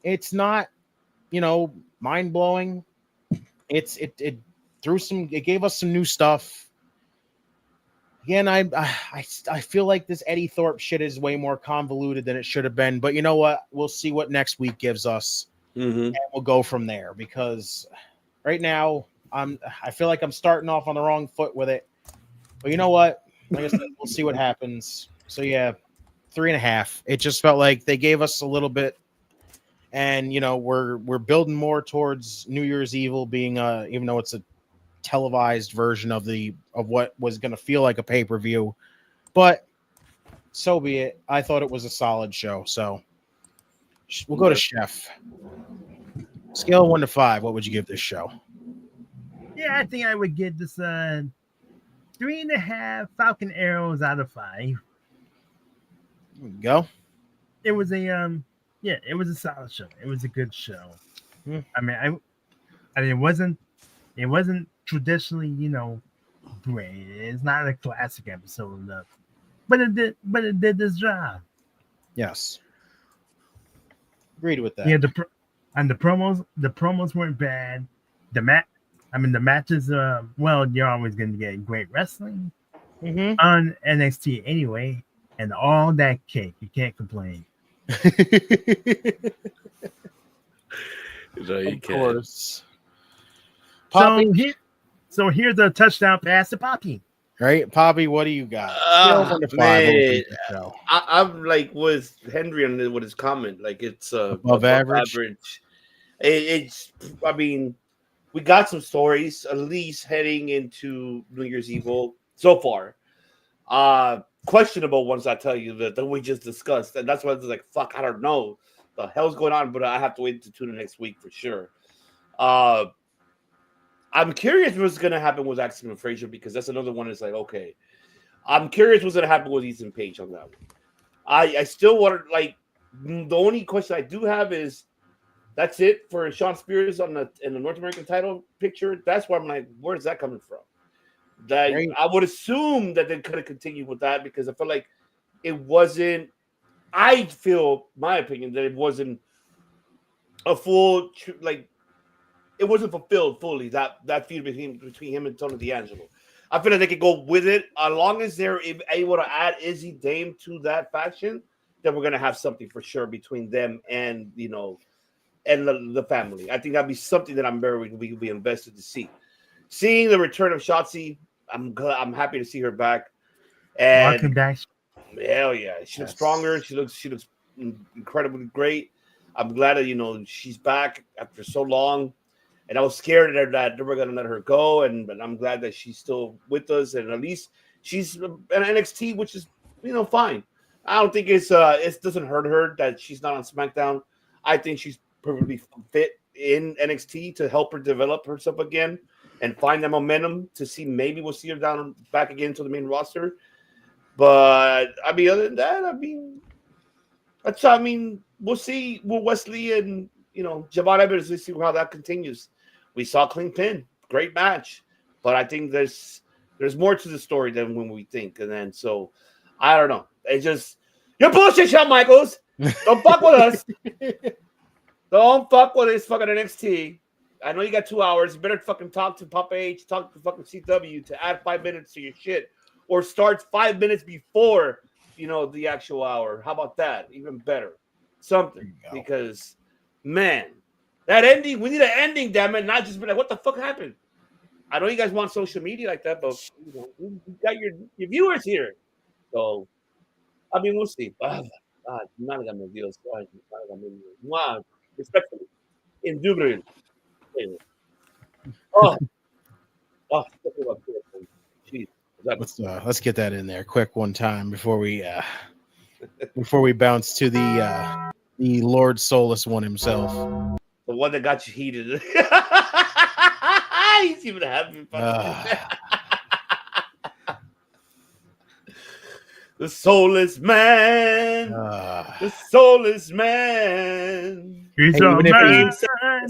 It's not, mind-blowing. It gave us some new stuff. Again, I feel like this Eddie Thorpe shit is way more convoluted than it should have been. But you know what? We'll see what next week gives us, and we'll go from there. Because right now, I feel like I'm starting off on the wrong foot with it. But you know what? Like I said, we'll see what happens. So yeah, 3.5. It just felt like they gave us a little bit, and we're building more towards New Year's Evil being even though it's a televised version of what was going to feel like a pay-per-view, but so be it. I thought it was a solid show, so we'll go to Chef. Scale of 1 to 5, what would you give this show? Yeah, I think I would give this 3.5 Falcon Arrows out of 5. There we go. It was a it was a solid show. It was a good show. I mean, it wasn't traditionally, great. It's not a classic episode enough, but it did this job. Yes, agreed with that. Yeah, the promos weren't bad. The matches. Well, you're always going to get great wrestling on NXT anyway, and all that cake. You can't complain. Of course. So here's a touchdown pass to Poppy. Right, Poppy, what do you got? Man, I'm like with Henry on with his comment. Like it's above average. It's. I mean, we got some stories at least heading into New Year's Evil so far. Questionable ones, I tell you, that we just discussed, and that's why it's like, fuck, I don't know the hell's going on, but I have to wait to tune in next week for sure. I'm curious what's going to happen with Axel and Frazier, because that's another one that's like, okay. I'm curious what's going to happen with Ethan Page on that one. I still want to, like, the only question I do have is, that's it for Sean Spears in the North American title picture. That's why I'm like, where's that coming from? That right. I would assume that they could have continued with that, because I feel like it wasn't. I feel, my opinion, that it wasn't a full, like, it wasn't fulfilled fully, that feud between him and Tony D'Angelo. I feel like they could go with it as long as they're able to add Izzy Dame to that faction. Then we're gonna have something for sure between them and and the family. I think that'd be something that we would be invested to see. Seeing the return of Shotzi, I'm happy to see her back. And welcome back. Hell yeah, she looks stronger. She looks incredibly great. I'm glad that she's back after so long. And I was scared that they were going to let her go, and I'm glad that she's still with us, and at least she's in NXT, which is fine. I don't think it doesn't hurt her that she's not on SmackDown. I think she's perfectly fit in NXT to help her develop herself again and find that momentum to see, maybe we'll see her back again to the main roster. But I mean, other than that, I mean, That's I mean, we'll see with Wesley and Javon Evans. Let's see how that continues. We saw clean pin, great match, but I think there's more to the story than when we think. And then so I don't know. It's just you're bullshit, Shawn Michaels. Don't fuck with us. Don't fuck with this fucking NXT. I know you got 2 hours. You better fucking talk to Papa H, talk to fucking CW to add 5 minutes to your shit, or start 5 minutes before the actual hour. How about that? Even better, something because man, that ending. We need an ending, damn it, not just be like, what the fuck happened? I know you guys want social media like that, but you got your viewers here, so I mean, we'll see. None of them deals. Wow, respectfully, indubitably. Oh, jeez. Let's get that in there quick one time before we bounce to the Lord Soulless one himself. The one that got you heated. He's even having fun. The soulless man. The soulless man. He's a man. That's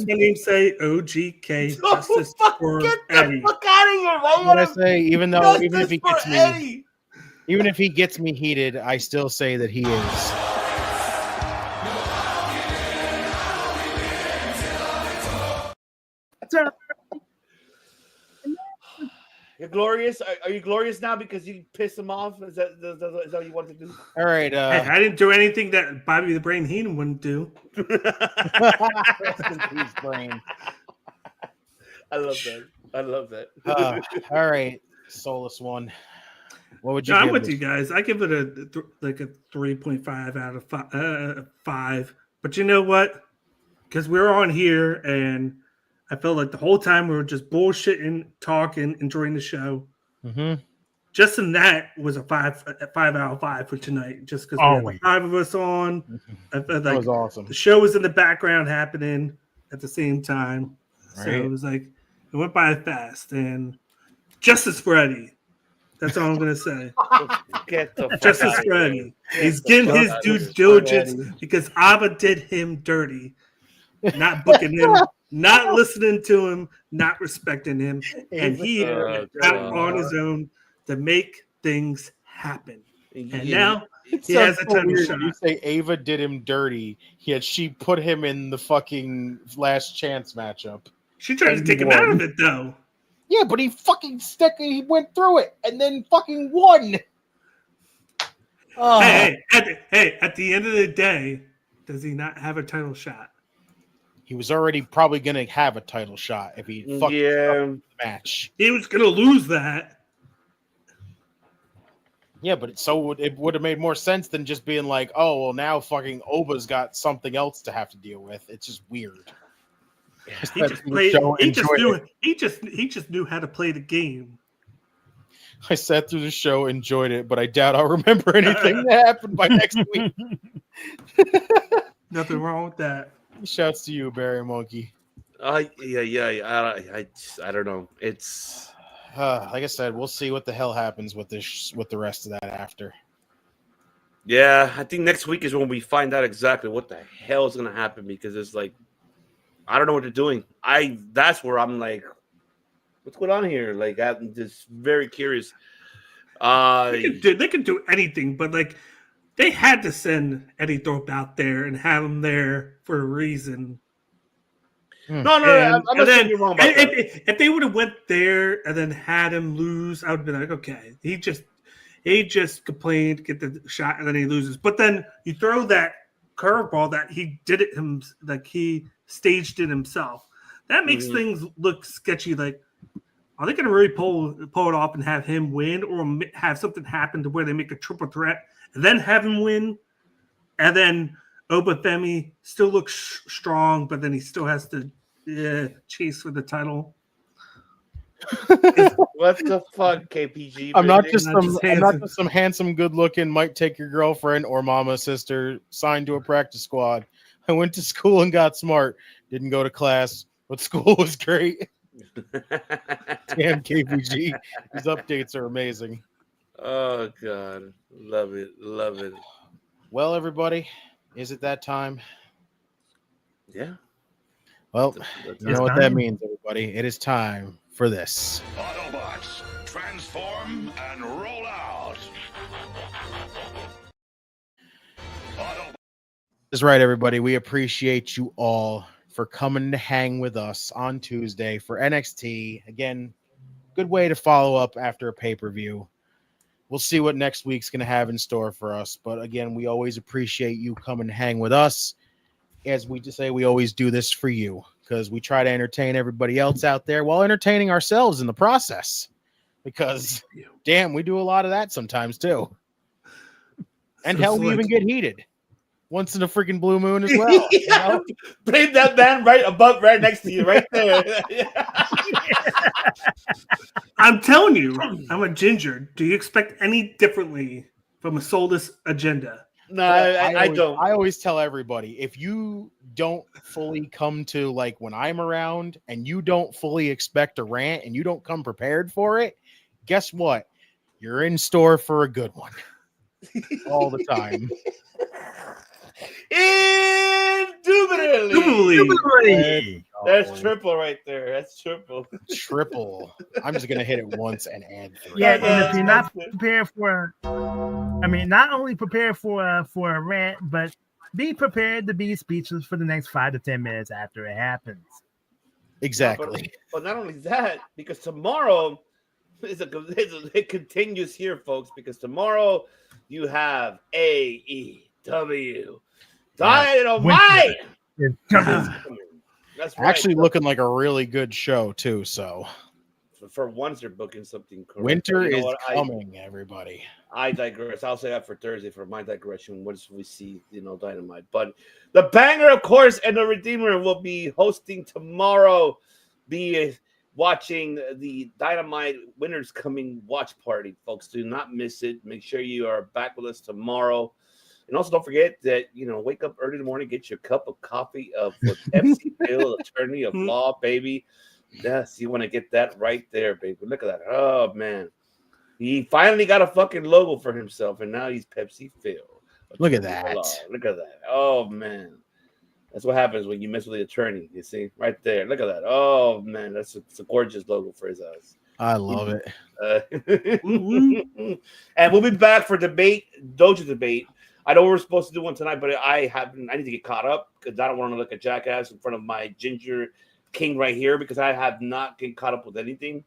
my name. Say OGK. Justice for Eddie. Fuck out of here, man. What I say, even if he gets me heated, I still say that he is. You're glorious. Are you glorious now because you pissed him off? Is that what you want to do? All right. Hey, I didn't do anything that Bobby the Brain Heenan wouldn't do. Brain. I love that. All right, Soulless one. What would you? I'm with you guys. I give it a 3.5 out of 5. But you know what? Because we're on here and I felt like the whole time we were just bullshitting, talking, enjoying the show. Mm-hmm. Just in that was a 5 out of 5 for tonight. Just because we had 5 of us on. I felt like that was awesome. The show was in the background happening at the same time. Right. So it was like it went by fast. And justice for Eddie. That's all I'm gonna say. Get the fuck justice for Eddie. He's getting his due diligence because Abba did him dirty. Not booking him. Not listening to him, not respecting him, and he out on his own to make things happen. And now he has a title shot. You say Ava did him dirty, yet she put him in the fucking last chance matchup. She tried to take him out of it, though. Yeah, but he went through it and then fucking won. Hey, at the end of the day, does he not have a title shot? He was already probably going to have a title shot if he fucked up the match. He was going to lose that. Yeah, but it would have made more sense than just being like, oh, well, now fucking Oba's got something else to have to deal with. It's just weird. He just knew how to play the game. I sat through the show, enjoyed it, but I doubt I'll remember anything that happened by next week. Nothing wrong with that. Shouts to you, Barry Monkey. I don't know. It's like I said, we'll see what the hell happens with the rest of that after. Yeah, I think next week is when we find out exactly what the hell is going to happen because it's like I don't know what they're doing. That's where I'm like, what's going on here? Like I'm just very curious. They can do anything, but like. They had to send Eddie Thorpe out there and have him there for a reason. I'm not saying you're wrong about that. If they would have went there and then had him lose, I would have been like, okay, he just complained, get the shot, and then he loses. But then you throw that curveball that he did it like he staged it himself. That makes things look sketchy. Like, are they going to really pull it off and have him win, or have something happen to where they make a triple threat? And then have him win, and then Oba Femi still looks strong, but then he still has to chase for the title. What the fuck, KPG? I'm not just some handsome, good-looking, might take your girlfriend or mama, sister, signed to a practice squad. I went to school and got smart. Didn't go to class, but school was great. Damn, KPG. These updates are amazing. Oh, God. Love it. Well, everybody, Is it that time? Yeah. Well, That's you know what that means, everybody. It is time for this. Autobots, transform and roll out. That's right, everybody. We appreciate you all for coming to hang with us on Tuesday for NXT. Again, good way to follow up after a pay-per-view. We'll see what next week's going to have in store for us. But again, we always appreciate you coming to hang with us. As we just say, we always do this for you because we try to entertain everybody else out there while entertaining ourselves in the process. Because, damn, we do a lot of that sometimes too. And hell, we even get heated once in a freaking blue moon as well. Yeah. You know? Blame that man right next to you, right there. I'm telling you, I'm a ginger. Do you expect any differently from a soulless agenda? No, I don't. I always tell everybody, if you don't fully come to like when I'm around and you don't fully expect a rant and you don't come prepared for it, guess what? You're in store for a good one. All the time. Indubitably. That's triple right there. That's triple. Triple. I'm just gonna hit it once and add 3. Yeah, and if you're not prepared for, not only prepared for a rant, but be prepared to be speechless for the next 5 to 10 minutes after it happens. Exactly. But not only that, because tomorrow it continues here, folks. Because tomorrow you have AEW Dynamite. That's right. Actually looking like a really good show too. So for once they're booking something correct. Winter is coming, everybody. I digress. I'll say that for Thursday for my digression once we see, Dynamite. But the Banger, of course, and the Redeemer will be hosting tomorrow. Be watching the Dynamite Winners Coming watch party, folks. Do not miss it. Make sure you are back with us tomorrow. And also don't forget that, wake up early in the morning, get your cup of coffee of Pepsi Bill, Attorney of Law, baby. Yes, you want to get that right there, baby. Look at that. Oh, man. He finally got a fucking logo for himself, and now he's Pepsi Phil. Look at that. Look at that. Oh, man. That's what happens when you mess with the attorney, you see? Right there. Look at that. Oh, man. It's a gorgeous logo for his eyes. I love it. And we'll be back for Dojo debate. I know we're supposed to do one tonight, but I need to get caught up because I don't want to look at Jackass in front of my ginger king right here because I have not get caught up with anything.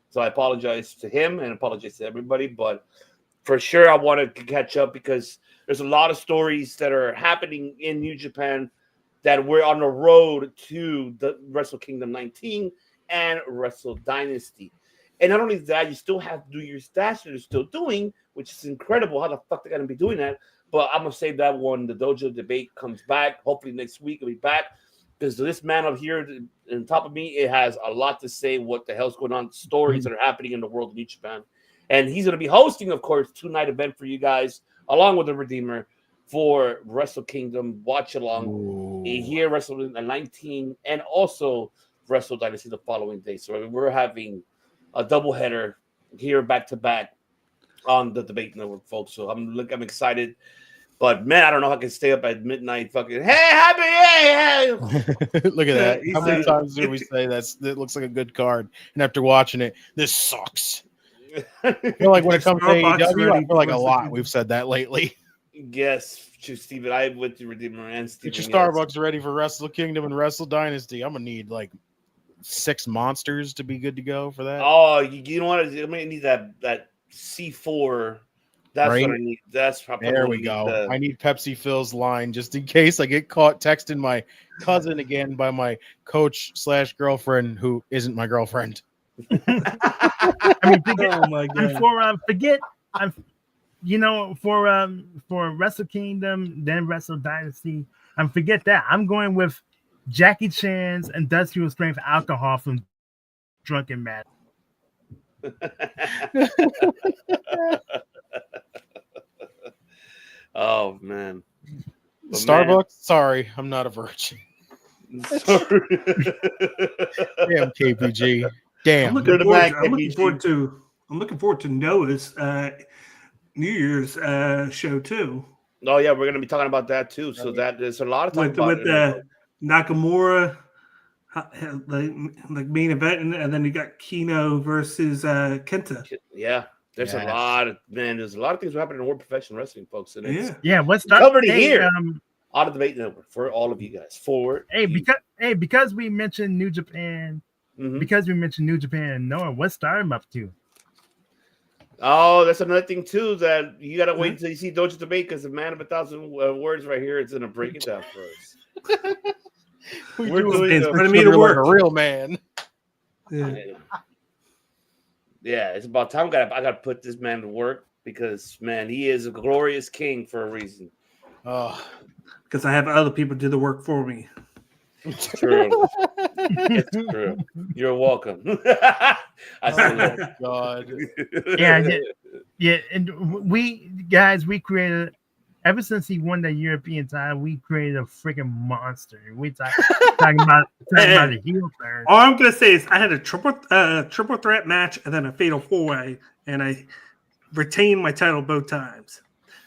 So I apologize to him and apologize to everybody. But for sure, I want to catch up because there's a lot of stories that are happening in New Japan that we're on the road to the Wrestle Kingdom 19 and Wrestle Dynasty. And not only that, you still have to do your stats that you're still doing, which is incredible. How the fuck they're going to be doing that? But I'm going to save that one. The Dojo debate comes back. Hopefully next week it'll be back. Because this man up here on top of me, it has a lot to say what the hell's going on, stories that are happening in the world of New Japan. And he's going to be hosting, of course, 2-night event for you guys, along with the Redeemer, for Wrestle Kingdom Watch Along here, Wrestle 19, and also Wrestle Dynasty the following day. So we're having a doubleheader here back to back on the Debate Network, folks. So I'm excited. But man, I don't know how I can stay up at midnight. Fucking hey. Look at that! How many times do we say that looks like a good card, and after watching it, this sucks. I feel like when it comes to AEW, I feel like a lot we've said that lately. Yes, Steven. I went to Redeemer and Steven. Get your Starbucks ready for Wrestle Kingdom and Wrestle Dynasty. I'm gonna need like 6 monsters to be good to go for that. Oh, you know what? I'm gonna need that C4. That's right. What I need. That's probably there we go. I need Pepsi Phil's line just in case I get caught texting my cousin again by my coach/girlfriend who isn't my girlfriend. Oh my god! For Wrestle Kingdom, then Wrestle Dynasty. Forget that. I'm going with Jackie Chan's Industrial Strength alcohol from Drunken Matt. Oh man, but Starbucks. Man. Sorry, I'm not a virgin. Sorry. Damn KPG. Damn. I'm looking forward to Noah's New Year's show too. Oh yeah, we're gonna be talking about that too. So that there's a lot of talk about with Nakamura, like main event, and then you got Kino versus Kenta. Yeah, there's a lot of there's a lot of things happening in world professional wrestling, folks. And it's what's covered here on the Debate Network for all of you guys. Because we mentioned New Japan, because we mentioned New Japan and Noah, what's Stardom up to? Oh, that's another thing too that you gotta wait until you see Dojo Debate because the man of 1,000 words right here is gonna break it down for us. We're doing like a real man. Yeah, it's about time. I gotta put this man to work because man, he is a glorious king for a reason. Oh, because I have other people do the work for me. It's true. It's true. You're welcome. I God. Yeah, and we created ever since he won the European title, we created a freaking monster. We talking about the heel turn. All I'm gonna say is I had a triple threat match and then a fatal 4-way, and I retained my title both times.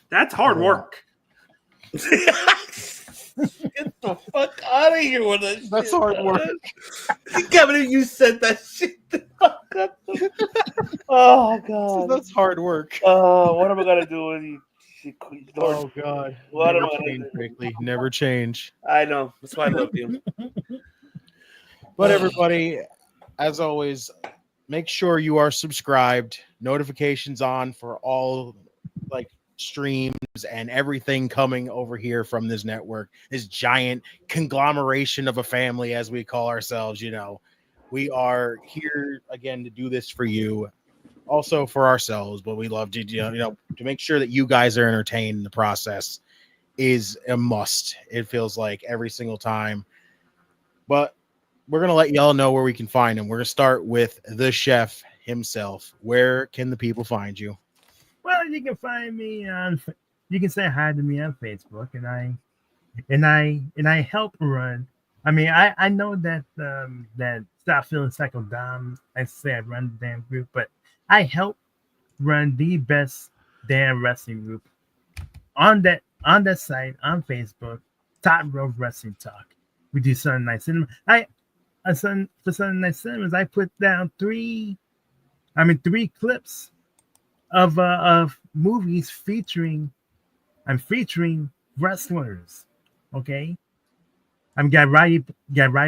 That's hard work. Get the fuck out of here with that. That's hard work. I can't believe you said that shit. Oh god, that's hard work. What am I gonna do with you? Oh god, what never am I change, gonna do? Quickly, never change. I know. That's why I love you. But everybody, as always, make sure you are subscribed, notifications on for all like streams and everything coming over here from this network, this giant conglomeration of a family, as we call ourselves. You know, we are here again to do this for you, also for ourselves, but we love to, to make sure that you guys are entertained in the process is a must. It feels like every single time, but we're going to let y'all know where we can find him. We're going to start with the chef himself. Where can the people find you? Well, you can find me on. You can say hi to me on Facebook, and I help run. I mean, I know that that Stop Feeling Psycho Dom. I say I run the damn group, but I help run the best damn wrestling group on that site on Facebook. Top Rope Wrestling Talk. We do Sunday Night Cinema. For Sunday Night Cinemas, I put down three clips of movies featuring wrestlers. Okay, I'm got Roddy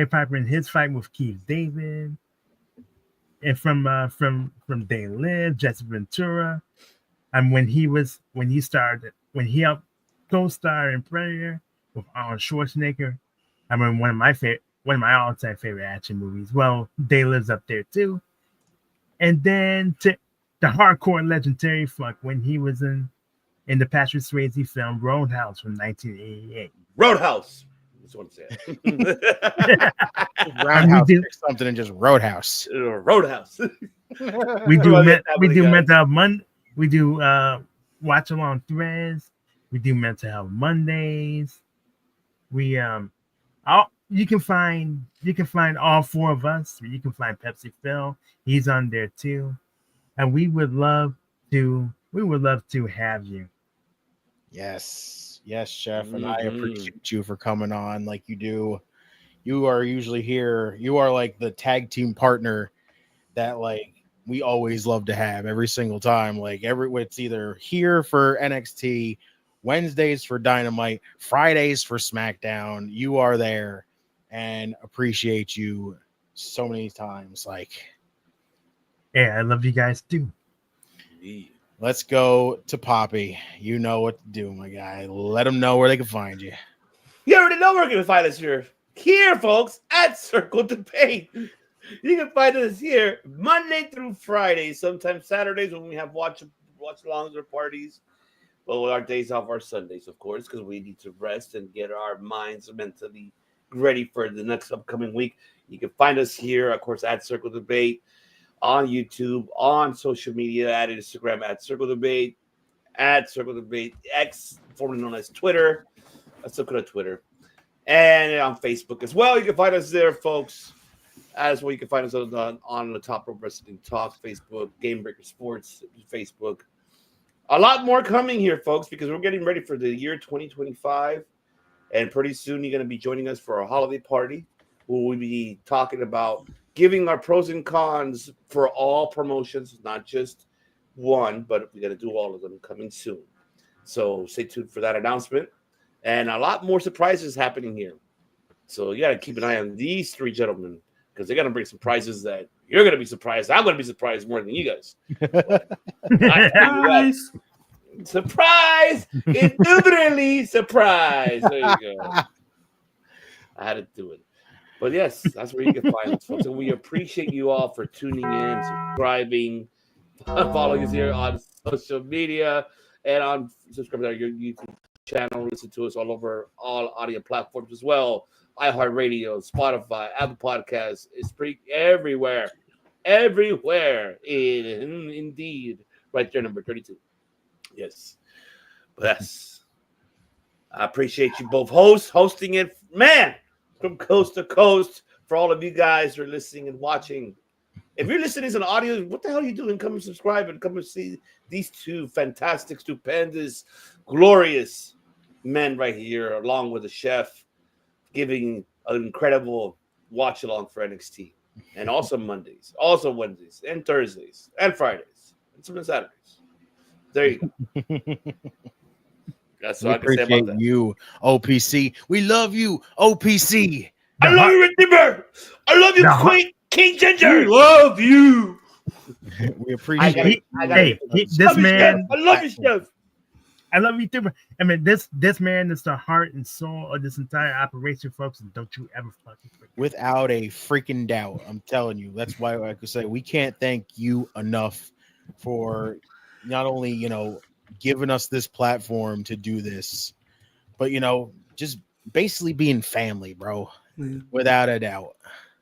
Piper in his fight with Keith David, and from They Live, Jesse Ventura, and when he helped co-star in Predator with Arnold Schwarzenegger. I mean, one of my all-time favorite action movies. Well, They Live's up there too, and then the hardcore legendary fuck when he was in the Patrick Swayze film Roadhouse from 1988. Roadhouse. That's what it said. Roundhouse or something and just Roadhouse. Roadhouse. we do Mental Health Monday. We do Watch Along Threads. We do Mental Health Mondays. We you can find all four of us. You can find Pepsi Phil. He's on there too. And we would love to have you. Yes, chef, and I appreciate you for coming on like you do. You are usually here. You are like the tag team partner that like we always love to have every single time. Like it's either here for NXT, Wednesdays for Dynamite, Fridays for SmackDown. You are there, and appreciate you so many times. Like, yeah, I love you guys too. Let's go to Poppy. You know what to do, my guy. Let them know where they can find you. You already know where you can find us here, folks, at Circle Debate. You can find us here Monday through Friday, sometimes Saturdays when we have watch-alongs or parties. Well, our days off are Sundays, of course, because we need to rest and get our minds mentally ready for the next upcoming week. You can find us here, of course, at Circle Debate, on YouTube, on social media, at Instagram, at Circle Debate, X, formerly known as Twitter. I still call it Twitter. And on Facebook as well. You can find us there, folks. As well, you can find us on the Top Rope Wrestling Talk Facebook, Game Breaker Sports Facebook. a lot more coming here, folks, because we're getting ready for the year 2025. And pretty soon you're going to be joining us for a holiday party where we'll be talking about giving our pros and cons for all promotions, not just one, but we're going to do all of them coming soon. So stay tuned for that announcement. And a lot more surprises happening here. So you got to keep an eye on these three gentlemen because they're going to bring some prizes that you're going to be surprised. I'm going to be surprised more than you guys. Nice. Surprise! Indubitably surprise. There you go. I had to do it. But yes, that's where you can find us, folks. And we appreciate you all for tuning in, subscribing, following us here on social media, and on subscribing to our YouTube channel. Listen to us all over all audio platforms as well. iHeartRadio, Spotify, Apple Podcasts. It's pretty everywhere. Everywhere. Indeed. Right there, number 32. Yes. But that's I appreciate you both hosting it, man, from coast to coast. For all of you guys who are listening and watching. If you're listening as an audio, what the hell are you doing? Come and subscribe and come and see these two fantastic, stupendous, glorious men right here, along with the chef, giving an incredible watch along for NXT. And also Mondays, also Wednesdays, and Thursdays, and Fridays, and some Saturdays. There you go. That's what I can say about that. You, OPC. We love you, OPC. I love you, Redeemer. I love you, Queen King Ginger. We love you. We appreciate this man. I love you, Chef. I love you too. I mean, this man is the heart and soul of this entire operation, folks. And don't you ever fucking forget. Without a freaking doubt, I'm telling you. That's why I could say we can't thank you enough for not only giving us this platform to do this, but just basically being family, bro. Yeah. Without a doubt.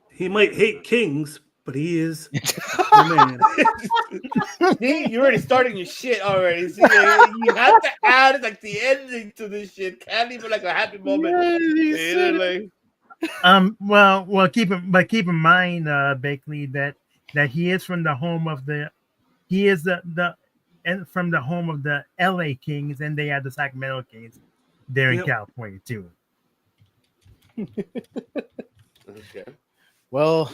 He might hate kings, but he is the man. See, you're already starting your shit already. See, you have to add like the ending to this shit. Can't even like a happy moment. Well, keep in mind, Bakley, that he is from the home of the from the home of the LA Kings, and they have the Sacramento Kings there in California too. Okay. Well,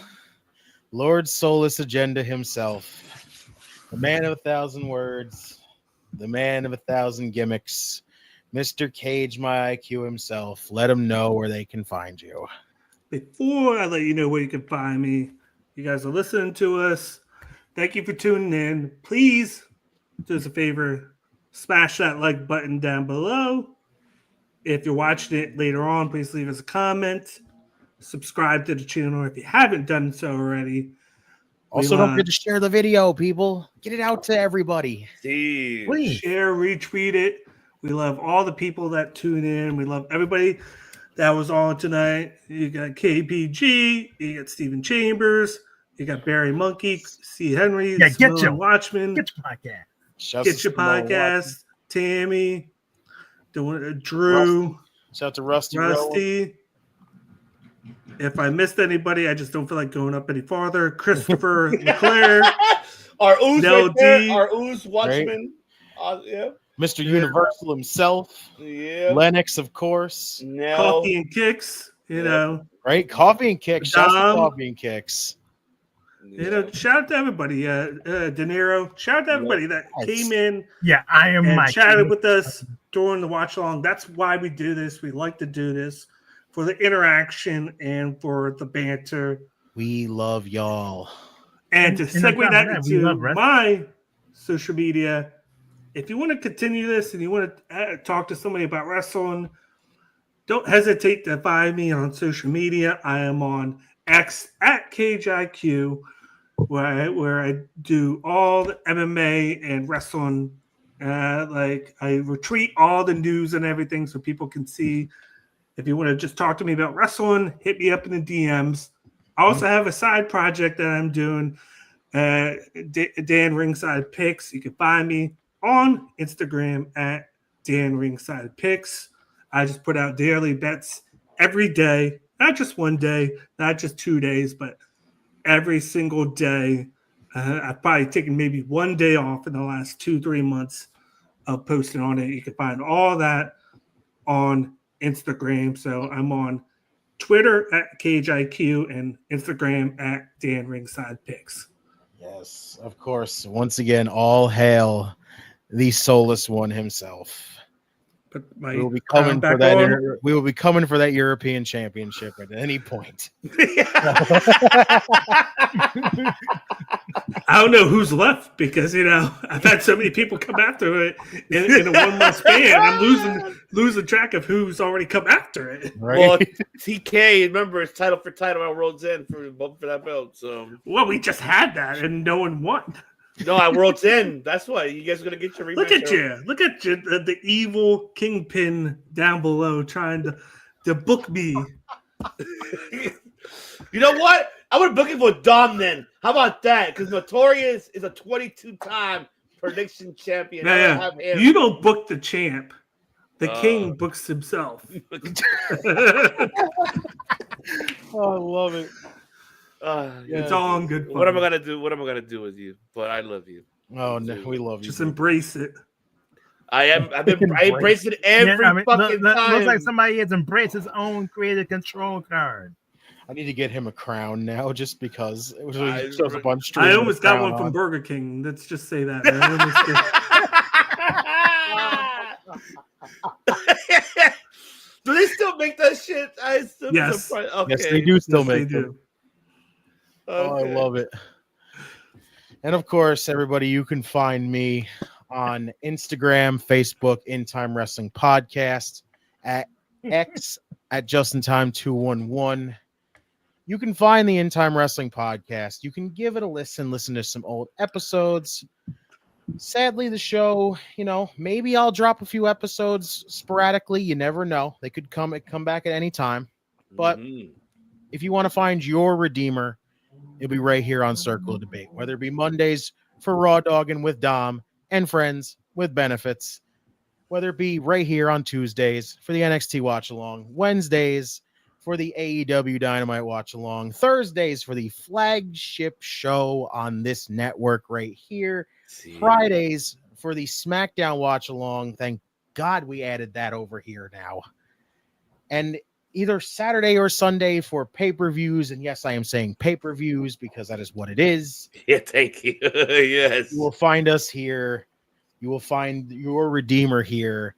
Lord Soulless Agenda himself, the man of 1,000 words, the man of 1,000 gimmicks, Mr. Cage My IQ himself. Let him know where they can find you. Before I let you know where you can find me, you guys are listening to us. Thank you for tuning in. Please do us a favor, smash that like button down below. If you're watching it later on, please leave us a comment. Subscribe to the channel if you haven't done so already. Also, don't forget to share the video, people. Get it out to everybody. Please share, retweet it. We love all the people that tune in. We love everybody that was on tonight. You got KPG, you got Stephen Chambers, you got Barry Monkey, C. Henry, GETCHO Watchman, Get Your Podcast, Get Your Podcast, Tammy, Drew, Rusty. Shout out to Rusty. If I missed anybody, I just don't feel like going up any farther. Christopher Leclerc, our Ooze Nell right there, D, our Ooze Watchman, yeah. Mr. Universal himself, Lennox, of course, Coffee and Kicks, right? Coffee and Kicks, shout out to Coffee and Kicks. Shout out to everybody, De Niro. Shout out to everybody that came in, I am and Mike. Chatted with us during the watch along. That's why we do this. We like to do this for the interaction and for the banter. We love y'all. And to segue that into my social media, if you want to continue this and you want to talk to somebody about wrestling, don't hesitate to find me on social media. I am on X at CageIQ, where I do all the MMA and wrestling. Like I retweet all the news and everything so people can see. If you want to just talk to me about wrestling, hit me up in the DMs. I also have a side project that I'm doing, Dan Ringside Picks. You can find me on Instagram at Dan Ringside Picks. I just put out daily bets every day, not just one day, not just 2 days, but every single day. I've probably taken maybe one day off in the last 2-3 months posted on it. You can find all that on Instagram. So I'm on Twitter at CageIQ and Instagram at Dan Ringside Picks. Yes, of course. Once again, all hail the soulless one himself. Put We will be coming for that. We will be coming for that European Championship at any point. I don't know who's left because I've had so many people come after it in a 1 month span. I'm losing track of who's already come after it. Right? Well, TK, remember, it's title for title at World's End for that belt. So we just had that and no one won. No, at World's End. That's why you guys are gonna get your rematch. Look at you, the evil kingpin down below trying to book me. You know what? I would book it for Dom then. How about that? Because Notorious is a 22-time prediction champion. Yeah. You don't book the champ. The king books himself. Oh, I love it. It's all in good fun. What am I gonna do? What am I gonna do with you? But I love you. Oh no, we love you. Just embrace it. I embrace it every fucking time. Looks like somebody has embraced his own creative control card. I need to get him a crown now, just because it was shows up on I almost got one from Burger King. Let's just say that. Do they still make that shit? Yes. Okay. Yes, they do still make them. them. Oh, I love it. And of course, everybody, you can find me on Instagram, Facebook, In Time Wrestling Podcast, at X at JustinTime211. You can find the In Time Wrestling Podcast. You can give it a listen to some old episodes. Sadly, the show, maybe I'll drop a few episodes sporadically. You never know. They could come back at any time. But if you want to find your redeemer, it'll be right here on Circle of Debate, whether it be Mondays for Raw Dogging with Dom and friends with benefits, whether it be right here on Tuesdays for the NXT Watch Along, Wednesdays for the AEW Dynamite Watch Along, Thursdays for the flagship show on this network right here, Fridays for the SmackDown Watch Along. Thank God we added that over here now. And either Saturday or Sunday for pay-per-views. And yes, I am saying pay-per-views because that is what it is. Yeah, thank you. Yes. You will find us here. You will find your redeemer here.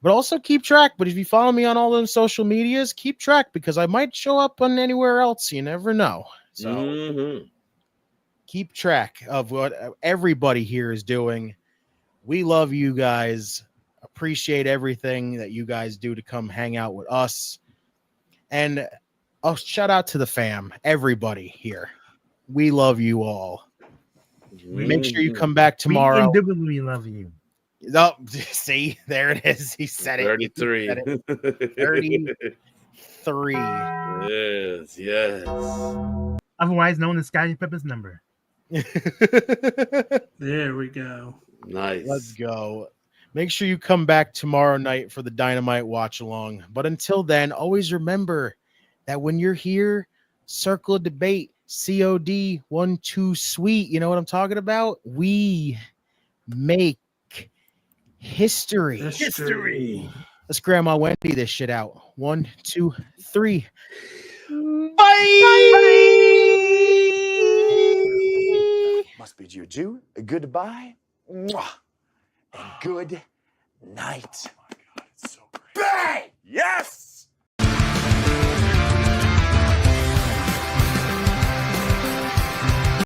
But also keep track. But if you follow me on all those social medias, keep track because I might show up on anywhere else. You never know. So keep track of what everybody here is doing. We love you guys. Appreciate everything that you guys do to come hang out with us. And I'll shout out to the fam, everybody here. We love you all. Make sure you come back tomorrow. We indubitably love you. Oh, see, there it is. He said it. 33. He said it. 33. Yes. Otherwise known as Scottie Pepper's number. There we go. Nice. Let's go. Make sure you come back tomorrow night for the Dynamite Watch Along. But until then, always remember that when you're here, Circle of Debate, COD, 1, 2, sweet. You know what I'm talking about? We make history. Let's Grandma Wendy this shit out. 1, 2, 3. Bye. Must bid you adieu, a goodbye, mwah, and good night. Oh my God, it's so great. Bang! Yes!